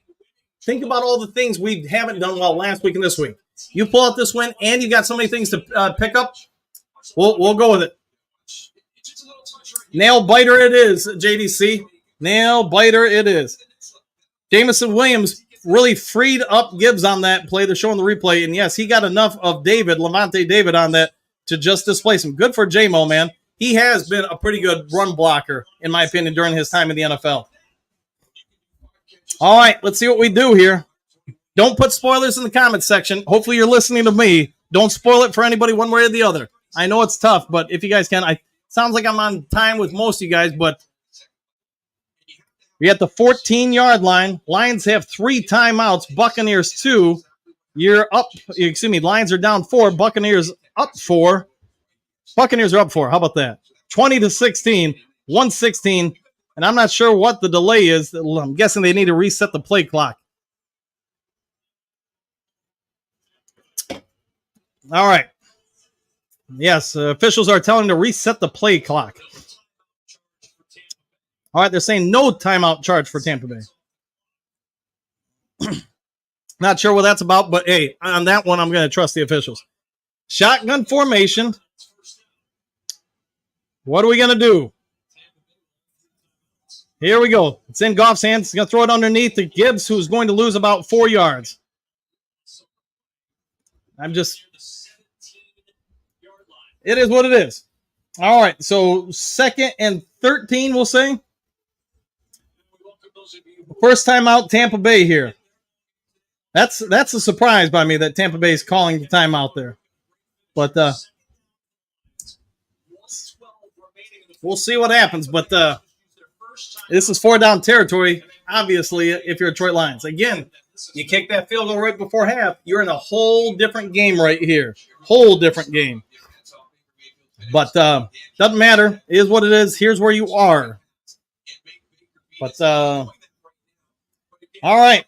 Think about all the things we haven't done well last week and this week. You pull out this win, and you got so many things to pick up. We'll go with it. Nail biter it is, JDC. Nail biter it is. Jamison Williams really freed up Gibbs on that play. They're showing the replay, and yes, he got enough of Levante David on that to just displace him. Good for J-Mo, man. He has been a pretty good run blocker, in my opinion, during his time in the NFL. All right, let's see what we do here. Don't put spoilers in the comments section. Hopefully you're listening to me. Don't spoil it for anybody one way or the other. I know it's tough, but if you guys can, sounds like I'm on time with most of you guys, but we're at the 14-yard line. Lions have 3 timeouts. Buccaneers 2. Lions are down 4. Buccaneers up 4. Buccaneers are up 4. How about that? 20-16, 1:16. And I'm not sure what the delay is. I'm guessing they need to reset the play clock. All right. Yes, officials are telling to reset the play clock. All right, they're saying no timeout charge for Tampa Bay. Not sure what that's about, but hey, on that one, I'm going to trust the officials. Shotgun formation. What are we going to do? Here we go. It's in Goff's hands. He's going to throw it underneath to Gibbs, who's going to lose about 4 yards. It is what it is. All right, so 2nd and 13, we'll say. First time out, Tampa Bay here. That's a surprise by me that Tampa Bay is calling the timeout there. But we'll see what happens. But this is 4 down territory, obviously, if you're Detroit Lions. Again, you kick that field goal right before half, you're in a whole different game right here. Whole different game. But doesn't matter. It is what it is. Here's where you are. But all right.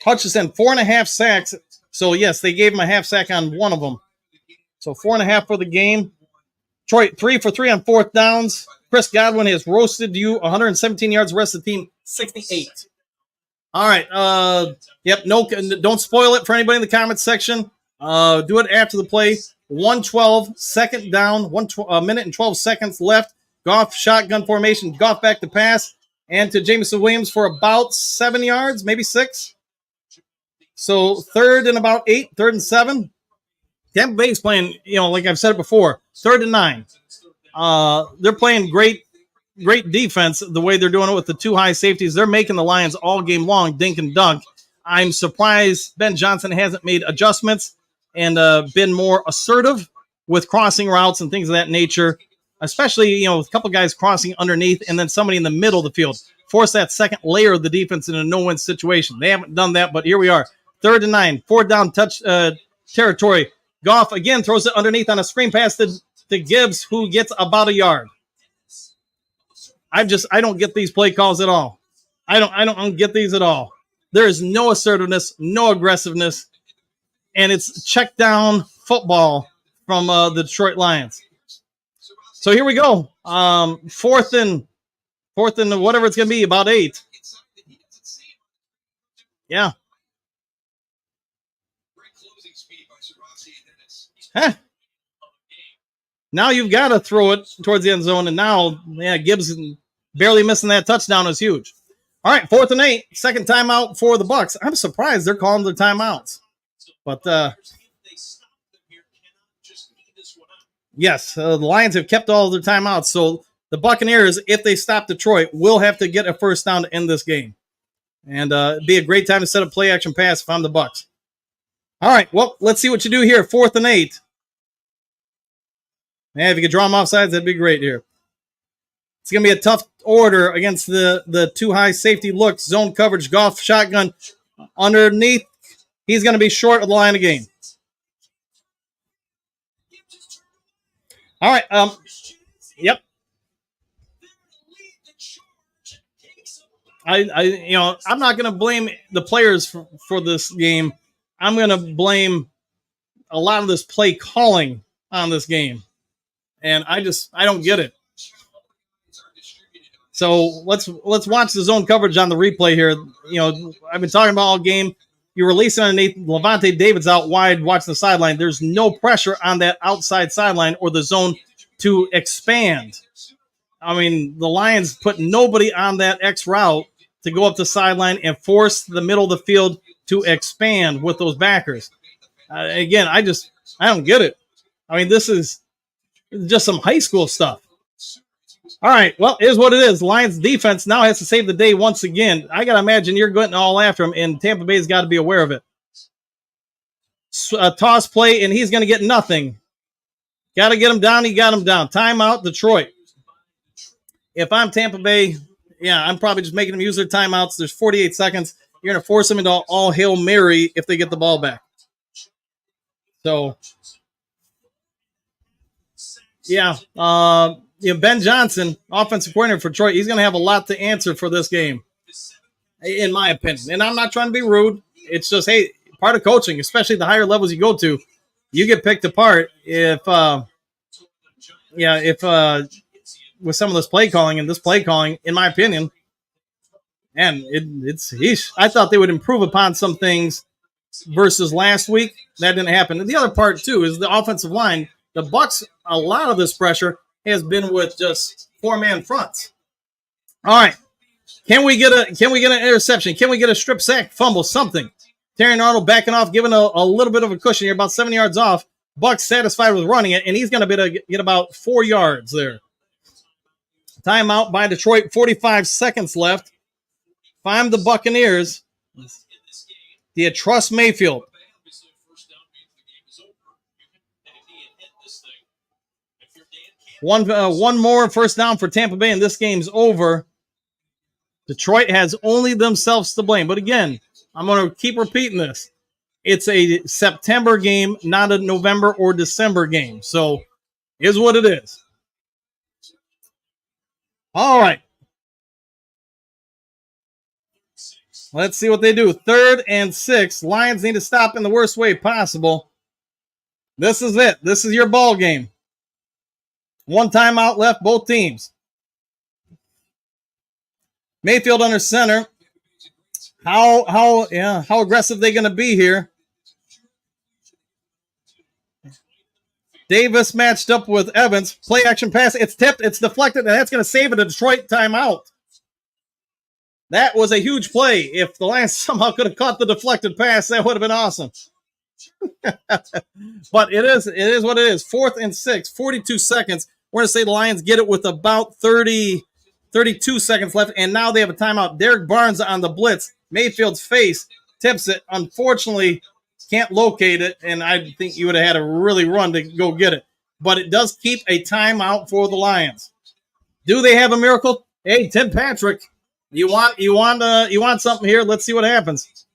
Hutchinson, 4.5 sacks. So, yes, they gave him a half sack on one of them. So, 4.5 for the game. Detroit, 3 for 3 on 4th downs. Chris Godwin has roasted you 117 yards. The rest of the team, 68. All right. Yep. No, don't spoil it for anybody in the comments section. Do it after the play. 112, second down, 1 minute and 12 seconds left. Goff shotgun formation. Goff back to pass. And to Jameson Williams for about 7 yards, maybe 6. So 3rd and about 8, 3rd and 7. Tampa Bay's playing, like I've said it before, 3rd and 9. They're playing great defense the way they're doing it with the 2 high safeties. They're making the Lions all game long, dink and dunk. I'm surprised Ben Johnson hasn't made adjustments and been more assertive with crossing routes and things of that nature, especially, with a couple guys crossing underneath and then somebody in the middle of the field. Force that second layer of the defense in a no-win situation. They haven't done that, but here we are. 3rd and 9, 4 down territory. Goff again throws it underneath on a screen pass to Gibbs, who gets about a yard. I don't get these play calls at all. I don't get these at all. There is no assertiveness, no aggressiveness, and it's check down football from the Detroit Lions. So here we go. 4th and whatever it's going to be, about 8. Yeah. Huh. Now you've got to throw it towards the end zone, and now, Gibbs barely missing that touchdown is huge. All right, 4th and 8, second timeout for the Bucs. I'm surprised they're calling their timeouts. But, yes, the Lions have kept all of their timeouts, so the Buccaneers, if they stop Detroit, will have to get a first down to end this game. And it'd be a great time to set a play-action pass if I'm the Bucs. All right, well, let's see what you do here. 4th and 8. Man, if you could draw them offsides, that'd be great here. It's going to be a tough order against the 2 high safety looks. Zone coverage, Goff, shotgun underneath. He's going to be short of the line of game. All right. Yep. I'm not going to blame the players for this game. I'm going to blame a lot of this play calling on this game. And I don't get it. So let's watch the zone coverage on the replay here. I've been talking about all game. You're releasing underneath. Levante David's out wide watching the sideline. There's no pressure on that outside sideline or the zone to expand. I mean, the Lions put nobody on that X route to go up the sideline and force the middle of the field to expand with those backers. Again, I don't get it. I mean, this is just some high school stuff. All right, well, it is what it is. Lions defense now has to save the day once again. I got to imagine you're going all after him, and Tampa Bay's got to be aware of it. A toss play, and he's going to get nothing. Got to get him down. He got him down. Timeout, Detroit. If I'm Tampa Bay, I'm probably just making them use their timeouts. There's 48 seconds. You're going to force them into all Hail Mary if they get the ball back. So, Ben Johnson, offensive coordinator for Detroit, he's going to have a lot to answer for this game, in my opinion. And I'm not trying to be rude. It's just, hey, part of coaching, especially the higher levels you go to, you get picked apart if with some of this play calling, and this play calling, in my opinion, and I thought they would improve upon some things versus last week. That didn't happen. And the other part, too, is the offensive line. The Bucs, a lot of this pressure has been with just 4-man fronts. All right. Can we get an interception? Can we get a strip sack, fumble, something? Terry Arnold backing off, giving a little bit of a cushion here, about 7 yards off. Bucs satisfied with running it, and he's going to get about 4 yards there. Timeout by Detroit, 45 seconds left. If I'm the Buccaneers, Do you trust Mayfield? One more first down for Tampa Bay, and this game's over. Detroit has only themselves to blame. But again, I'm going to keep repeating this. It's a September game, not a November or December game. So, is what it is. All right. Let's see what they do. 3rd and 6. Lions need to stop in the worst way possible. This is it. This is your ball game. One timeout left, both teams. Mayfield under center. How aggressive they going to be here? Davis matched up with Evans. Play action pass. It's tipped. It's deflected, and that's going to save a Detroit timeout. That was a huge play. If the Lions somehow could have caught the deflected pass, that would have been awesome. But it is what it is. 4th and 6, 42 seconds. We're going to say the Lions get it with about 32 seconds left, and now they have a timeout. Derek Barnes on the blitz. Mayfield's face tips it. Unfortunately, can't locate it, and I think you would have had to really run to go get it. But it does keep a timeout for the Lions. Do they have a miracle? Hey, Tim Patrick, you want something here? Let's see what happens.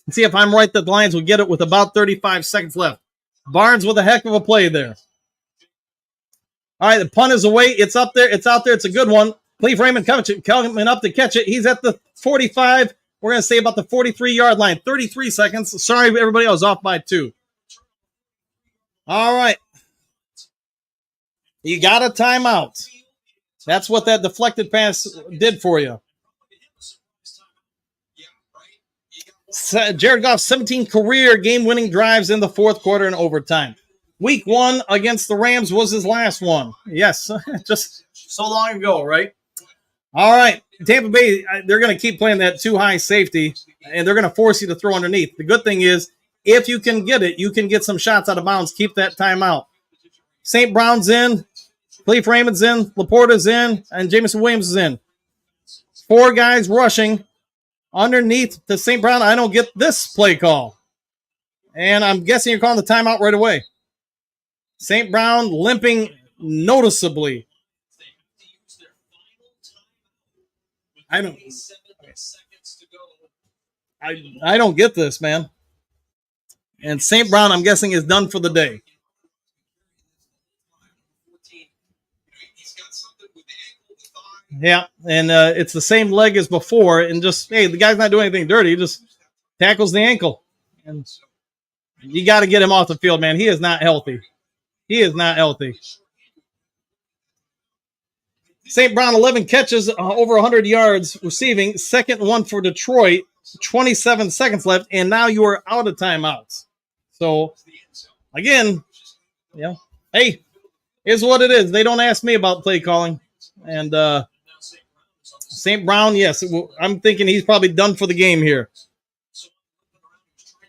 Let's see if I'm right that the Lions will get it with about 35 seconds left. Barnes with a heck of a play there. All right, the punt is away. It's up there. It's out there. It's a good one. Cleve Raymond coming up to catch it. He's at the 45. We're going to say about the 43-yard line. 33 seconds. Sorry, everybody. I was off by 2. All right. You got a timeout. That's what that deflected pass did for you. Jared Goff, 17 career game-winning drives in the 4th quarter and overtime. Week 1 against the Rams was his last one. Yes, just so long ago, right? All right, Tampa Bay, they're going to keep playing that too high safety, and they're going to force you to throw underneath. The good thing is, if you can get it, you can get some shots out of bounds. Keep that timeout. St. Brown's in, Cleve Raymond's in, Laporta's in, and Jameson Williams is in. 4 guys rushing underneath to St. Brown. I don't get this play call. And I'm guessing you're calling the timeout right away. St. Brown limping noticeably. I don't get this, man. And St. Brown, I'm guessing, is done for the day. Yeah, and it's the same leg as before, and just, hey, the guy's not doing anything dirty. He just tackles the ankle. And you got to get him off the field, man. He is not healthy. He is not healthy. St. Brown, 11 catches, over 100 yards receiving. Second one for Detroit, 27 seconds left, and now you are out of timeouts. So, again, hey, here's what it is. They don't ask me about play calling. And St. Brown, yes, I'm thinking he's probably done for the game here.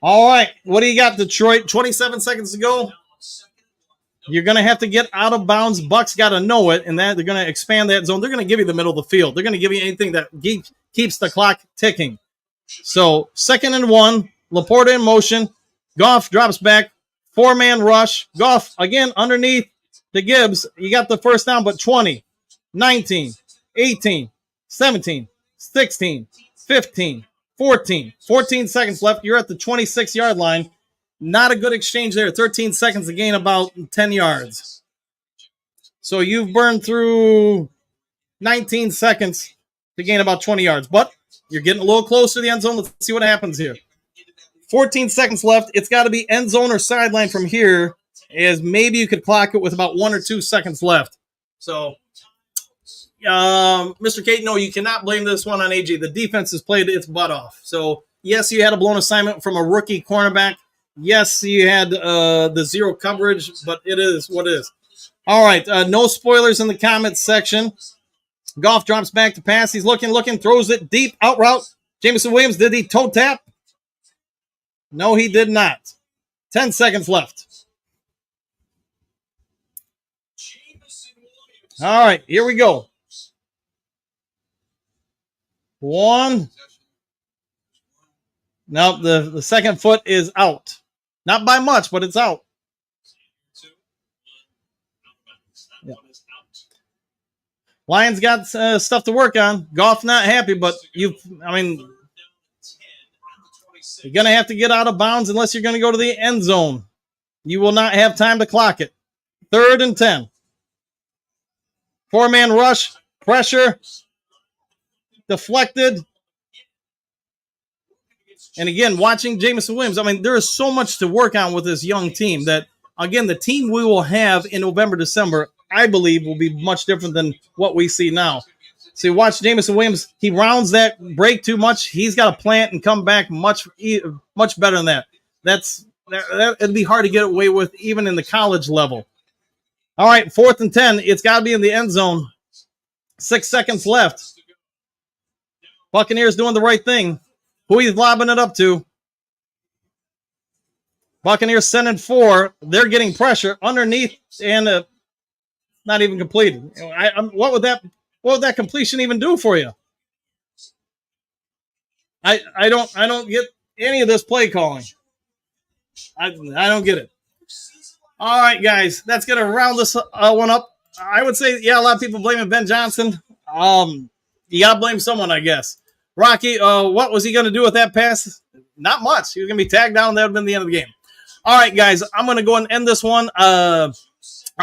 All right, what do you got, Detroit? 27 seconds to go. You're going to have to get out of bounds. Bucs got to know it, and that they're going to expand that zone. They're going to give you the middle of the field. They're going to give you anything that keeps the clock ticking. So 2nd and 1, Laporta in motion. Goff drops back. 4-man rush. Goff, again, underneath to Gibbs. You got the first down, but 20, 19, 18, 17, 16, 15, 14 seconds left. You're at the 26-yard line. Not a good exchange there. 13 seconds to gain about 10 yards. So you've burned through 19 seconds to gain about 20 yards. But you're getting a little closer to the end zone. Let's see what happens here. 14 seconds left. It's got to be end zone or sideline from here, as maybe you could clock it with about 1 or 2 seconds left. So, Mr. Kate, no, you cannot blame this one on AJ. The defense has played its butt off. So, yes, you had a blown assignment from a rookie cornerback. Yes, you had the zero coverage, but it is what it is. All right, no spoilers in the comments section. Goff drops back to pass. He's looking, throws it deep, out route. Jameson Williams, did he toe tap? No, he did not. 10 seconds left. All right, here we go. 1, No, the second foot is out. Not by much, but it's out. Yep. Lions got stuff to work on. Goff not happy, but you're going to have to get out of bounds unless you're going to go to the end zone. You will not have time to clock it. 3rd and 10. 4-man rush, pressure, deflected. And again, watching Jameson Williams, there is so much to work on with this young team that, again, the team we will have in November, December, I believe will be much different than what we see now. So you watch Jameson Williams, he rounds that break too much. He's got to plant and come back much better than that. It'd be hard to get away with even in the college level. All right, 4th and 10. It's got to be in the end zone. 6 seconds left. Buccaneers doing the right thing. Who he's lobbing it up to? Buccaneers sending 4. They're getting pressure underneath and not even completed. What would that completion even do for you? I don't get any of this play calling. I don't get it. All right, guys, that's going to round this one up. I would say, a lot of people blaming Ben Johnson. You got to blame someone, I guess. Rocky, what was he going to do with that pass? Not much. He was going to be tagged down. That would have been the end of the game. All right, guys, I'm going to go and end this one. I'll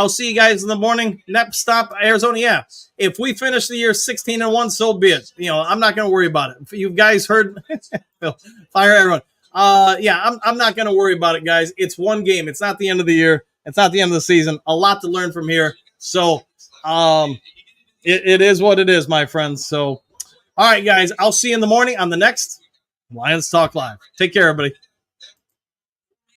see you guys in the morning. Next stop, Arizona. Yeah, if we finish the year 16-1, so be it. I'm not going to worry about it. If you guys heard, fire everyone. I'm not going to worry about it, guys. It's one game. It's not the end of the year. It's not the end of the season. A lot to learn from here. So it is what it is, my friends. So, all right, guys, I'll see you in the morning on the next Lions Talk Live. Take care, everybody.